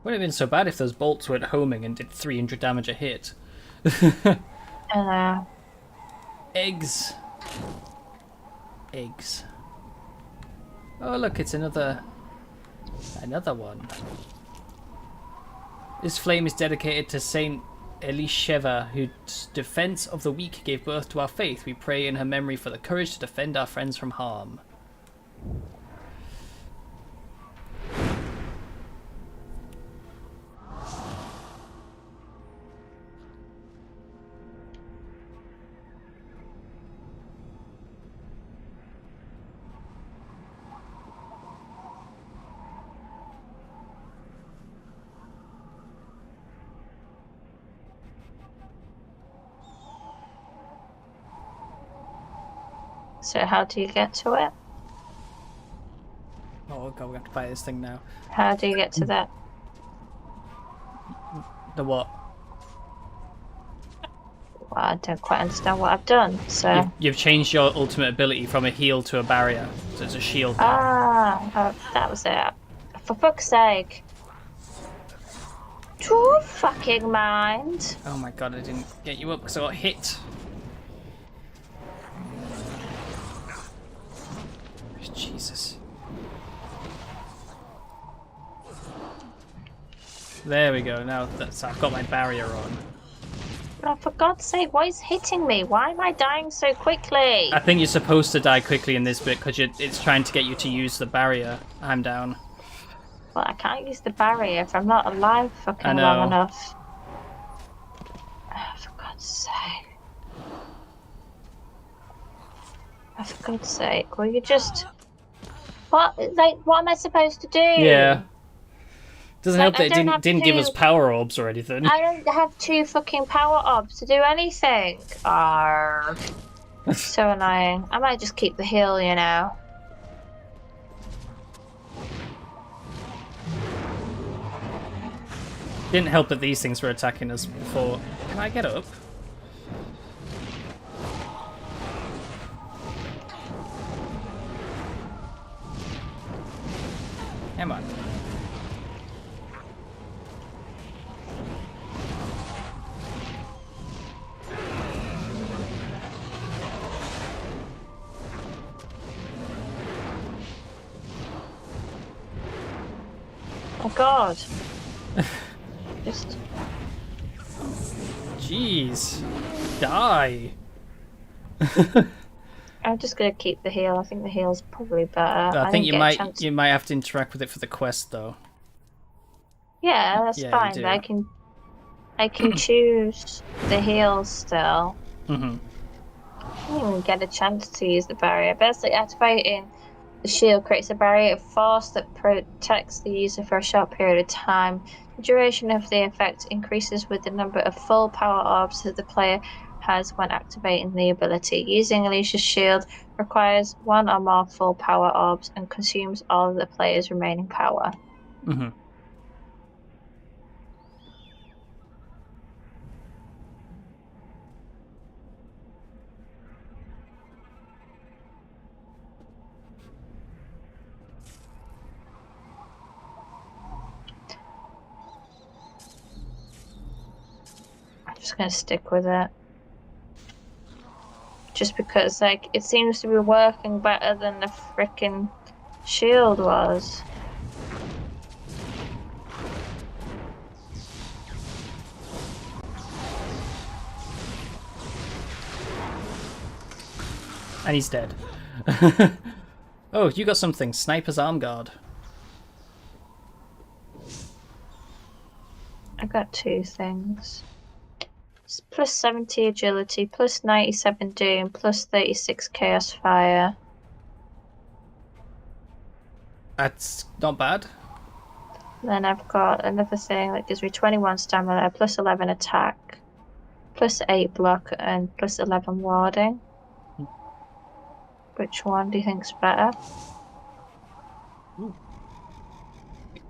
Wouldn't have been so bad if those bolts weren't homing and did 300 damage a hit. Eggs. Eggs. Oh look, it's another one. This flame is dedicated to Saint Elisheva, whose defense of the weak gave birth to our faith. We pray in her memory for the courage to defend our friends from harm. So how do you get to it? Oh god, we have to buy this thing now. How do you get to that? The what? Well, I don't quite understand what I've done, so... You've changed your ultimate ability from a heal to a barrier, so it's a shield now. Ah, that was it. For fuck's sake. To fucking mind. Oh my god, I didn't get you up because I got hit. Jesus. There we go, now that's I've got my barrier on. Oh, for God's sake, what is hitting me? Why am I dying so quickly? I think you're supposed to die quickly in this bit because it's trying to get you to use the barrier. I'm down. Well, I can't use the barrier if I'm not alive fucking long enough. Oh, for God's sake. Oh, for God's sake, will you just... What am I supposed to do? Yeah. Doesn't help that it didn't give us power orbs or anything. I don't have 2 fucking power orbs to do anything. Arrgh. So annoying. I might just keep the heal, you know. Didn't help that these things were attacking us before. Can I get up? Come on. Oh God. Just... Jeez. Die. I'm just gonna keep the heal. I think the heal's probably better. I think you might have to interact with it for the quest though. Yeah, that's fine. I can choose the heal still. Mm-hmm. I didn't even get a chance to use the barrier. Basically, activating the shield creates a barrier of force that protects the user for a short period of time. The duration of the effect increases with the number of full power orbs that the player has when activating the ability. Using Alicia's shield requires 1 or more full power orbs and consumes all of the player's remaining power. Mm-hmm. I'm just gonna stick with it. Just because, like, it seems to be working better than the frickin' shield was. And he's dead. Oh, you got something. Sniper's arm guard. I got 2 things. It's plus 70 agility, plus 97 doom, plus 36 chaos fire. That's not bad. Then I've got another thing that gives me 21 stamina, plus 11 attack, plus 8 block, and plus 11 warding. Which one do you think's better?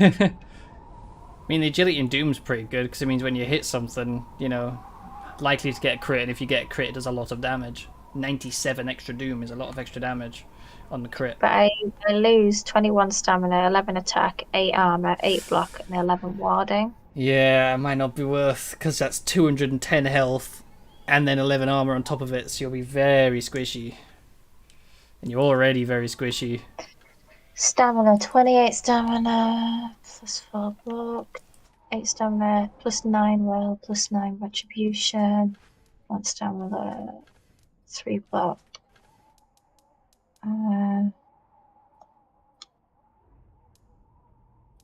I mean, the agility in Doom's pretty good because it means when you hit something, you know, likely to get a crit, and if you get a crit, it does a lot of damage. 97 extra Doom is a lot of extra damage on the crit. But I lose 21 stamina, 11 attack, 8 armor, 8 block, and 11 warding. Yeah, it might not be worth because that's 210 health and then 11 armor on top of it, so you'll be very squishy. And you're already very squishy. Stamina, 28 stamina, plus 4 block, 8 stamina, plus 9 will, plus 9 retribution, 1 stamina, 3 block. I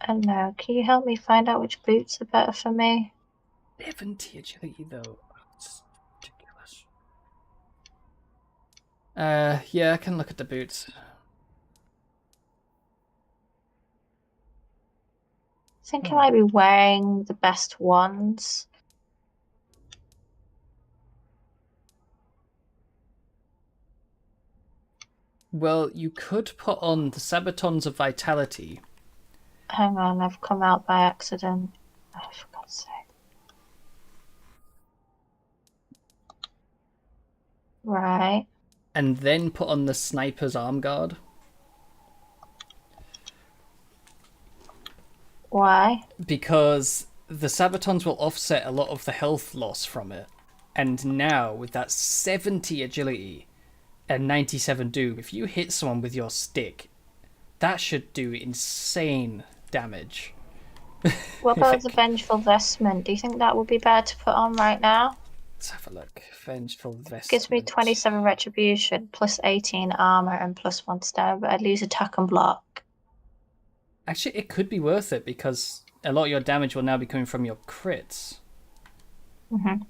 don't know, can you help me find out which boots are better for me? 70 agility though. That's ridiculous. Yeah, I can look at the boots. I think I might be wearing the best ones. Well, you could put on the Sabatons of Vitality. Hang on, I've come out by accident. Oh, for God's sake. Right. And then put on the Sniper's Arm Guard. Why? Because the Sabatons will offset a lot of the health loss from it. And now, with that 70 agility and 97 doom, if you hit someone with your stick, that should do insane damage. What about the Vengeful Vestment? Do you think that would be better to put on right now? Let's have a look. Vengeful Vestment. Gives me 27 retribution, plus 18 armor, and plus 1 stamina, but I'd lose attack and block. Actually, it could be worth it because a lot of your damage will now be coming from your crits. Mm-hmm.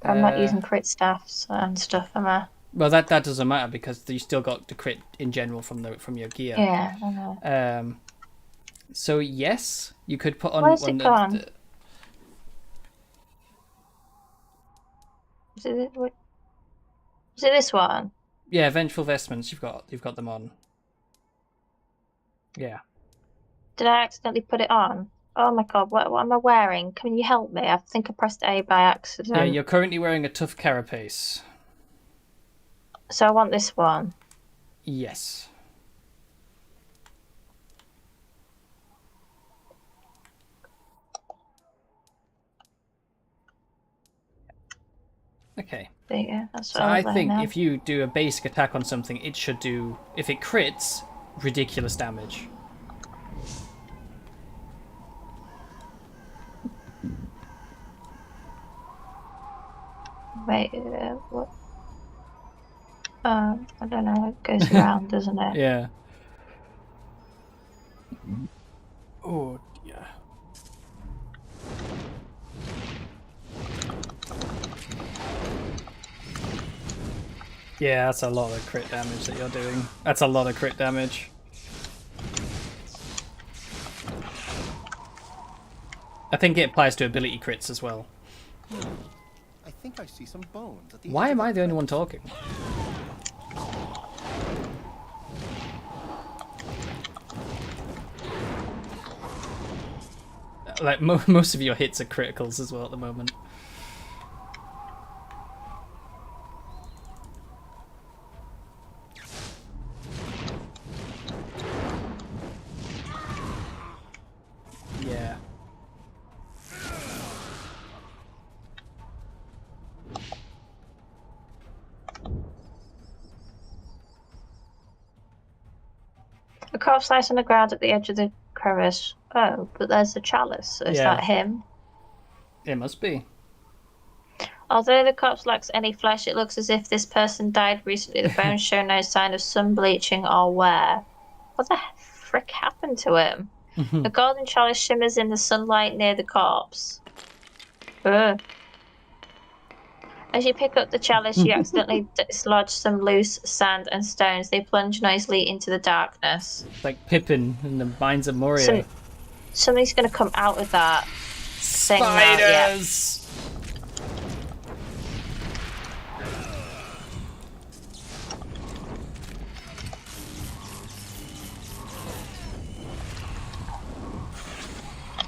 I'm not using crit staffs and stuff, am I? Well, that doesn't matter because you still got the crit in general from your gear. Yeah, I know. So yes, you could put on. Where's it gone? Is it this one? Yeah, Vengeful Vestments. You've got them on. Yeah. Did I accidentally put it on? Oh my god, what am I wearing? Can you help me? I think I pressed A by accident. Yeah, you're currently wearing a tough carapace. So I want this one. Yes. Okay. There you go. That's what So I think now. if you do a basic attack on something, it should do, if it crits, ridiculous damage. Wait, what? I don't know. It goes around, doesn't it? Yeah. Oh dear. Yeah, that's a lot of crit damage that you're doing. That's a lot of crit damage. I think it applies to ability crits as well. I think I see some bones at the Why am I the only one talking? Like, most of your hits are criticals as well at the moment. Yeah. A corpse lies on the ground at the edge of the crevice. Oh, but there's a chalice. So is that him? It must be. Although the corpse lacks any flesh, it looks as if this person died recently. The bones show no sign of sun bleaching or wear. What the frick happened to him? A golden chalice shimmers in the sunlight near the corpse. Ugh. As you pick up the chalice, you accidentally dislodge some loose sand and stones. They plunge noisily into the darkness. Like Pippin in the Mines of Moria. Something's going to come out of that. Spiders!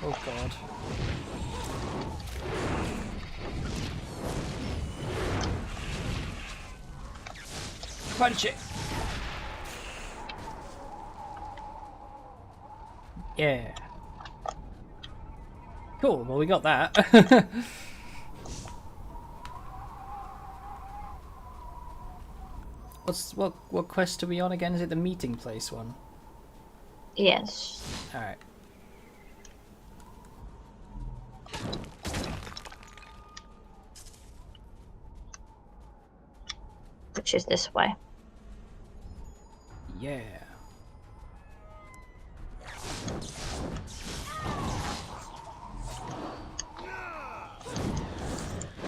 Oh god. Punch it! Yeah. Cool, well we got that. What quest are we on again? Is it the meeting place one? Yes. All right. Which is this way. Yeah.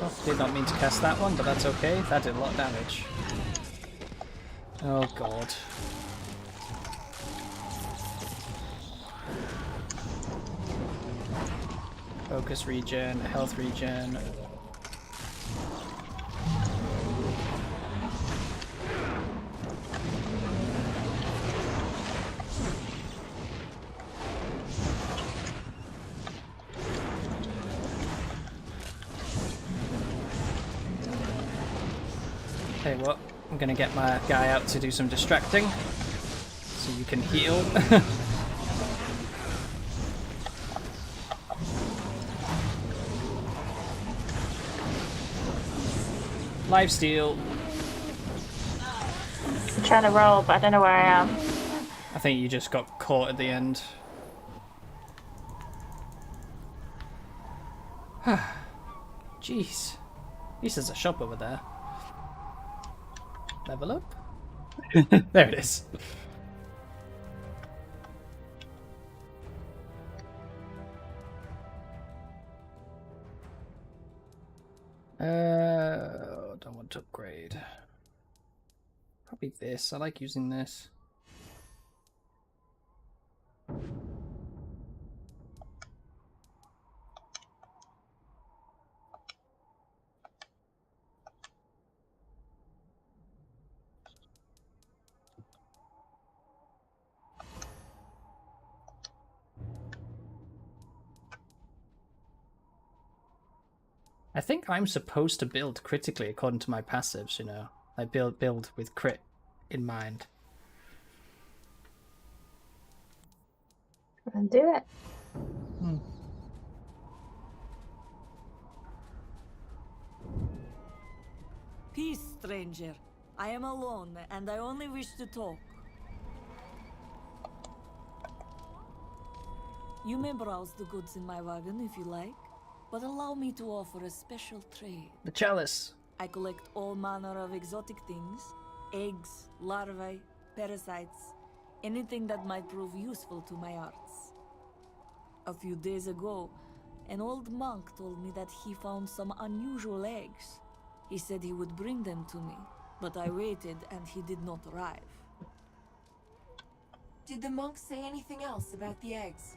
Oh, did not mean to cast that one, but that's okay. That did a lot of damage. Oh god. Focus regen, health regen. Hey, what? I'm gonna get my guy out to do some distracting, so you can heal. Lifesteal. I'm trying to roll, but I don't know where I am. I think you just got caught at the end. Jeez. At least there's a shop over there. Level up? There it is. Don't want to upgrade. Probably this. I like using this. I think I'm supposed to build critically according to my passives, you know. I build with crit in mind. And do it. Peace, stranger. I am alone, and I only wish to talk. You may browse the goods in my wagon if you like, but allow me to offer a special trade. The chalice. I collect all manner of exotic things. Eggs, larvae, parasites, anything that might prove useful to my arts. A few days ago, an old monk told me that he found some unusual eggs. He said he would bring them to me, but I waited and he did not arrive. Did the monk say anything else about the eggs?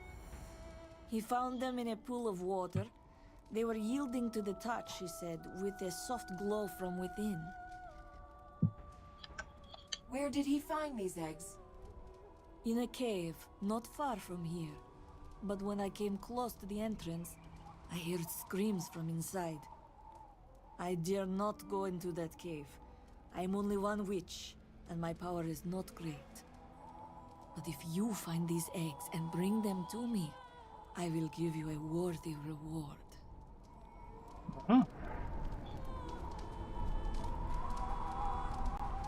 He found them in a pool of water. They were yielding to the touch, he said, with a soft glow from within. Where did he find these eggs? In a cave, not far from here. But when I came close to the entrance, I heard screams from inside. I dare not go into that cave. I am only one witch, and my power is not great. But if you find these eggs and bring them to me, I will give you a worthy reward.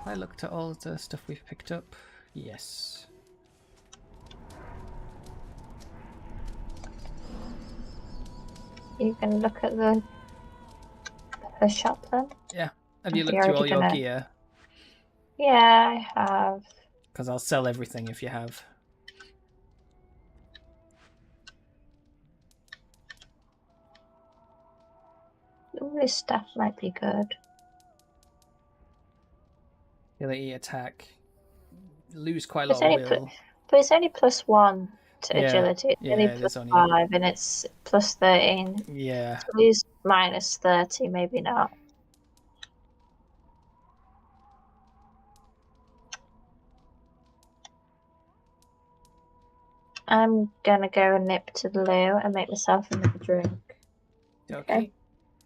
I looked at all the stuff we've picked up. Yes. You can look at the shop then. Yeah. Have you looked through all your gear? Yeah, I have. Because I'll sell everything if you have. All this stuff might be good. Ability attack. Lose quite a lot of will. But it's only +1 to agility. It's only +5 and it's +13. Yeah. So lose -30, maybe not. I'm gonna go and nip to the loo and make myself another drink. Okay.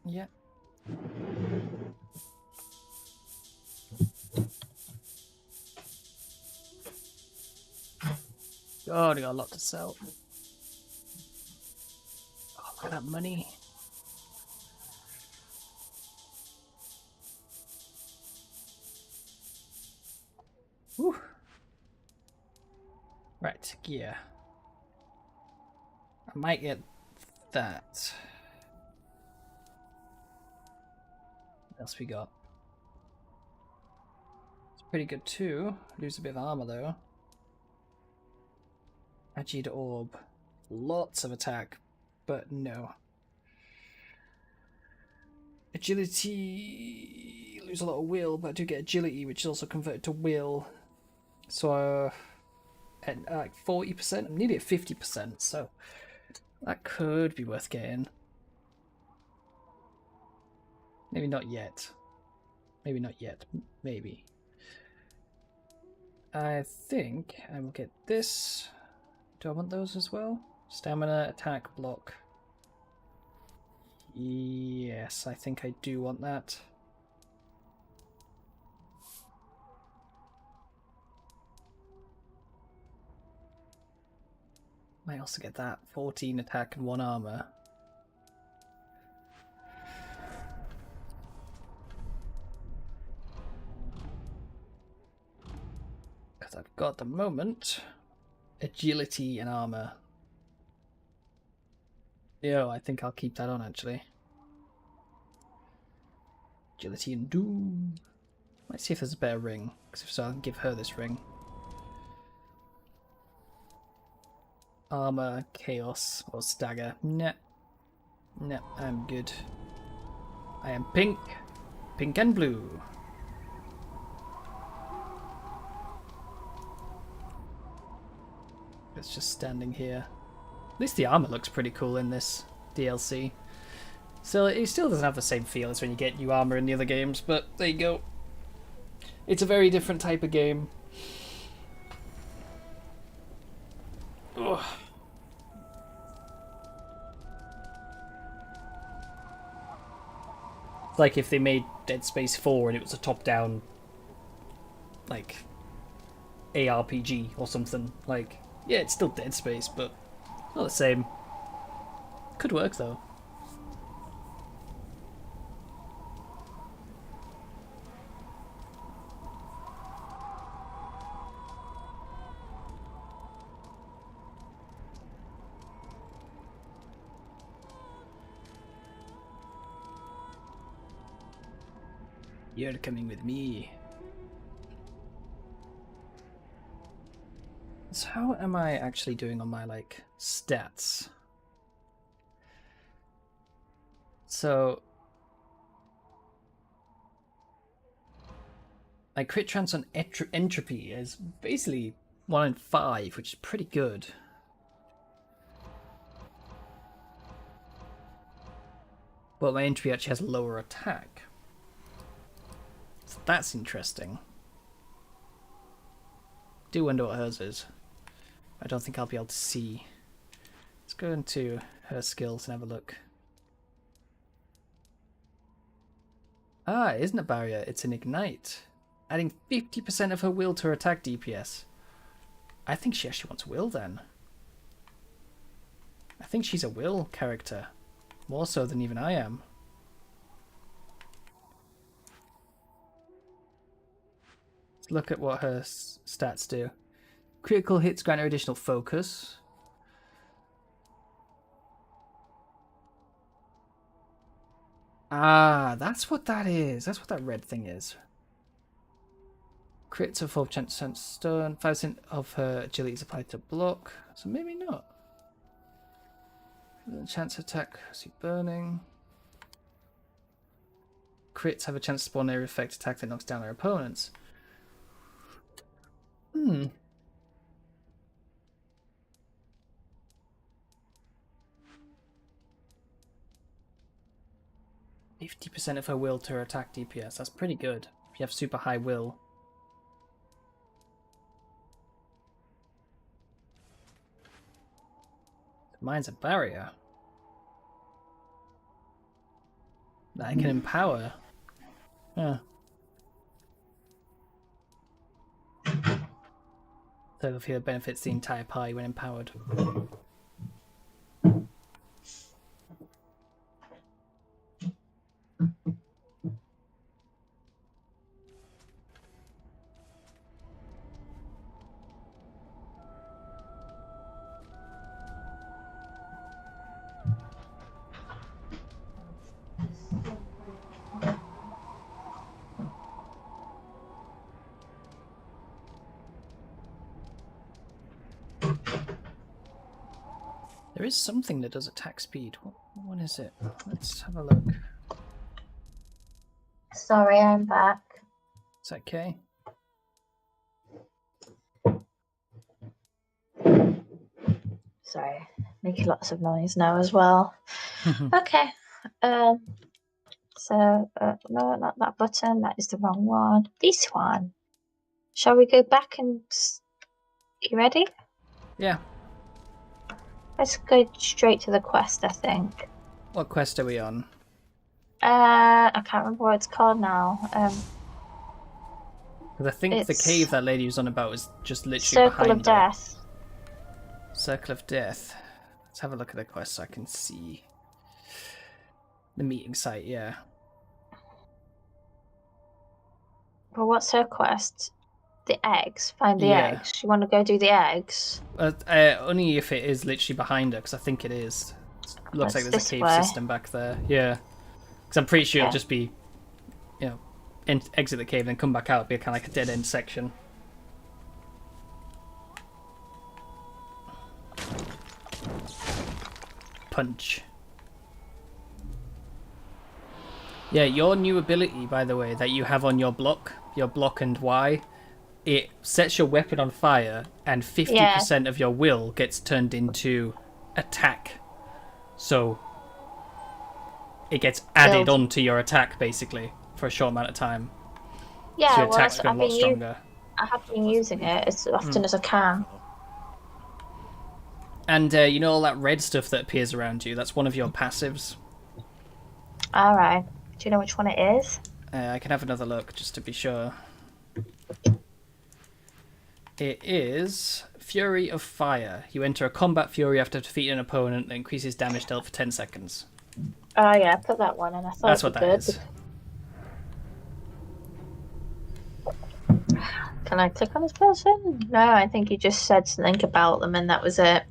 Yeah. God, I got a lot to sell. Oh, look at that money. gear. I might get that. What else we got? It's pretty good too. Lose a bit of armor though. Agid orb. Lots of attack, but no. Agility. Lose a lot of will, but I do get agility, which is also converted to will. So at like 40%, I'm nearly at 50%, so that could be worth getting. Maybe not yet. Maybe not yet. Maybe. I think I will get this. Do I want those as well? Stamina, attack, block. Yes, I think I do want that. Might also get that. 14 attack and 1 armor. Because I've got at the moment agility and armor. Yeah, I think I'll keep that on actually. Agility and doom. Let's see if there's a better ring, because if so, I can give her this ring. Armor, chaos, or stagger. Nah. Nah, I'm good. I am pink. Pink and blue. It's just standing here. At least the armor looks pretty cool in this DLC. So it still doesn't have the same feel as when you get new armor in the other games, but there you go. It's a very different type of game. Ugh. It's like if they made Dead Space 4 and it was a top-down, like, ARPG or something. Like, yeah, it's still Dead Space, but not the same. Could work though. You're coming with me. So how am I actually doing on my, like, stats? So my crit chance on entropy is basically 1 in 5, which is pretty good. But my entropy actually has lower attack. So that's interesting. Do wonder what hers is. I don't think I'll be able to see. Let's go into her skills and have a look. Ah, it isn't a barrier, it's an ignite. Adding 50% of her will to her attack DPS. I think she actually wants will then. I think she's a will character. More so than even I am. Let's look at what her stats do. Critical hits grant her additional focus. Ah, that's what that is. That's what that red thing is. Crits of 4% stun. 5% of her agility is applied to block. So maybe not. Chance attack. See burning. Crits have a chance to spawn area effect attack that knocks down their opponents. 50% of her will to her attack DPS. That's pretty good if you have super high will. Mine's a barrier that I can empower. Yeah. So the field benefits the entire party when empowered. There is something that does attack speed. What one is it? Let's have a look. Sorry, I'm back. Is that okay? Sorry, making lots of noise now as well. Okay. So, no, not that button. That is the wrong one. This one. Shall we go back and... You ready? Yeah. Let's go straight to the quest, I think. What quest are we on? I can't remember what it's called now. Because I think the cave that lady was on about was just literally Circle behind of Death. Circle of Death. Let's have a look at the quest so I can see the meeting site, yeah. Well, what's her quest? The eggs. Find the eggs. You want to go do the eggs? Only if it is literally behind her, because I think it is. It looks like there's a cave system back there. Yeah. Because I'm pretty sure it'll just be, exit the cave and then come back out. It'll be kind of like a dead-end section. Punch. Yeah, your new ability, by the way, that you have on your block and Y, it sets your weapon on fire, and 50% of your will gets turned into attack. So it gets added onto your attack, basically, for a short amount of time. Yeah, so your attacks become a lot stronger. I have been using it as often as I can. And you know all that red stuff that appears around you? That's one of your passives. Alright. Do you know which one it is? I can have another look, just to be sure. It is Fury of Fire. You enter a combat fury after defeating an opponent that increases damage dealt for 10 seconds. Oh yeah, I put that one in. I thought that's what that is. Can I click on this person? No, I think you just said something about them and that was it.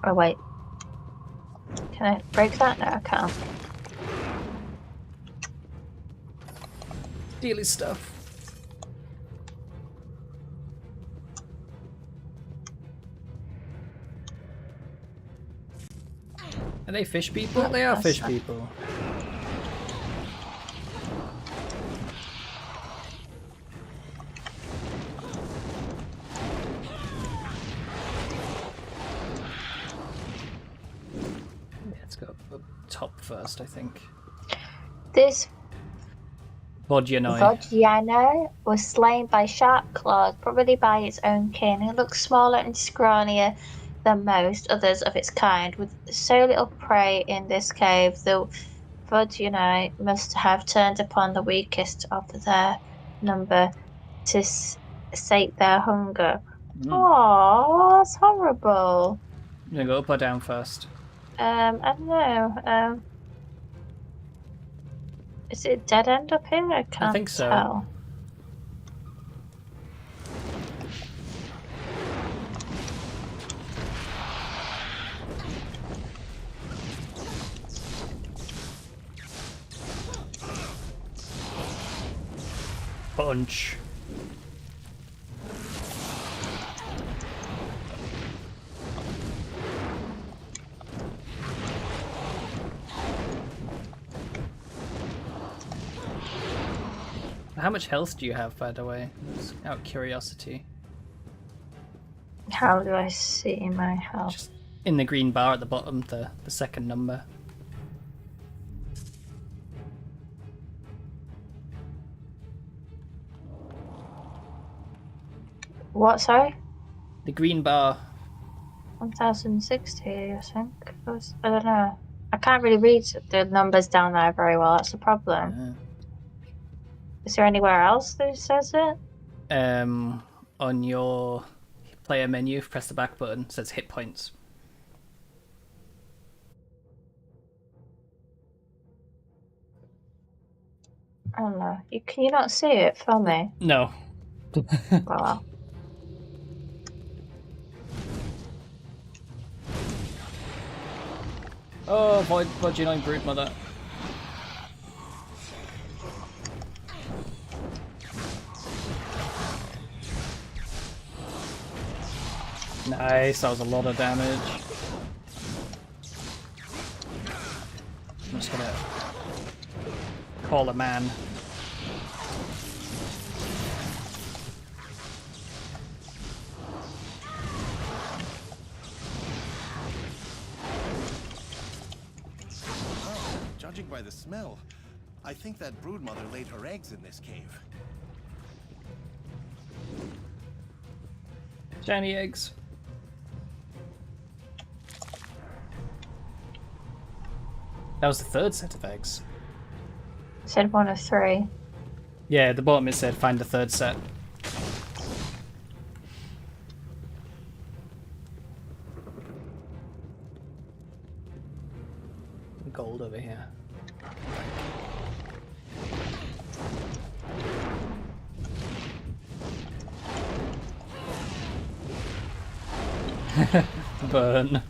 Oh wait. Can I break that? No, I can't. Steely stuff. Are they fish people? They are fish people. Let's go up top first, I think. This Vodyanoi was slain by sharp claws, probably by its own kin. It looks smaller and scrawnier than most others of its kind. With so little prey in this cave, the Vodyanoi must have turned upon the weakest of their number to sate their hunger. Oh, that's horrible. You gonna go up or down first? I don't know. Is it a dead end up here? I can't think so. tell. Punch. How much health do you have, by the way? Just out of curiosity. How do I see my health? Just in the green bar at the bottom, the second number. What, sorry? The green bar. 1060, I think. I don't know. I can't really read the numbers down there very well, that's the problem. Yeah. Is there anywhere else that it says it? On your player menu, press the back button, it says hit points. I don't know. Can you not see it for me? No. Well. Oh, Vodyanoi Broodmother. Nice, that was a lot of damage. I'm just gonna call a man. Judging by the smell, I think that broodmother laid her eggs in this cave. Shiny eggs. That was the third set of eggs. It said 1 of 3. Yeah, at the bottom it said find the third set. Gold over here. Burn.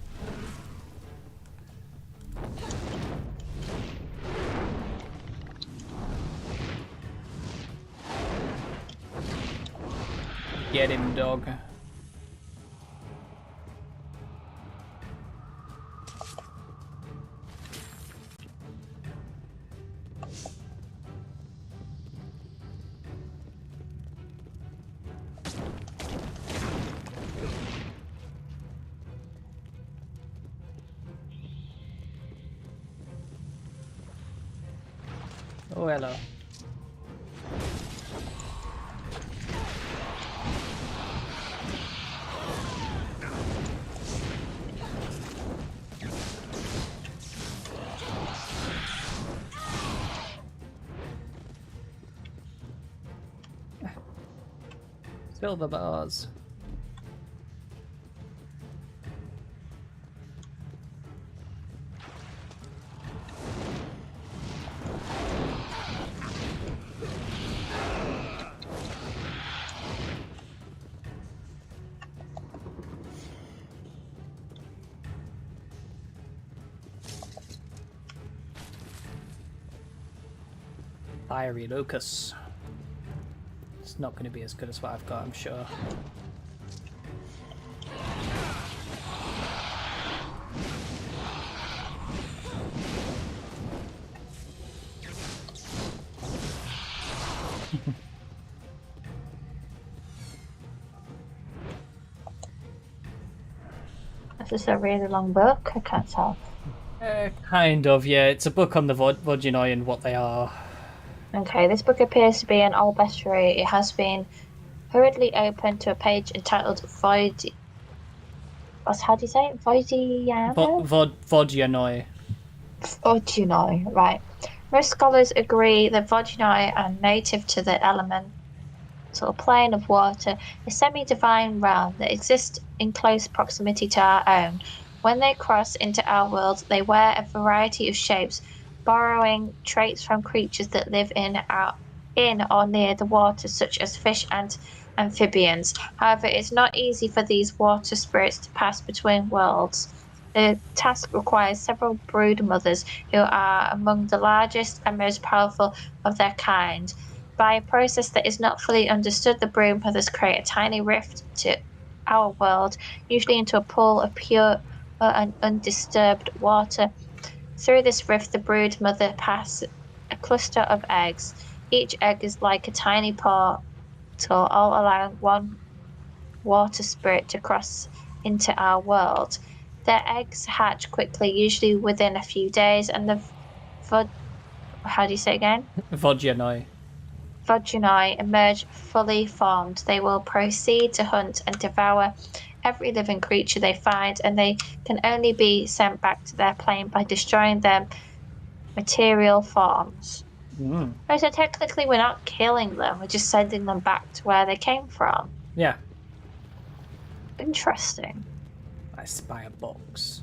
Get him, dog. Oh, hello. Silver bars. Fiery locust. It's not going to be as good as what I've got, I'm sure. This is a really long book, I can't tell. Kind of, yeah. It's a book on the Vodunoi and what they are. Okay, this book appears to be an old bestiary. It has been hurriedly opened to a page entitled how do you say it? Vodunoi? Vodunoi, right. Most scholars agree that Vodunoi are native to the elemental plane of water, a semi-divine realm that exists in close proximity to our own. When they cross into our world, they wear a variety of shapes, borrowing traits from creatures that live in or near the water, such as fish and amphibians. However, it's not easy for these water spirits to pass between worlds. The task requires several brood mothers who are among the largest and most powerful of their kind. By a process that is not fully understood, the brood mothers create a tiny rift to our world, usually into a pool of pure and undisturbed water. Through this rift, the brood mother passes a cluster of eggs. Each egg is like a tiny portal, all allowing one water spirit to cross into our world. Their eggs hatch quickly, usually within a few days, and the how do you say it again? Vodunoi Emerge fully formed. They will proceed to hunt and devour every living creature they find, and they can only be sent back to their plane by destroying their material forms. So technically we're not killing them, we're just sending them back to where they came from. Yeah. Interesting. I spy a box.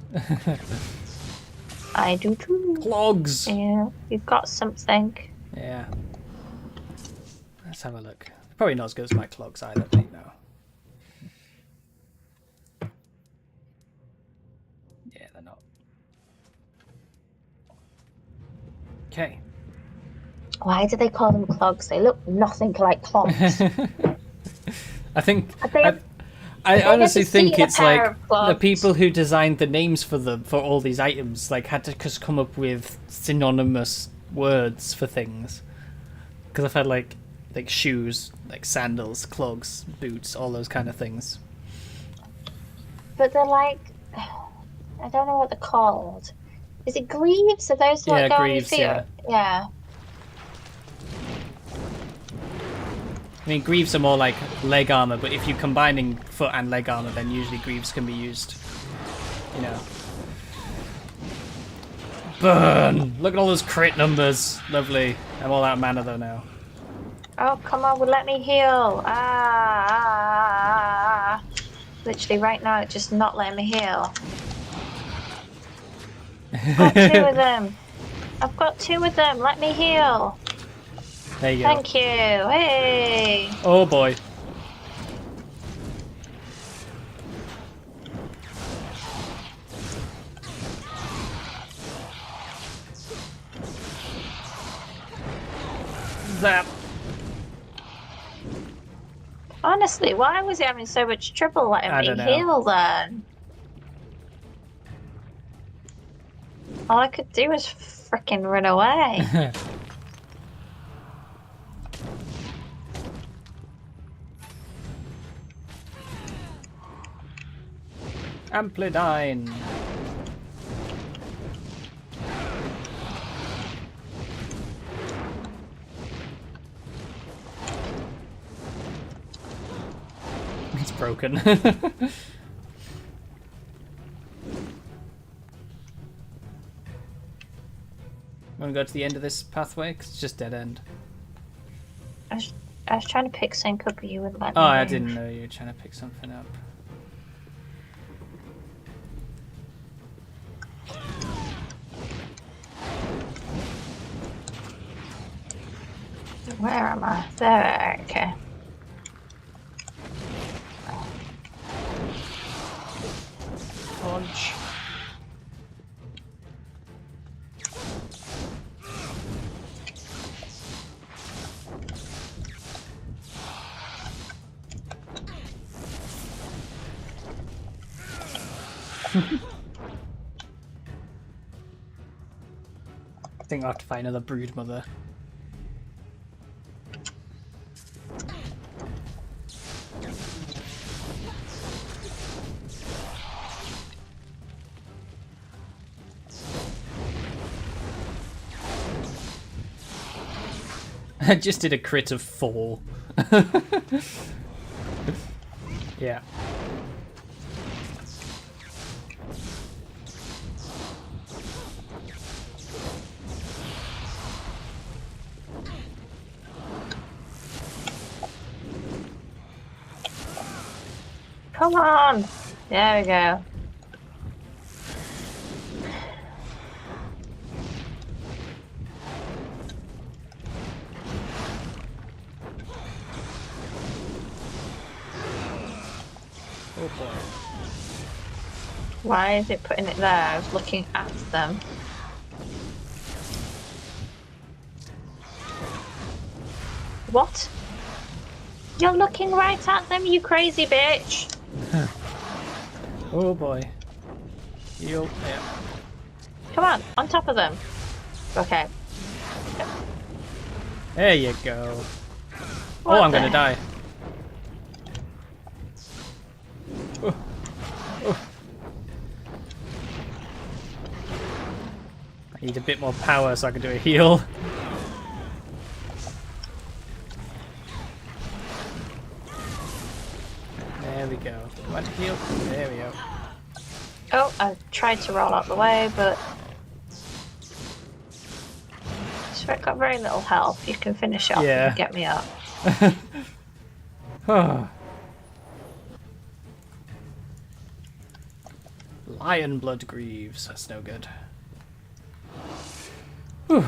I do too. Clogs! Yeah, you've got something. Yeah. Let's have a look. Probably not as good as my clogs either, but you know. Yeah, they're not. Okay. Why do they call them clogs? They look nothing like clogs. I think I honestly think it's like the gloves. people who designed the names for them, for all these items, like had to just come up with synonymous words for things. Because I've had like shoes, like sandals, clogs, boots, all those kind of things. But they're like, I don't know what they're called. Is it greaves? Are those what go greaves, on your feet? Yeah. I mean, greaves are more like leg armor, but if you're combining foot and leg armor, then usually greaves can be used. You know. Burn! Look at all those crit numbers. Lovely. I'm all out of mana though now. Oh, come on, let me heal. Literally right now, it's just not letting me heal. I've got 2 of them. I've got 2 of them. Let me heal. There you go. Thank you. Hey. Oh boy. Zap. Honestly, why was he having so much trouble letting me heal then? All I could do was frickin' run away. Amplidine. It's broken. Want to go to the end of this pathway? 'Cause it's just dead end. I was trying to pick something up, but you wouldn't let me. Oh, I didn't know you were trying to pick something up. Where am I? There, okay. Punch. I think I'll have to find another brood mother. I just did a crit of 4. Yeah. Come on! There we go. Oh boy. Why is it putting it there? I was looking at them. What? You're looking right at them, you crazy bitch! Oh boy. Yo, yeah. Come on, on top of them. Okay. There you go. What I'm the gonna die. Oh. Oh. I need a bit more power so I can do a heal. There we go. Come on, heal. There we go. Oh, I tried to roll out the way, but I've got very little health. You can finish off and get me up. Lion blood greaves. That's no good. Whew.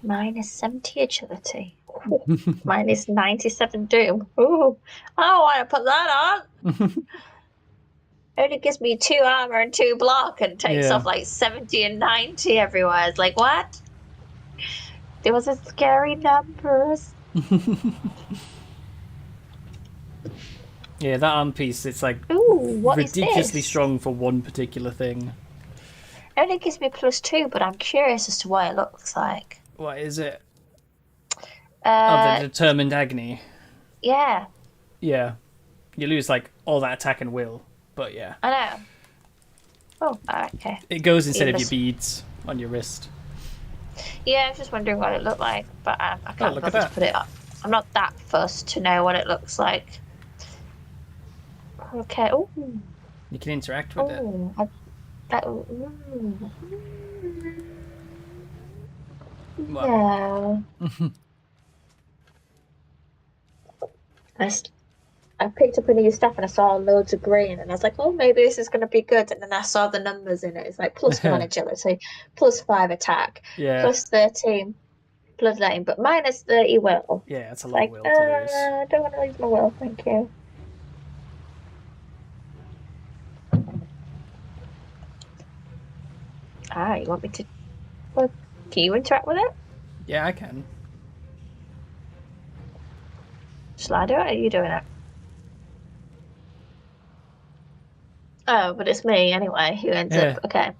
Minus 70 agility. Minus 97 doom. Ooh, I don't want to put that on. It only gives me 2 armor and 2 block and takes off like 70 and 90 everywhere. It's like, what? There was a scary numbers. Yeah, that arm piece, it's like Ooh, what ridiculously is this? strong for one particular thing. It only gives me +2, but I'm curious as to what it looks like. What is it? The Determined Agony. Yeah. Yeah. You lose like all that attack and will, but yeah. I know. Oh, okay. It goes instead of your beads on your wrist. Yeah, I was just wondering what it looked like, but I can't look at bother to that. put it up. I'm not that fussed to know what it looks like. Okay. Ooh. You can interact with it. Yeah. I picked up a new stuff and I saw loads of green and I was like, oh, maybe this is going to be good. And then I saw the numbers in it. It's like +1 agility, +5 attack, Yeah. +13 bloodletting, but -30 will. Yeah, it's a lot like, of will to lose. I don't want to lose my will, thank you. You want me to... Well, can you interact with it? Yeah, I can. Shall I do it, or are you doing it? Oh, but it's me anyway who ends up... Okay.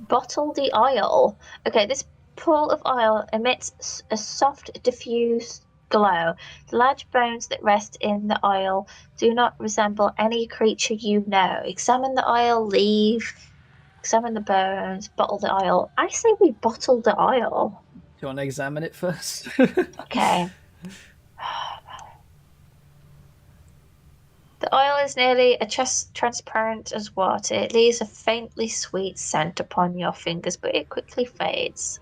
Bottle the oil. Okay, this pool of oil emits a soft, diffuse glow. The large bones that rest in the oil do not resemble any creature you know. Examine the oil, leave. Examine the bones, bottle the oil. I say we bottle the oil. Do you want to examine it first? Okay. The oil is nearly as transparent as water. It leaves a faintly sweet scent upon your fingers, but it quickly fades.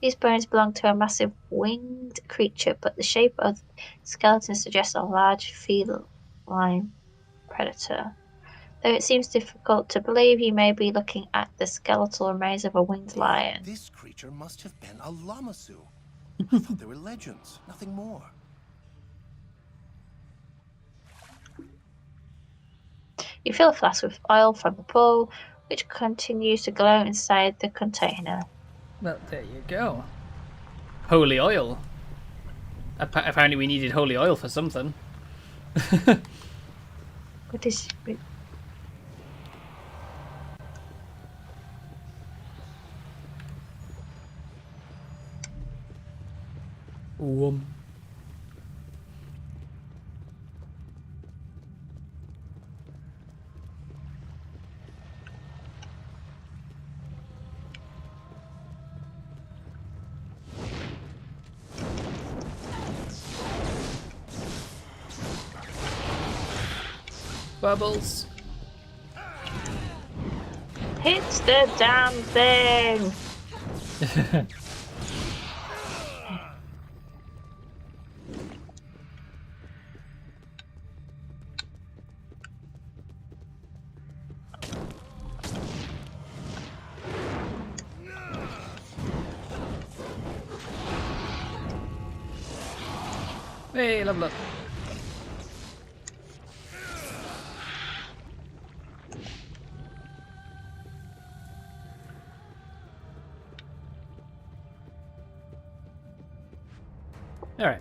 These bones belong to a massive winged creature, but the shape of the skeleton suggests a large feline predator. Though it seems difficult to believe, you may be looking at the skeletal remains of a winged lion. This creature must have been a Lamasu. I thought they were legends, nothing more. You fill a flask with oil from the pool, which continues to glow inside the container. Well, there you go. Holy oil. Apparently we needed holy oil for something. What is... Bubbles. Hit the damn thing! Hey, level up. All right.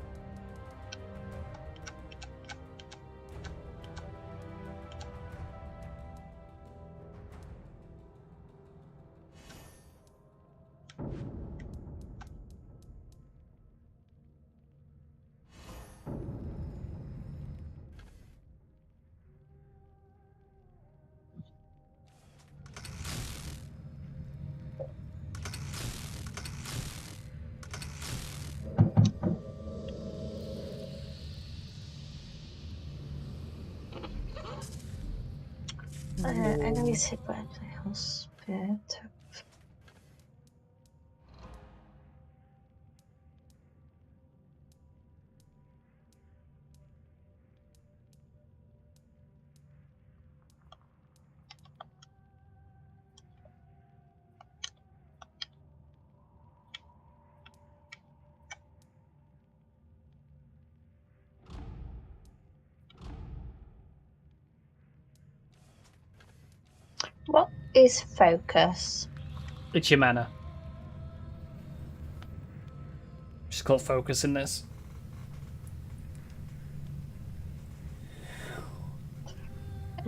Enemies hit by a house spear. What is focus? It's your mana. She's called Focus in this.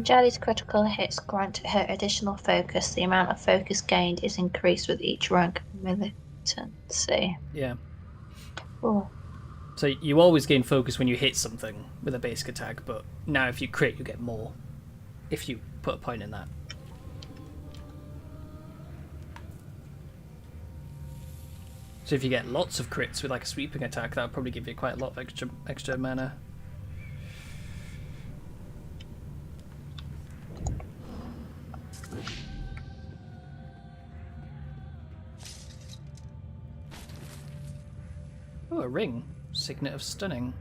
Jelly's critical hits grant her additional focus. The amount of focus gained is increased with each rank of militancy. Yeah. Ooh. So you always gain focus when you hit something with a basic attack, but now if you crit, you get more. If you put a point in that. So if you get lots of crits with like a sweeping attack, that would probably give you quite a lot of extra mana. Oh, a ring. Signet of Stunning.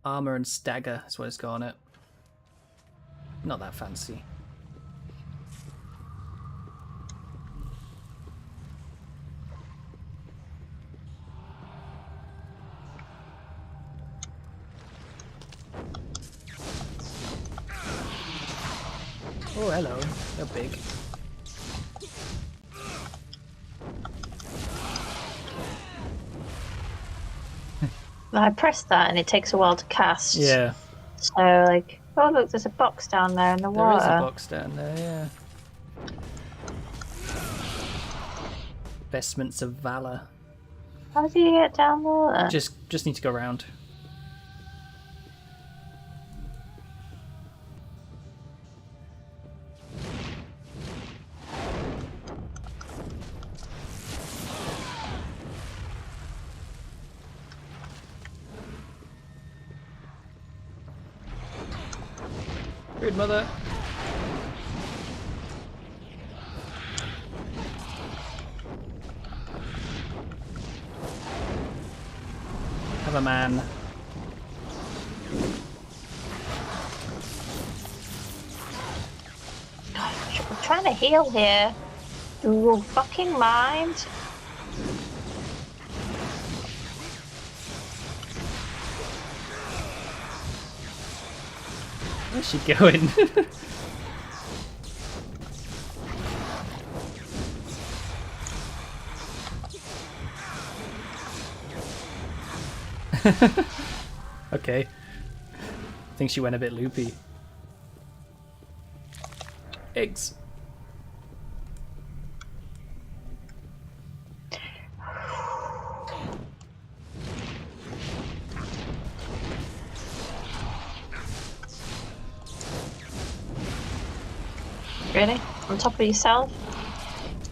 Armor and Stagger is what it's got on it. Not that fancy. Oh, hello. They're big. I pressed that and it takes a while to cast. Yeah. So, like, oh look, there's a box down there in the water. There is a box down there, yeah. Vestments of Valor. How do you get down there? Just need to go around. Rude mother. Have a man. I'm trying to heal here. Do you fucking mind? Where's she going? Okay. I think she went a bit loopy. Eggs. Really? On top of yourself?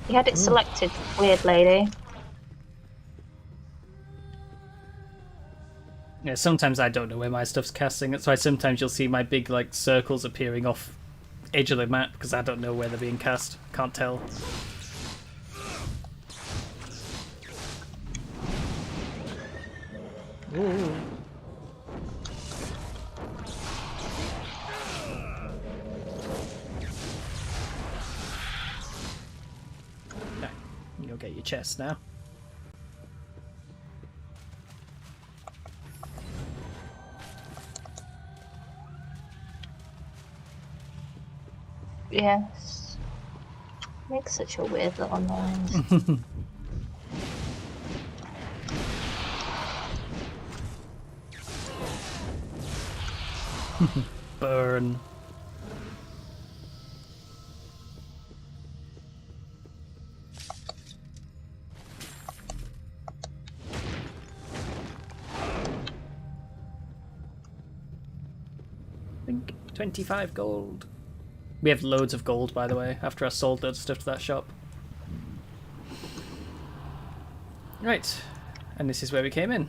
You had it selected, weird lady. Yeah, sometimes I don't know where my stuff's casting. That's why sometimes you'll see my big like circles appearing off edge of the map because I don't know where they're being cast. Can't tell. Ooh. No, you'll get your chest now. Yes. Makes such a weird little noise. Burn. I think 25 gold. We have loads of gold, by the way, after I sold loads of stuff to that shop. Right, and this is where we came in.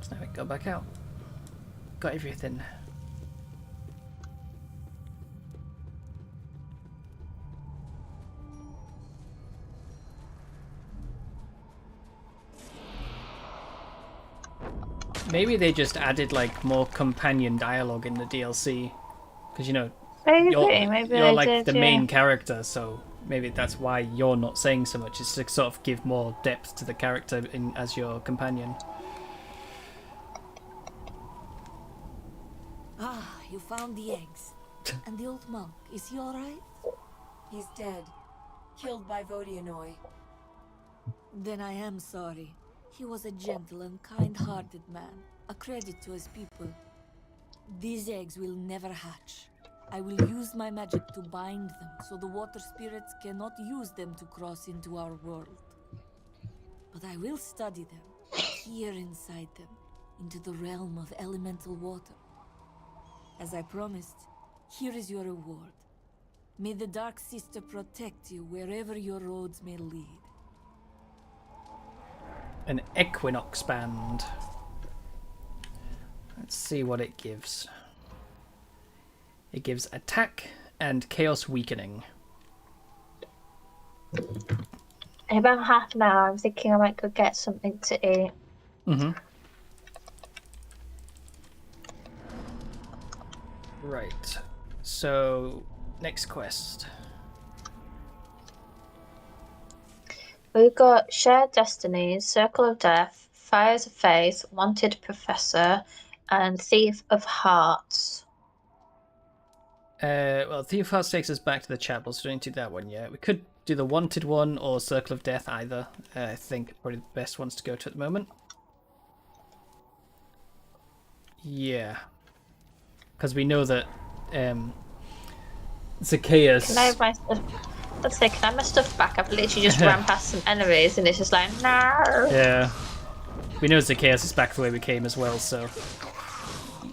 So now we can go back out. Got everything. Maybe they just added like more companion dialogue in the DLC, because you know maybe you're like did, the yeah. main character, so maybe that's why you're not saying so much. It's to sort of give more depth to the character as your companion. Ah, you found the eggs. And the old monk, is he alright? He's dead. Killed by Vodianoi. Then I am sorry. He was a gentle and kind-hearted man, a credit to his people. These eggs will never hatch. I will use my magic to bind them, so the water spirits cannot use them to cross into our world. But I will study them, peer inside them, into the realm of elemental water. As I promised, here is your reward. May the Dark Sister protect you wherever your roads may lead. An Equinox Band. Let's see what it gives. It gives attack and chaos weakening. In about half an hour, I'm thinking I might go get something to eat. Mm-hmm. Right. So, next quest. We've got Shared Destinies, Circle of Death, Fires of Faith, Wanted Professor, and Thief of Hearts. Well, Thief of Hearts takes us back to the chapel, so we don't do that one yet. We could do the Wanted one or Circle of Death either. I think probably the best ones to go to at the moment. Yeah. Because we know that Zacchaeus... Can I have my stuff? Let's say, can I have my stuff back? I've literally just ran past some enemies and it's just like, no! Yeah. We know Zacchaeus is back the way we came as well, so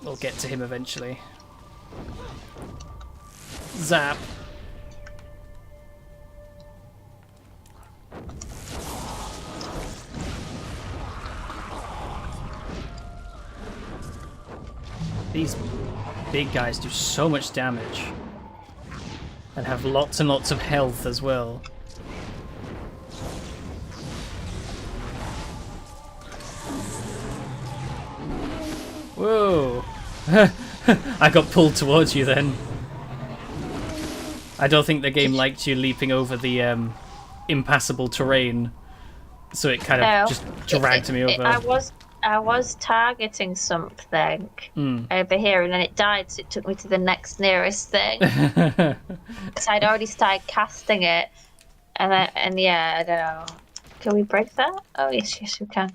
we'll get to him eventually. Zap. These big guys do so much damage and have lots and lots of health as well. Whoa! I got pulled towards you then. I don't think the game liked you leaping over the impassable terrain, so it kind of just dragged me over. I was targeting something over here, and then it died, so it took me to the next nearest thing. So I'd already started casting it, and yeah, I don't know. Can we break that? Oh yes, we can.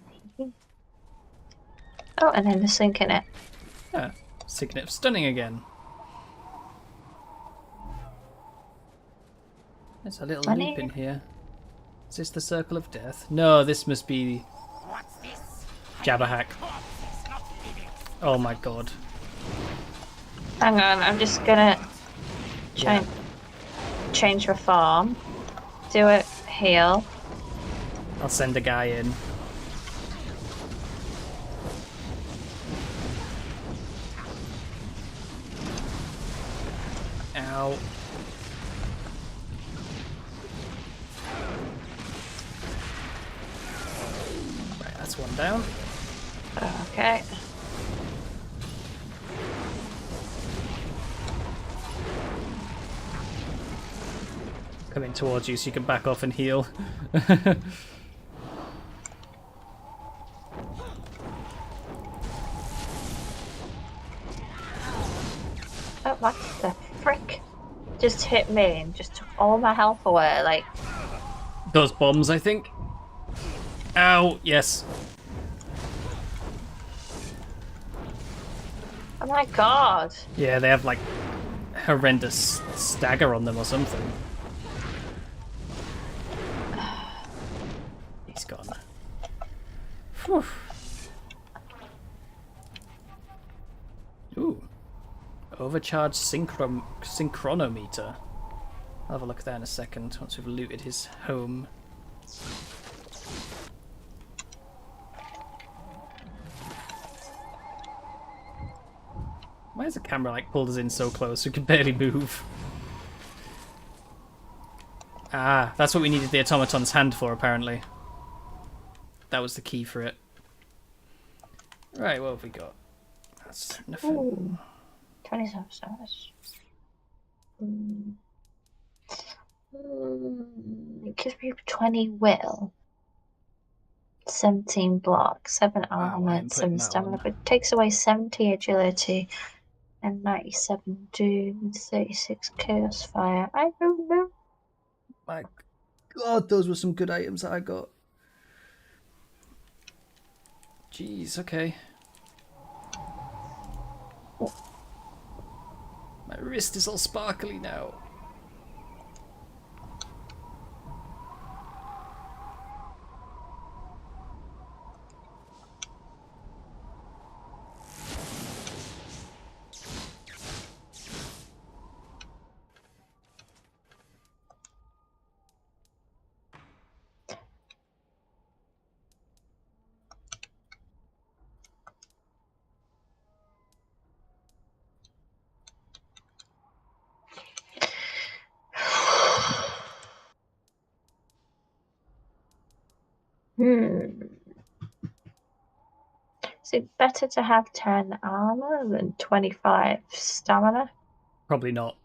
Oh, and then the sink in it. Yeah, Signet of Stunning again. There's a little loop in here. Is this the Circle of Death? No, this must be Jabberhack. Oh my god. Hang on, I'm just gonna change her form. Do it, heal. I'll send a guy in. Ow. Right, that's one down. Okay. Coming towards you so you can back off and heal. Oh, what the frick? Just hit me and just took all my health away, like... Those bombs, I think. Ow, yes. Oh my god. Yeah, they have like horrendous stagger on them or something. He's gone. Whew. Ooh. Overcharged synchronometer. I'll have a look at that in a second once we've looted his home. Why is the camera like pulled us in so close we can barely move? Ah, that's what we needed the automaton's hand for, apparently. That was the key for it. Right, what have we got? That's nothing. Ooh. 27 stars. It gives me 20 will. 17 block, 7 armor, 7 stamina, but it takes away 70 agility and 97 Doom and 36 Chaos Fire. I don't know. My God, those were some good items that I got. Jeez, okay. My wrist is all sparkly now. Is it better to have 10 armor than 25 stamina? Probably not,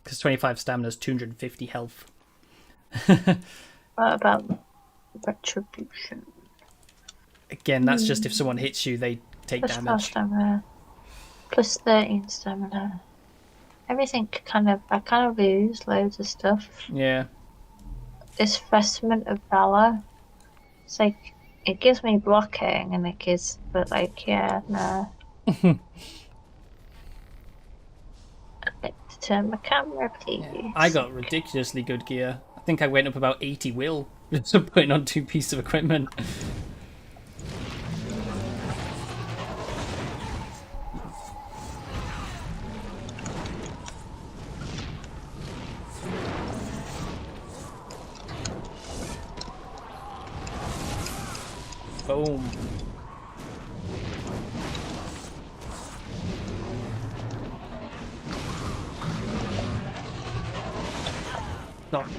because 25 stamina is 250 health. What about retribution? Again, that's just if someone hits you, they take Plus 4 damage. stamina. Plus 13 stamina. Everything I kind of lose loads of stuff. Yeah. This Vestment of Valor, it's like, it gives me blocking and it gives, but like, yeah, no. Turn my camera, please. Yeah. I got ridiculously good gear. I think I went up about 80 will just for putting on 2 pieces of equipment. Boom.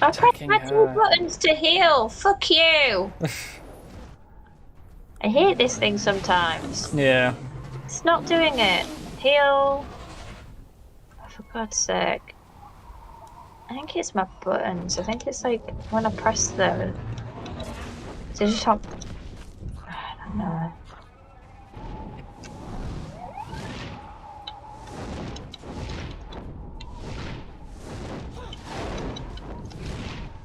I pressed my 2 buttons to heal. Fuck you. I hate this thing sometimes. Yeah. It's not doing it. Heal. For God's sake. I think it's my buttons. I think it's like when I press them. They just have. I don't know.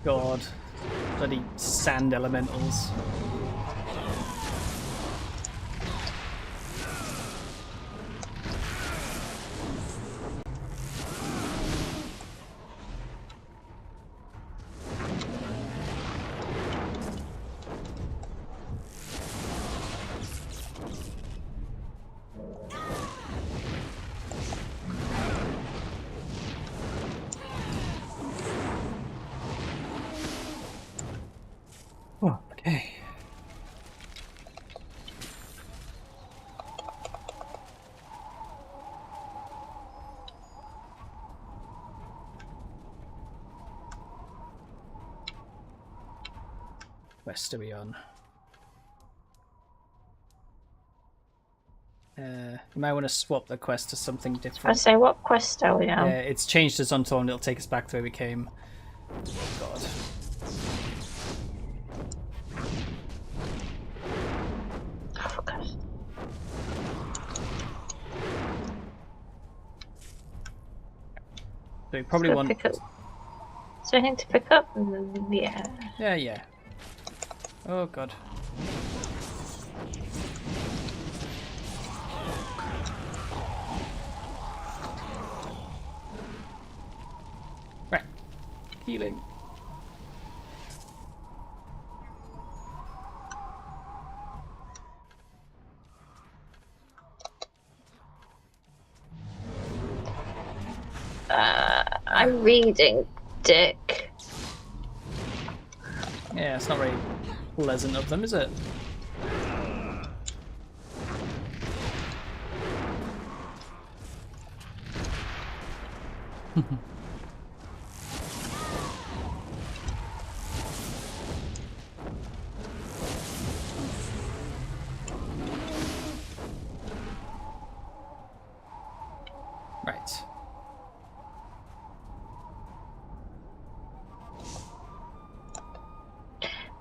God. Bloody sand elementals. Okay. Quest are we on? You might want to swap the quest to something different. I say, what quest are we on? Yeah, it's changed us onto one. It'll take us back to where we came. God. So you probably want. Pick up. Is there anything to pick up? Yeah. Yeah. Oh God. Right. Healing. I'm reading, Dick. Yeah, it's not very pleasant of them, is it? Right.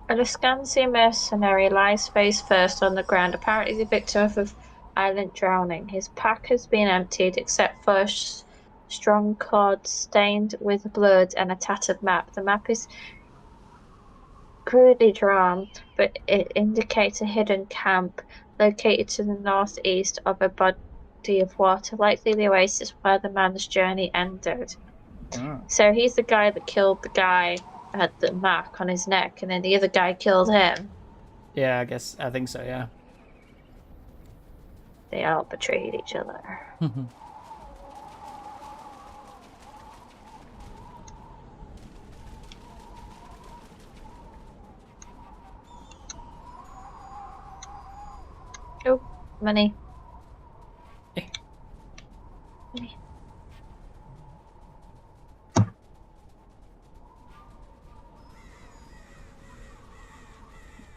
A Luscancy mercenary lies face first on the ground, apparently the victim of island drowning. His pack has been emptied except for a strong cord stained with blood and a tattered map. The map is crudely drawn, but it indicates a hidden camp located to the northeast of a body of water, likely the oasis where the man's journey ended. So he's the guy that killed the guy that had the mark on his neck, and then the other guy killed him. Yeah, I think so, yeah. They all betrayed each other. Oh, money. Money.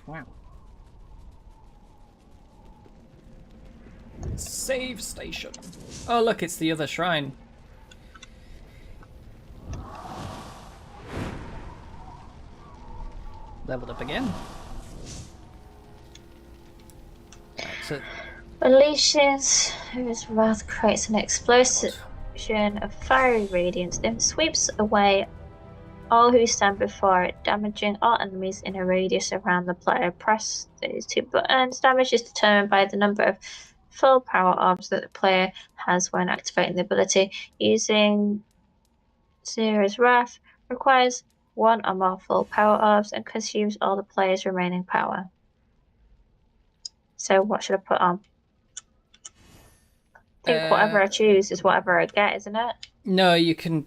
Wow. Save station. Oh, look, it's the other shrine. Leveled up again. Right, so Unleashes whose wrath creates an explosion of fiery radiance, then sweeps away all who stand before it, damaging all enemies in a radius around the player. Press these two buttons. Damage is determined by the number of full power orbs that the player has when activating the ability. Using Zera's Wrath requires one or more full power orbs and consumes all the player's remaining power. So what should I put on? I think whatever I choose is whatever I get, isn't it? No, you can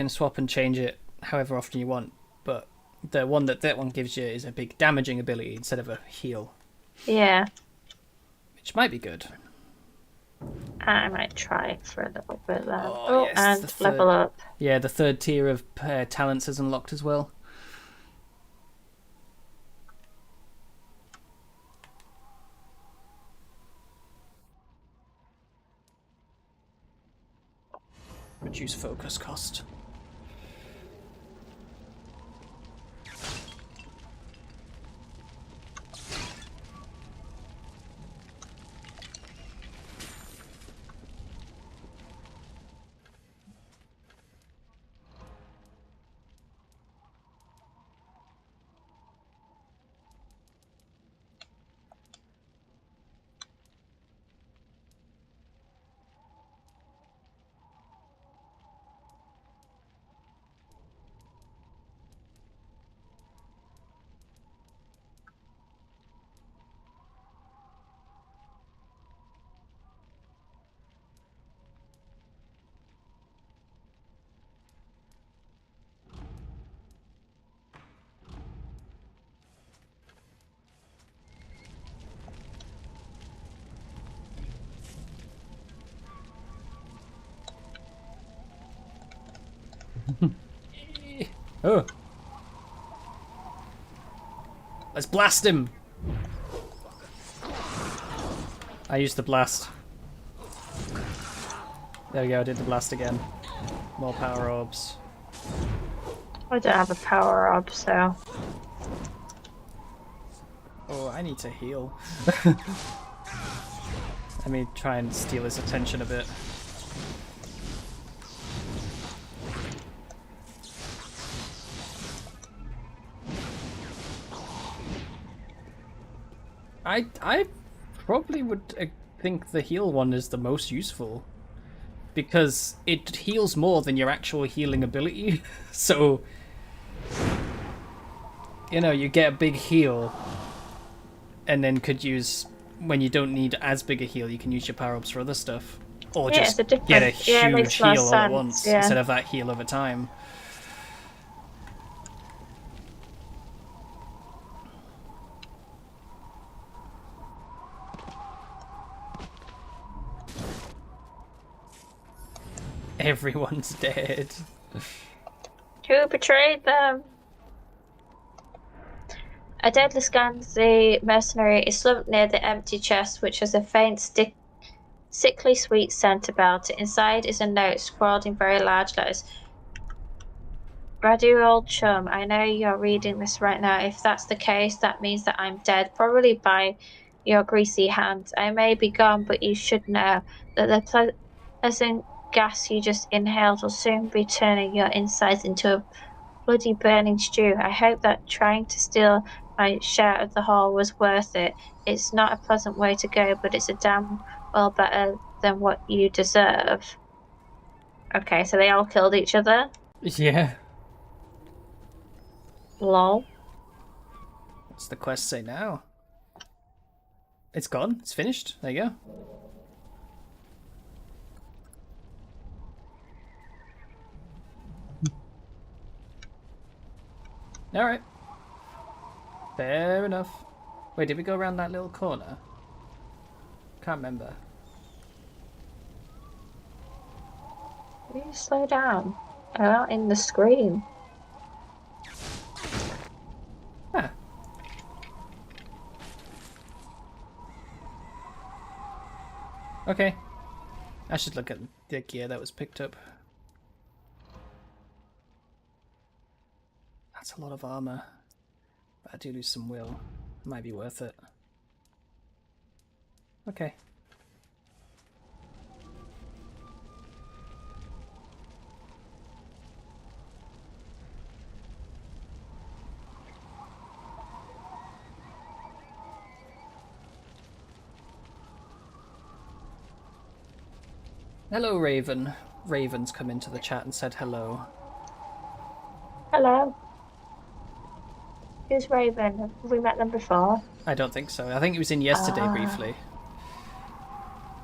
swap and change it however often you want, but the one that one gives you is a big damaging ability instead of a heal. Yeah. Which might be good. I might try it for a little bit then. Oh yes, and level up. Yeah, the third tier of talents is unlocked as well. Reduce focus cost. Oh. Let's blast him. I used the blast. There we go, I did the blast again. More power orbs. I don't have a power orb, so... Oh, I need to heal. Let me try and steal his attention a bit. I probably would think the heal one is the most useful, because it heals more than your actual healing ability. So, you know, you get a big heal, and then could use, when you don't need as big a heal, you can use your power-ups for other stuff. Or just get a huge heal all at once, instead of that heal over time. Everyone's dead. Who betrayed them? A deadly Scanzi mercenary is slumped near the empty chest, which has a faint, sickly sweet scent about it. Inside is a note scrawled in very large letters. Radu, old chum, I know you're reading this right now. If that's the case, that means that I'm dead, probably by your greasy hands. I may be gone, but you should know that the pleasant gas you just inhaled will soon be turning your insides into a bloody burning stew. I hope that trying to steal my share of the haul was worth it. It's not a pleasant way to go, but it's a damn well better than what you deserve. Okay, so they all killed each other? Yeah. Lol. What's the quest say now? It's gone. It's finished. There you go. Alright. Fair enough. Wait, did we go around that little corner? Can't remember. Will you slow down? I'm not in the screen. Huh. Okay. I should look at the gear that was picked up. That's a lot of armor. But I do lose some will. Might be worth it. Okay. Hello, Raven. Raven's come into the chat and said hello. Hello. Who's Raven? Have we met them before? I don't think so. I think he was in yesterday briefly.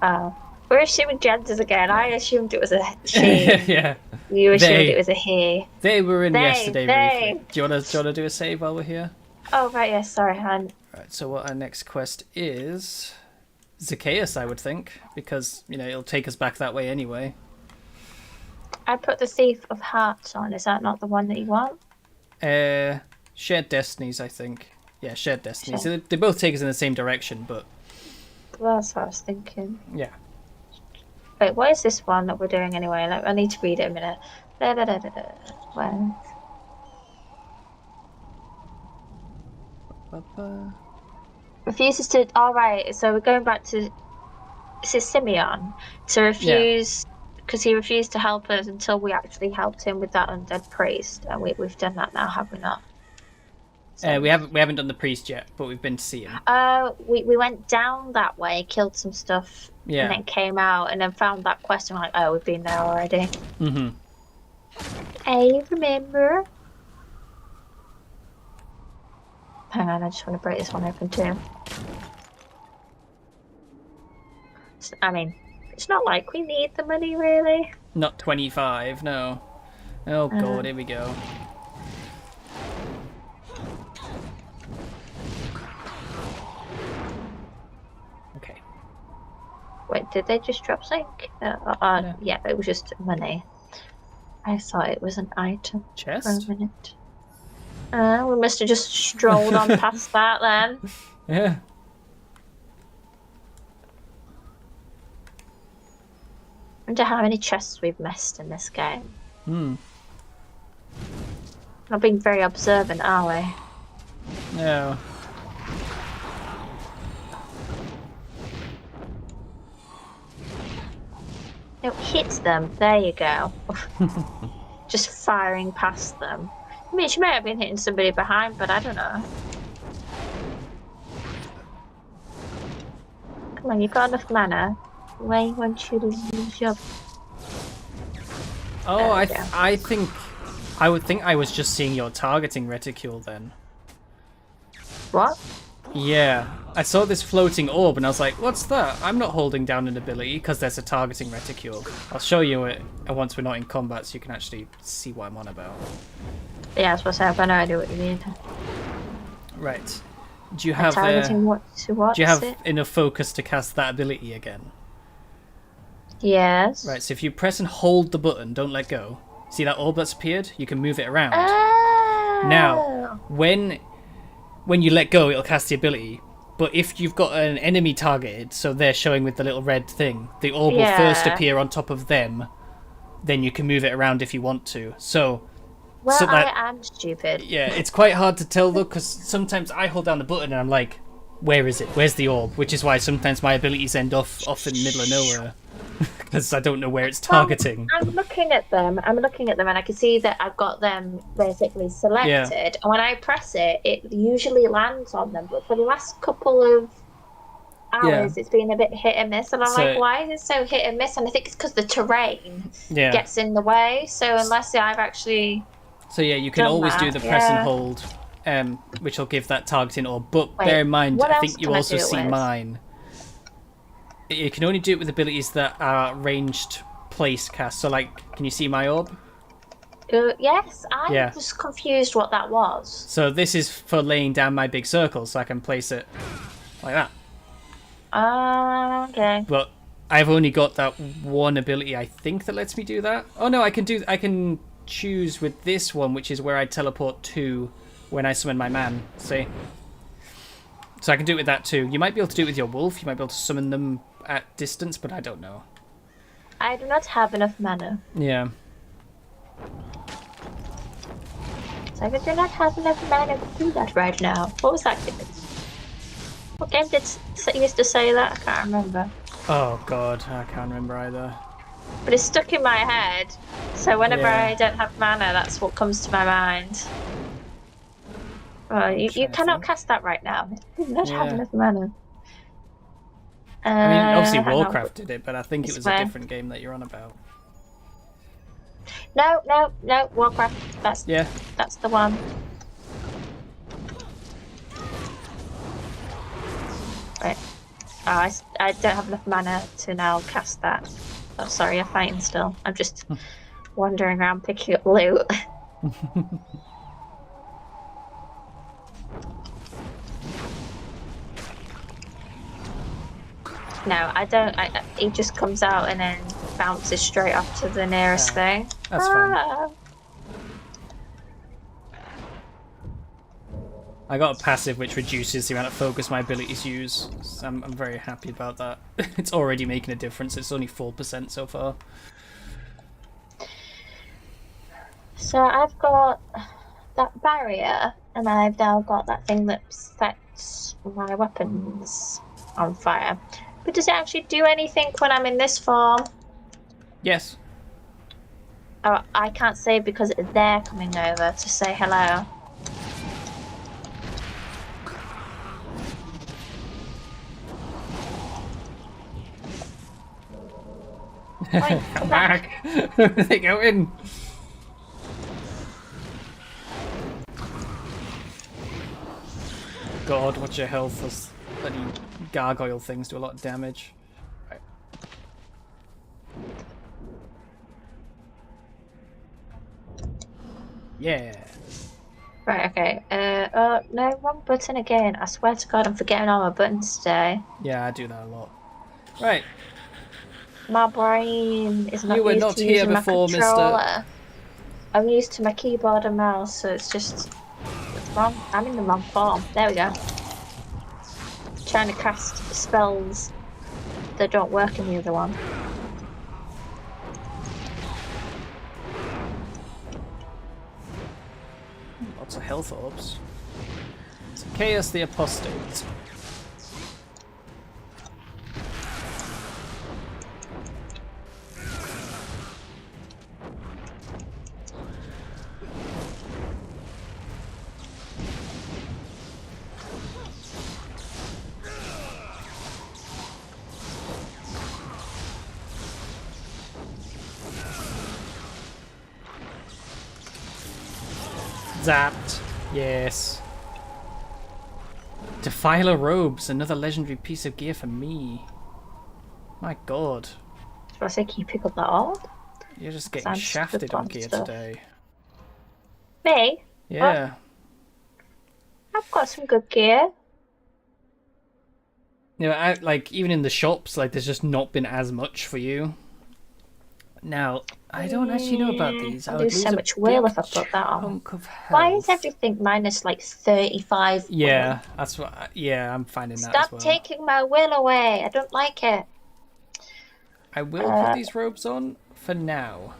Oh. We're assuming genders again. I assumed it was a she. Yeah. You assumed it was a he. They were in yesterday they. briefly. Do you want to do a save while we're here? Oh, right, yes, sorry, Han. Right, so what our next quest is... Zacchaeus, I would think, because, you know, it'll take us back that way anyway. I put the Thief of Hearts on. Is that not the one that you want? Shared Destinies, I think. Yeah, Shared Destinies. So they both take us in the same direction, but... Well, that's what I was thinking. Yeah. Wait, what is this one that we're doing anyway? I need to read it a minute. Well... Refuses to... Alright, so we're going back to... This is Simeon. To refuse... Because he refused to help us until we actually helped him with that undead priest. And we've done that now, have we not? So... we haven't done the priest yet, but we've been to see him. We went down that way, killed some stuff, and then came out, and then found that quest, and we're like, oh, we've been there already. Mm-hmm. I remember. Hang on, I just want to break this one open too. I mean, it's not like we need the money, really. Not 25, no. Oh god, here we go. Okay. Wait, did they just drop something? Yeah, it was just money. I thought it was an item. Chest? For a minute. We must have just strolled on past that then. Yeah. I wonder how many chests we've missed in this game. Not being very observant, are we? No. It hits them. There you go. Just firing past them. I mean, she may have been hitting somebody behind, but I don't know. Come on, you've got enough mana. Why won't you lose your... Oh, I think I was just seeing your targeting reticule then. What? Yeah, I saw this floating orb and I was like, what's that? I'm not holding down an ability because there's a targeting reticule. I'll show you it once we're not in combat so you can actually see what I'm on about. Yeah, I was supposed to have no idea what you mean. Right. Do you have targeting what to what? Do you have enough focus to cast that ability again? Yes. Right, so if you press and hold the button, don't let go. See that orb that's appeared? You can move it around. Oh. Now, when you let go, it'll cast the ability. But if you've got an enemy targeted, so they're showing with the little red thing, the orb will first appear on top of them. Then you can move it around if you want to. Well, so that, I am stupid. Yeah, it's quite hard to tell though, because sometimes I hold down the button and I'm like, where is it? Where's the orb? Which is why sometimes my abilities end off in the middle of nowhere. Because I don't know where it's targeting. I'm looking at them, and I can see that I've got them basically selected. Yeah. And when I press it, it usually lands on them. But for the last couple of hours, it's been a bit hit and miss. And I'm like, why is it so hit and miss? And I think it's because the terrain gets in the way. So unless I've actually... So yeah, you can always do the press and hold, which will give that targeting orb. But bear in mind, I think you also see mine. You can only do it with abilities that are ranged place cast. So, like, can you see my orb? Yes, I was confused what that was. So this is for laying down my big circle, so I can place it like that. Okay. But I've only got that one ability, I think, that lets me do that. Oh no, I can choose with this one, which is where I teleport to when I summon my man. See? So I can do it with that too. You might be able to do it with your wolf. You might be able to summon them at distance, but I don't know. I do not have enough mana. Yeah. So I do not have enough mana to do that right now. What was that game? What game did used to say that? I can't remember. Oh god, I can't remember either. But it's stuck in my head. So whenever I don't have mana, that's what comes to my mind. Oh, you cannot cast that right now. You do not have enough mana. I mean, obviously Warcraft did it, but I think it was a different game that you're on about. No, Warcraft. That's the one. Right. Oh, I don't have enough mana to now cast that. Oh, sorry, I'm fighting still. I'm just wandering around picking up loot. No, I don't. He just comes out and then bounces straight off to the nearest thing. That's fine. I got a passive which reduces the amount of focus my abilities use. So I'm very happy about that. It's already making a difference. It's only 4% so far. So I've got that barrier, and I've now got that thing that sets my weapons on fire. But does it actually do anything when I'm in this form? Yes. Oh, I can't save because they're coming over to say hello. Wait, come back! Where are they going? God, watch your health. Those bloody gargoyle things do a lot of damage. Right. Yeah. Right, okay. Oh, no, wrong button again. I swear to God, I'm forgetting all my buttons today. Yeah, I do that a lot. Right. My brain is not You were used not to here using before, my controller. mister. I'm used to my keyboard and mouse, so it's just wrong. I'm in the wrong form. There we go. Trying to cast spells that don't work in the other one. Lots of health orbs. It's Chaos the Apostate. Zapped. Yes. Defiler robes, another legendary piece of gear for me. My god. So I say, can you pick up that orb? You're just getting shafted on gear today. Me? Yeah. I've got some good gear. You know, like, even in the shops, like, there's just not been as much for you. Now, I don't actually know about these. I'll do so much will if I put that on. Why is everything minus like 35? Yeah, that's what. Yeah, I'm finding that as well. Stop taking my will away. I don't like it. I will put these robes on for now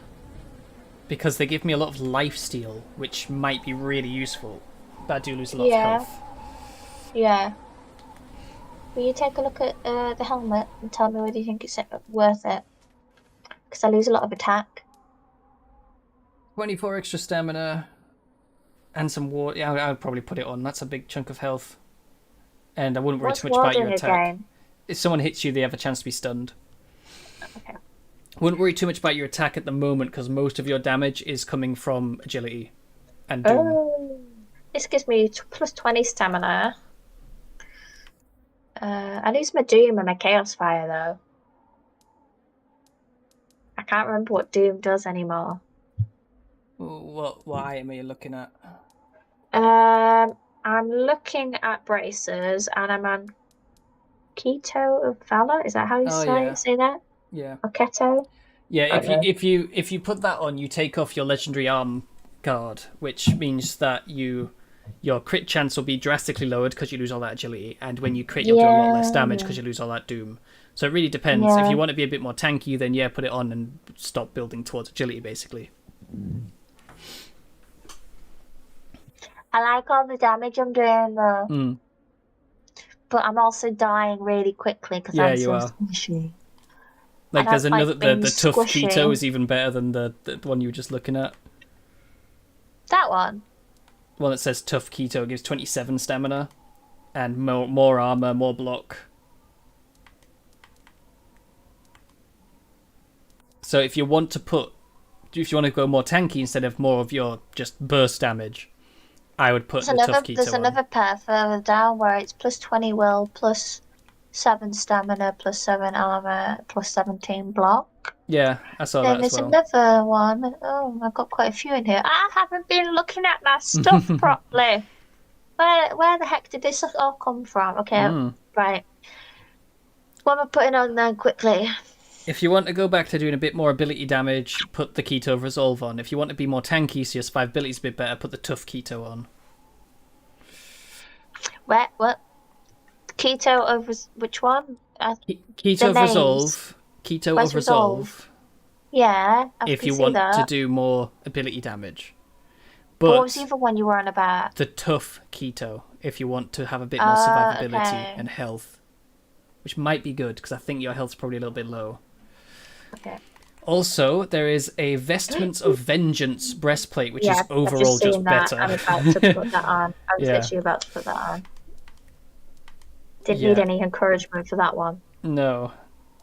because they give me a lot of lifesteal, which might be really useful. But I do lose a lot of health. Yeah. Will you take a look at the helmet and tell me whether you think it's worth it? Because I lose a lot of attack. 24 extra stamina and some water. Yeah, I would probably put it on. That's a big chunk of health. And I wouldn't worry too much about your attack. Again? If someone hits you, they have a chance to be stunned. Okay. Wouldn't worry too much about your attack at the moment because most of your damage is coming from agility and doom. Oh, this gives me plus 20 stamina. I lose my doom and my chaos fire though. I can't remember what doom does anymore. What item are you looking at? I'm looking at bracers and I'm on Keto of Valor. Is that how you say that? Yeah. Or Keto? Yeah, if you put that on, you take off your legendary arm guard, which means that your crit chance will be drastically lowered because you lose all that agility, and when you crit, you'll do a lot less damage because you lose all that doom. So it really depends. Yeah. If you want to be a bit more tanky, then yeah, put it on and stop building towards agility, basically. I like all the damage I'm doing though. But I'm also dying really quickly because I'm so squishy. Like there's another the tough squishy. keto is even better than the one you were just looking at. That one? One that says tough keto gives 27 stamina and more armor, more block. So if you want to go more tanky instead of more of your just burst damage, I would put the tough keto There's on. another pair further down where it's plus 20 will, plus 7 stamina, plus 7 armor, plus 17 block. Yeah, I saw Then that as well. there's another one. Oh, I've got quite a few in here. I haven't been looking at my stuff properly. Where the heck did this all come from? Okay, right. What am I putting on then quickly? If you want to go back to doing a bit more ability damage, put the Keto Resolve on. If you want to be more tanky, so your survivability's a bit better, put the Tough Keto on. What? Keto over which one? Keto of Resolve. Keto of Resolve. Yeah, if you want to do more ability damage. But what was the other one you were on about? The Tough Keto, if you want to have a bit more survivability and health. Which might be good, because I think your health's probably a little bit low. Okay. Also, there is a Vestments of Vengeance breastplate, which is overall just better. I'm about to put that on. I was literally about to put that on. Didn't need any encouragement for that one. No.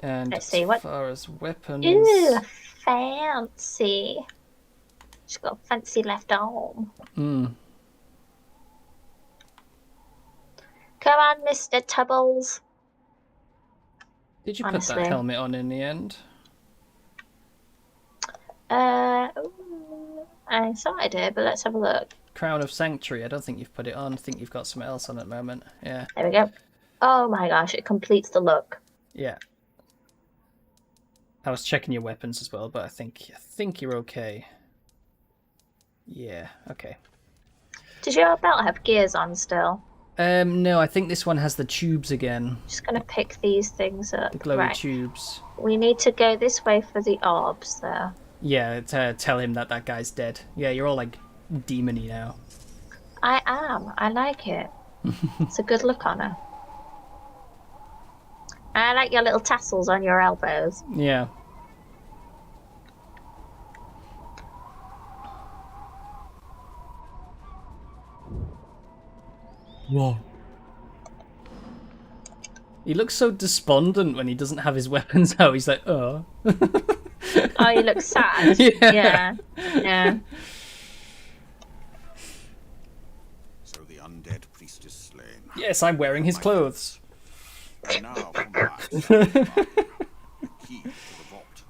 And let's see, as far as weapons... Ooh, fancy. She's got a fancy left arm. Come on, Mr. Tubbles. Did you put that helmet on in the end? I thought I did, but let's have a look. Crown of Sanctuary. I don't think you've put it on. I think you've got something else on at the moment. Yeah. There we go. Oh my gosh, it completes the look. Yeah. I was checking your weapons as well, but I think you're okay. Yeah, okay. Does your belt have gears on still? No, I think this one has the tubes again. Just gonna pick these things up. The glowy tubes. We need to go this way for the orbs, though. Yeah, tell him that guy's dead. Yeah, you're all like demony now. I am. I like it. It's a good look on her. I like your little tassels on your elbows. Yeah. Whoa. He looks so despondent when he doesn't have his weapons out. He's like, oh. Oh, you look sad. Yeah. So the undead priest is slain. Yes, I'm wearing his clothes. And now for the key to the vault,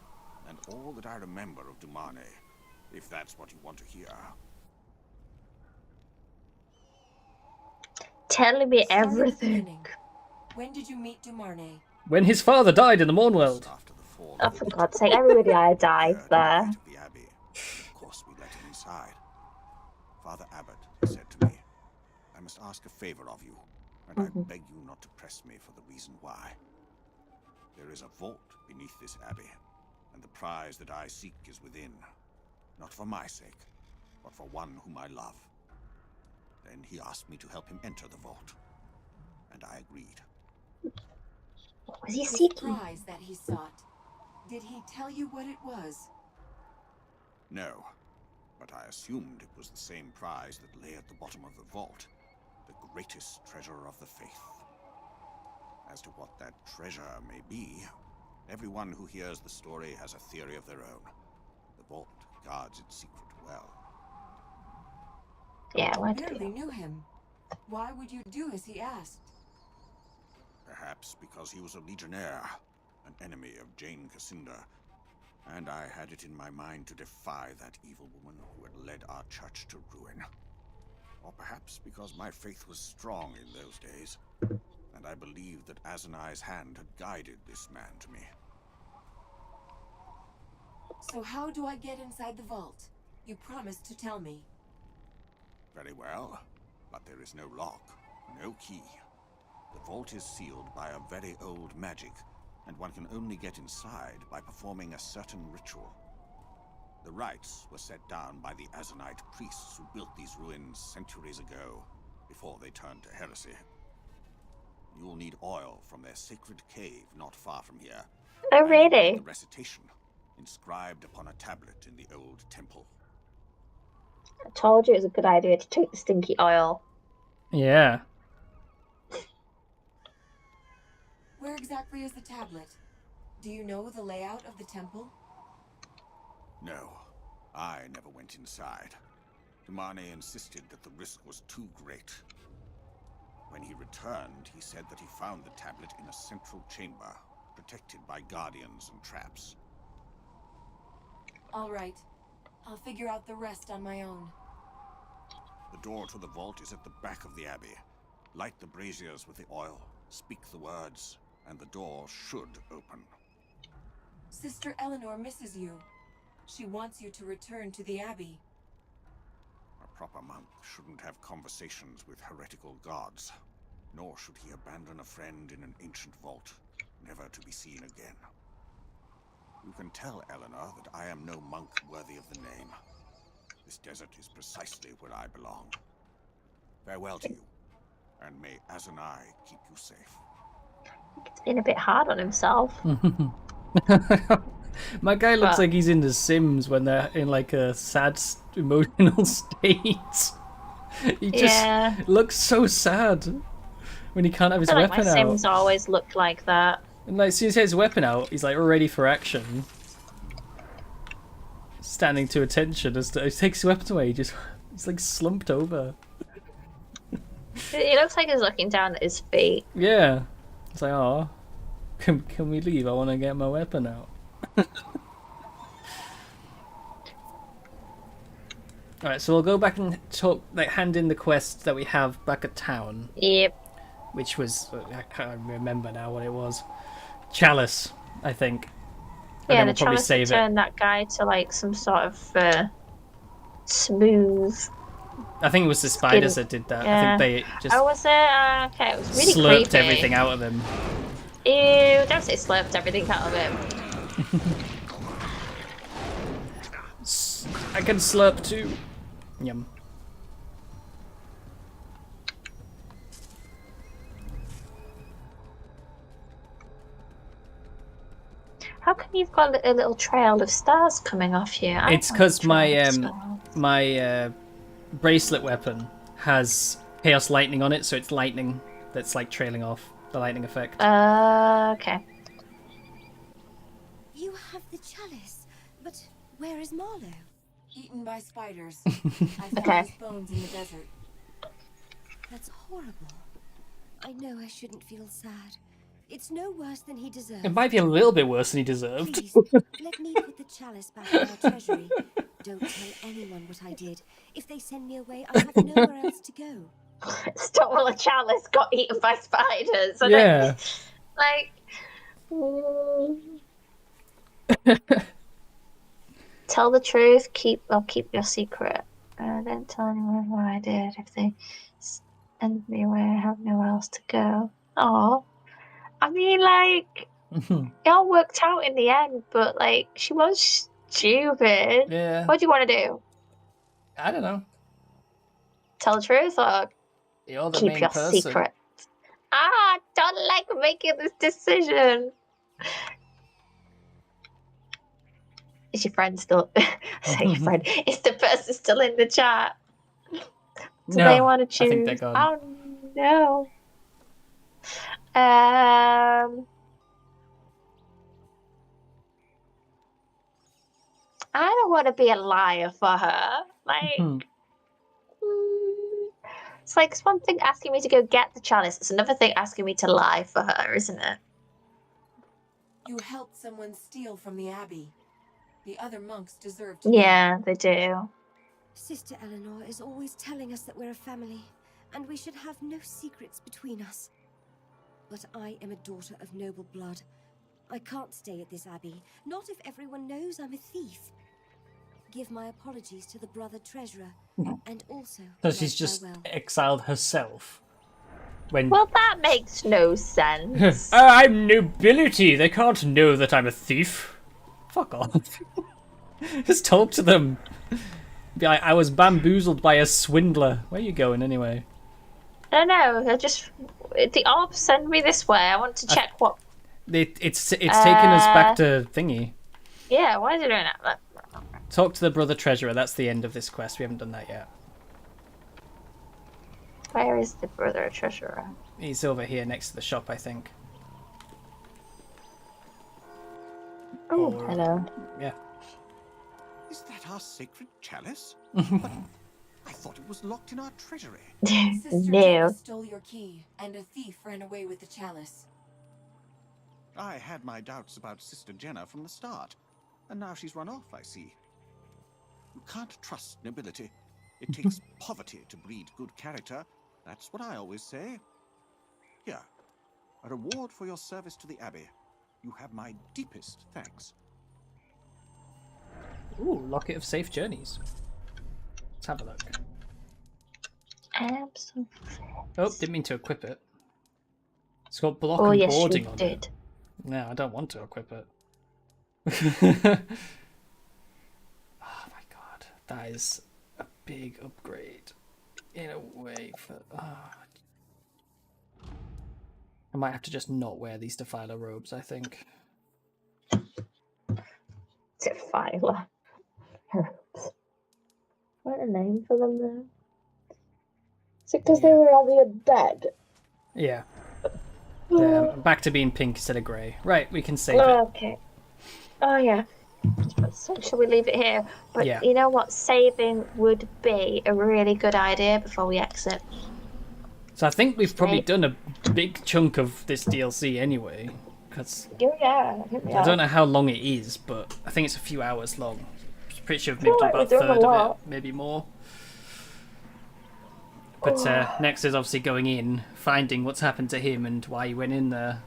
and all that I remember of Dumane, if that's what you want to hear. Tell me everything. When did you meet Dumane? When his father died in the Mornworld. Oh, for God's sake, everybody died there. The abbey. Of course, we let him inside. Father Abbot said to me, I must ask a favor of you, and I beg you not to press me for the reason why. There is a vault beneath this abbey, and the prize that I seek is within. Not for my sake, but for one whom I love. Then he asked me to help him enter the vault, and I agreed. Was he This seeking? prize that he sought. Did he tell you what it was? No, but I assumed it was the same prize that lay at the bottom of the vault, the greatest treasure of the faith. As to what that treasure may be, everyone who hears the story has a theory of their own. The vault guards its secret well. Yeah, I barely knew him. Why would you do as he asked? Perhaps because he was a legionnaire, an enemy of Jane Cassinda, and I had it in my mind to defy that evil woman who had led our church to ruin. Or perhaps because my faith was strong in those days, and I believed that Azanai's hand had guided this man to me. So how do I get inside the vault? You promised to tell me. Very well, but there is no lock, no key. The vault is sealed by a very old magic, and one can only get inside by performing a certain ritual. The rites were set down by the Azanite priests who built these ruins centuries ago, before they turned to heresy. You'll need oil from their sacred cave not far from here. Oh, really? The recitation, inscribed upon a tablet in the old temple. I told you it was a good idea to take the stinky oil. Yeah. Where exactly is the tablet? Do you know the layout of the temple? No, I never went inside. Imane insisted that the risk was too great. When he returned, he said that he found the tablet in a central chamber, protected by guardians and traps. All right. I'll figure out the rest on my own. The door to the vault is at the back of the abbey. Light the braziers with the oil, speak the words, and the door should open. Sister Eleanor misses you. She wants you to return to the abbey. A proper monk shouldn't have conversations with heretical gods, nor should he abandon a friend in an ancient vault, never to be seen again. You can tell Eleanor that I am no monk worthy of the name. This desert is precisely where I belong. Farewell to you, and may Azanai keep you safe. He's been a bit hard on himself. My guy looks like he's in The Sims when they're in like a sad emotional state. He just looks so sad when he can't have his weapon out. My Sims always look like that. And like, as soon as he has his weapon out, he's like ready for action. Standing to attention as he takes his weapon away, he's like slumped over. He looks like he's looking down at his feet. Yeah. It's like, oh, can we leave? I want to get my weapon out. Alright, so we'll go back and hand in the quest that we have back at town. Yep. Which was, I can't remember now what it was. Chalice, I think. Yeah, the chalice turned that guy to like some sort of smooth. I think it was the spiders that did that. Yeah. I think they just. Oh, was it? Okay, it was really slurped creepy. everything out of him. Ew! Don't say slurped everything out of him. I can slurp too. Yum. How come you've got a little trail of stars coming off you? It's because my bracelet weapon has chaos lightning on it, so it's lightning that's like trailing off, the lightning effect. Okay. You have the chalice, but where is Marlowe? Eaten by spiders. I found his bones in the desert. That's horrible. I know I shouldn't feel sad. It's no worse than he deserves. It might be a little bit worse than he deserved. Please, let me put the chalice back in our treasury. Don't tell anyone what I did. If they send me away, I have nowhere else to go. Stole a chalice, got eaten by spiders. And Yeah. Tell the truth. Keep your secret. Don't tell anyone what I did. If they send me away, I have nowhere else to go. Oh. I mean, like, it all worked out in the end, but, like, she was stupid. Yeah. What do you want to do? I don't know. Tell the truth or You're the keep main your person. secret? Ah, don't like making this decision. Is your friend still? I say your friend. Is the person still in the chat? Do they want to choose? I think they're gone. Oh no. I don't want to be a liar for her. Like, it's like it's one thing asking me to go get the chalice. It's another thing asking me to lie for her, isn't it? You helped someone steal from the Abbey. The other monks deserve to know. Yeah, they do. Sister Eleanor is always telling us that we're a family, and we should have no secrets between us. But I am a daughter of noble blood. I can't stay at this abbey, not if everyone knows I'm a thief. Give my apologies to the brother treasurer, and also... So she's just exiled herself. When... Well, that makes no sense. I'm nobility. They can't know that I'm a thief. Fuck off. Just talk to them. Be like, I was bamboozled by a swindler. Where are you going anyway? I don't know. The orbs send me this way. I want to check what. It's taken us back to thingy. Yeah, why is it doing that? Talk to the brother treasurer. That's the end of this quest. We haven't done that yet. Where is the brother treasurer? He's over here next to the shop, I think. Oh, hello. Yeah. Is that our sacred chalice? But I thought it was locked in our treasury. Sister Jenna stole your key, and a thief ran away with the chalice. I had my doubts about Sister Jenna from the start, and now she's run off, I see. You can't trust nobility. It takes poverty to breed good character. That's what I always say. Here, a reward for your service to the Abbey. You have my deepest thanks. Ooh, Locket of Safe Journeys. Let's have a look. Absolutely. Oh, didn't mean to equip it. It's got block Oh, and yes, boarding you on did. it. No, I don't want to equip it. Oh my god, that is a big upgrade. In a way for... I might have to just not wear these Defiler robes, I think. Defiler. What a name for them though. Is it because they were on the undead? Yeah. I'm back to being pink instead of grey. Right, we can save it. Okay. Oh yeah. So shall we leave it here? But Yeah. you know what? Saving would be a really good idea before we exit. So I think we've probably done a big chunk of this DLC anyway. Cause Yeah, I think we I have. don't know how long it is, but I think it's a few hours long. I'm pretty sure I've maybe feel done like about a we're doing a third of lot. it, maybe more. But next is obviously going in, finding what's happened to him and why he went in there.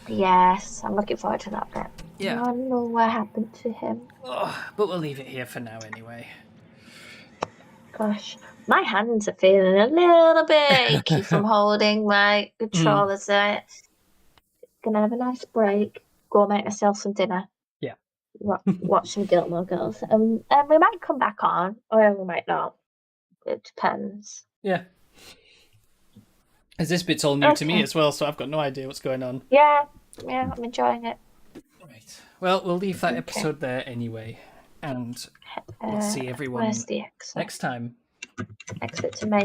Yes, I'm looking forward to that bit. Yeah. I don't know what happened to him. But we'll leave it here for now anyway. Gosh, my hands are feeling a little bit achy from holding my controller. So gonna have a nice break. Go make myself some dinner. Yeah. Watch some Gilmore Girls. And we might come back on, or we might not. It depends. Yeah. As this bit's all new to me as well, so I've got no idea what's going on. Yeah, I'm enjoying it. Well, we'll leave that episode there anyway. And we'll see everyone Where's the exit? next time. Exit to main